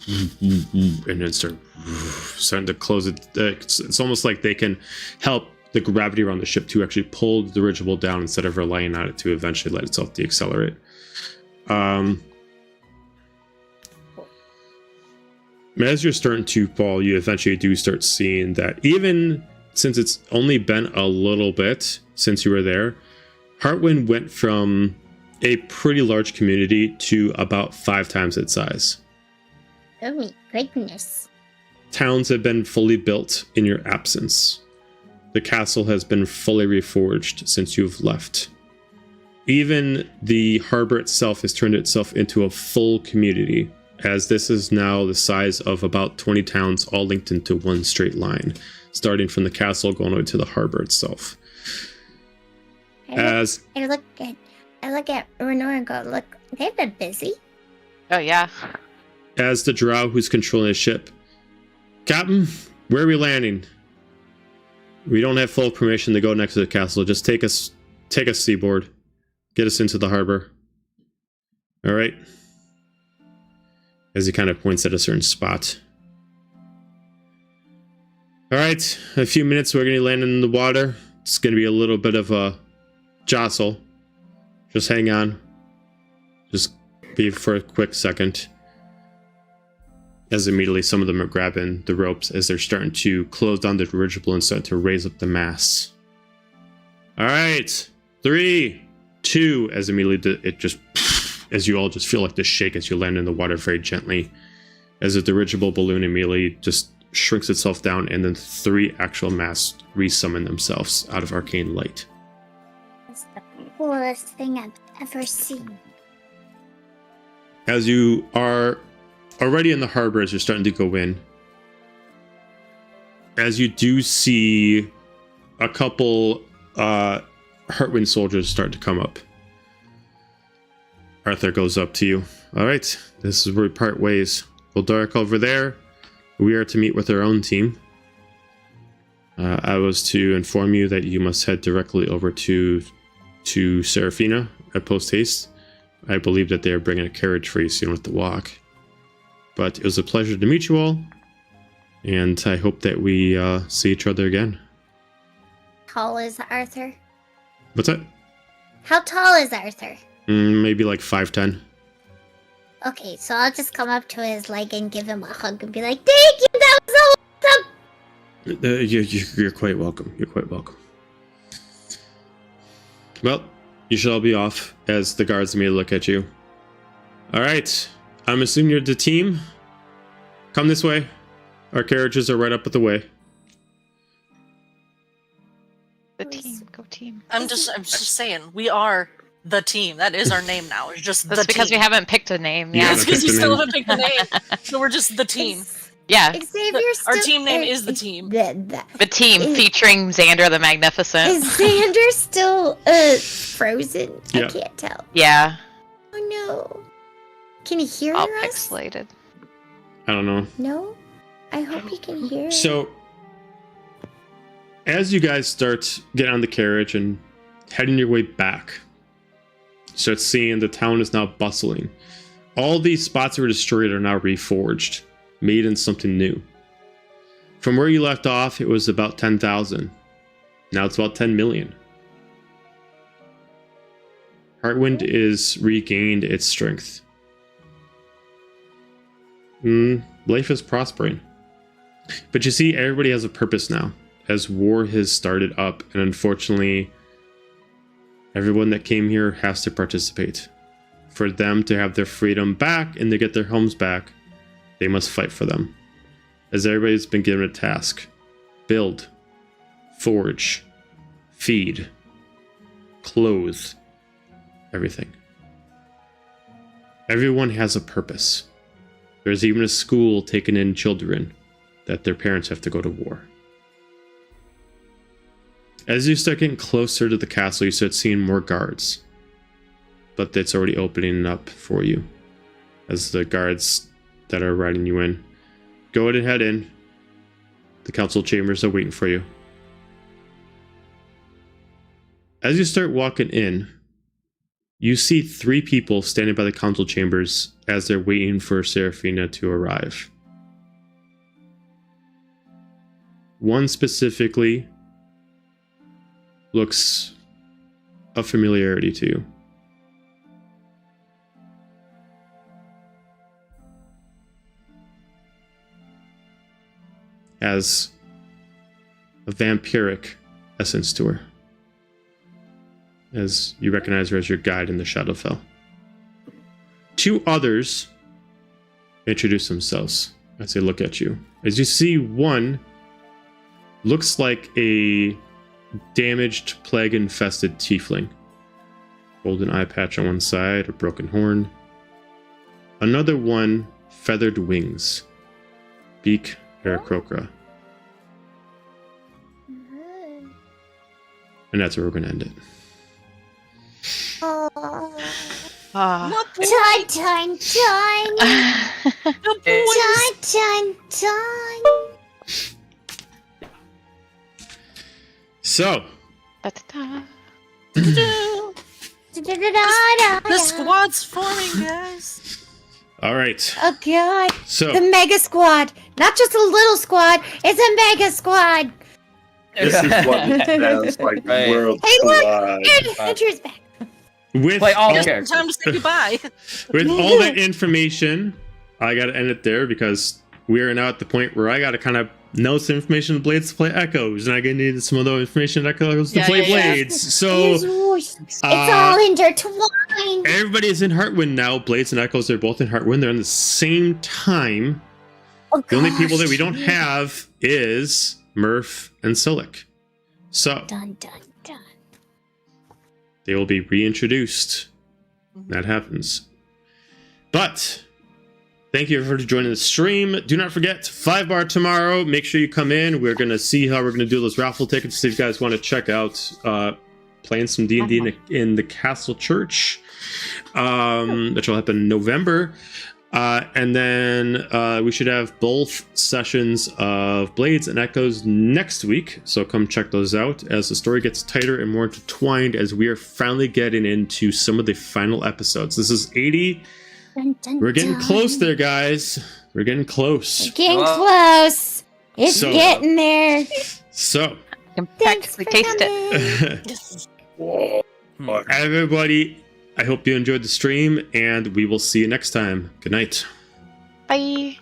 C: and then starting to close it. It's almost like they can help the gravity around the ship to actually pull the dirigible down instead of relying on it to eventually let itself deaccelerate. As you're starting to fall, you eventually do start seeing that even since it's only been a little bit since you were there, Heartwind went from a pretty large community to about 5 times its size.
A: Oh my goodness.
C: Towns have been fully built in your absence. The castle has been fully reforged since you've left. Even the harbor itself has turned itself into a full community, as this is now the size of about 20 towns all linked into one straight line, starting from the castle going over to the harbor itself.
A: I look at Renor and go, look, they've been busy.
D: Oh, yeah.
C: As the drow who's controlling the ship, Captain, where are we landing? We don't have full permission to go next to the castle. Just take us seaboard. Get us into the harbor. All right. As he kind of points at a certain spot. All right. In a few minutes, we're going to land in the water. It's going to be a little bit of a jostle. Just hang on. Just be for a quick second. As immediately some of them are grabbing the ropes as they're starting to close down the dirigible and start to raise up the masts. All right, 3, 2, as immediately it just, as you all just feel like this shake as you land in the water very gently, as the dirigible balloon immediately just shrinks itself down, and then 3 actual masts resummon themselves out of arcane light.
A: That's the coolest thing I've ever seen.
C: As you are already in the harbor, as you're starting to go in, as you do see a couple Heartwind soldiers start to come up. Arthur goes up to you. All right, this is where we part ways. Goldark over there. We are to meet with our own team. I was to inform you that you must head directly over to Seraphina at post haste. I believe that they are bringing a carriage for you soon with the walk. But it was a pleasure to meet you all, and I hope that we see each other again.
A: Tall is Arthur?
C: What's that?
A: How tall is Arthur?
C: Maybe like 5'10".
A: Okay, so I'll just come up to his leg and give him a hug and be like, thank you, that was awesome!
C: You're quite welcome. You're quite welcome. Well, you should all be off as the guards immediately look at you. All right. I'm assuming you're the team. Come this way. Our carriages are right up at the way.
D: The team, go team.
E: I'm just saying, we are the team. That is our name now. It's just
D: That's
E: the
D: because
E: team.
D: we haven't picked a name.
C: Yeah,
D: Yeah.
E: It's because we
C: picked a
E: still
C: name.
E: haven't picked the name. So we're just the team.
D: Yeah.
A: Xavier
E: Our
A: still,
E: team name is the team.
D: The team featuring Xander the Magnificent.
A: Is Xander still frozen?
C: Yeah.
A: I can't tell.
D: Yeah.
A: Oh no. Can he hear
D: All
A: us?
D: pixelated.
C: I don't know.
A: No? I hope he can hear.
C: So, as you guys start getting on the carriage and heading your way back, you start seeing the town is now bustling. All these spots that were destroyed are now reforged, made in something new. From where you left off, it was about 10,000. Now it's about 10 million. Heartwind is regained its strength. Life is prospering. But you see, everybody has a purpose now, as war has started up, and unfortunately, everyone that came here has to participate. For them to have their freedom back and to get their homes back, they must fight for them. As everybody's been given a task: build, forge, feed, clothe, everything. Everyone has a purpose. There's even a school taking in children that their parents have to go to war. As you start getting closer to the castle, you start seeing more guards. But it's already opening up for you as the guards that are riding you in. Go ahead and head in. The council chambers are waiting for you. As you start walking in, you see 3 people standing by the council chambers as they're waiting for Seraphina to arrive. One specifically looks of familiarity to you. Has a vampiric essence to her, as you recognize her as your guide in the Shadowfell. 2 others introduce themselves as they look at you. As you see, one looks like a damaged, plague-infested tiefling. Golden eye patch on one side, a broken horn. Another one, feathered wings. Beak, Aarakocra. And that's where we're going to end it.
D: Ah.
A: Dun, dun, dun. Dun, dun, dun.
C: So,
D: Da-da-da.
E: The squad's forming, guys.
C: all right.
A: Oh god.
C: So,
A: The mega squad. Not just a little squad, it's a mega squad.
B: This is what it sounds like.
F: Right.
B: World
A: Hey, look!
B: Collide.
A: Andrew's back.
C: with
F: Play all
C: all,
F: the
E: Just
F: characters.
E: time to say goodbye.
C: with all that information, I got to end it there because we are now at the point where I got to kind of know some information of Blades to play Echoes, and I need some other information of Echoes to
E: Yeah,
C: play
E: yeah, yeah.
C: Blades. So,
A: It's all intertwined.
C: everybody is in Heartwind now. Blades and Echoes are both in Heartwind. They're in the same time.
A: Oh,
C: The only people that
A: gosh.
C: we don't have is Murph and Silic. So,
A: Dun, dun, dun.
C: they will be reintroduced. That happens. But thank you for joining the stream. Do not forget, 5 bar tomorrow. Make sure you come in. We're going to see how we're going to do those raffle tickets. If you guys want to check out playing some D&D in the Castle Church, which will happen in November. And then we should have both sessions of Blades and Echoes next week. So come check those out as the story gets tighter and more intertwined as we are finally getting into some of the final episodes. This is 80.
A: Dun, dun,
C: We're getting
A: dun.
C: close there, guys. We're getting close.
A: Getting
F: Well-
A: close. It's
C: So-
A: getting there.
C: So,
D: I can
A: Thanks
D: practically
A: for
D: taste it.
A: coming.
C: everybody, I hope you enjoyed the stream, and we will see you next time. Good night.
D: Bye.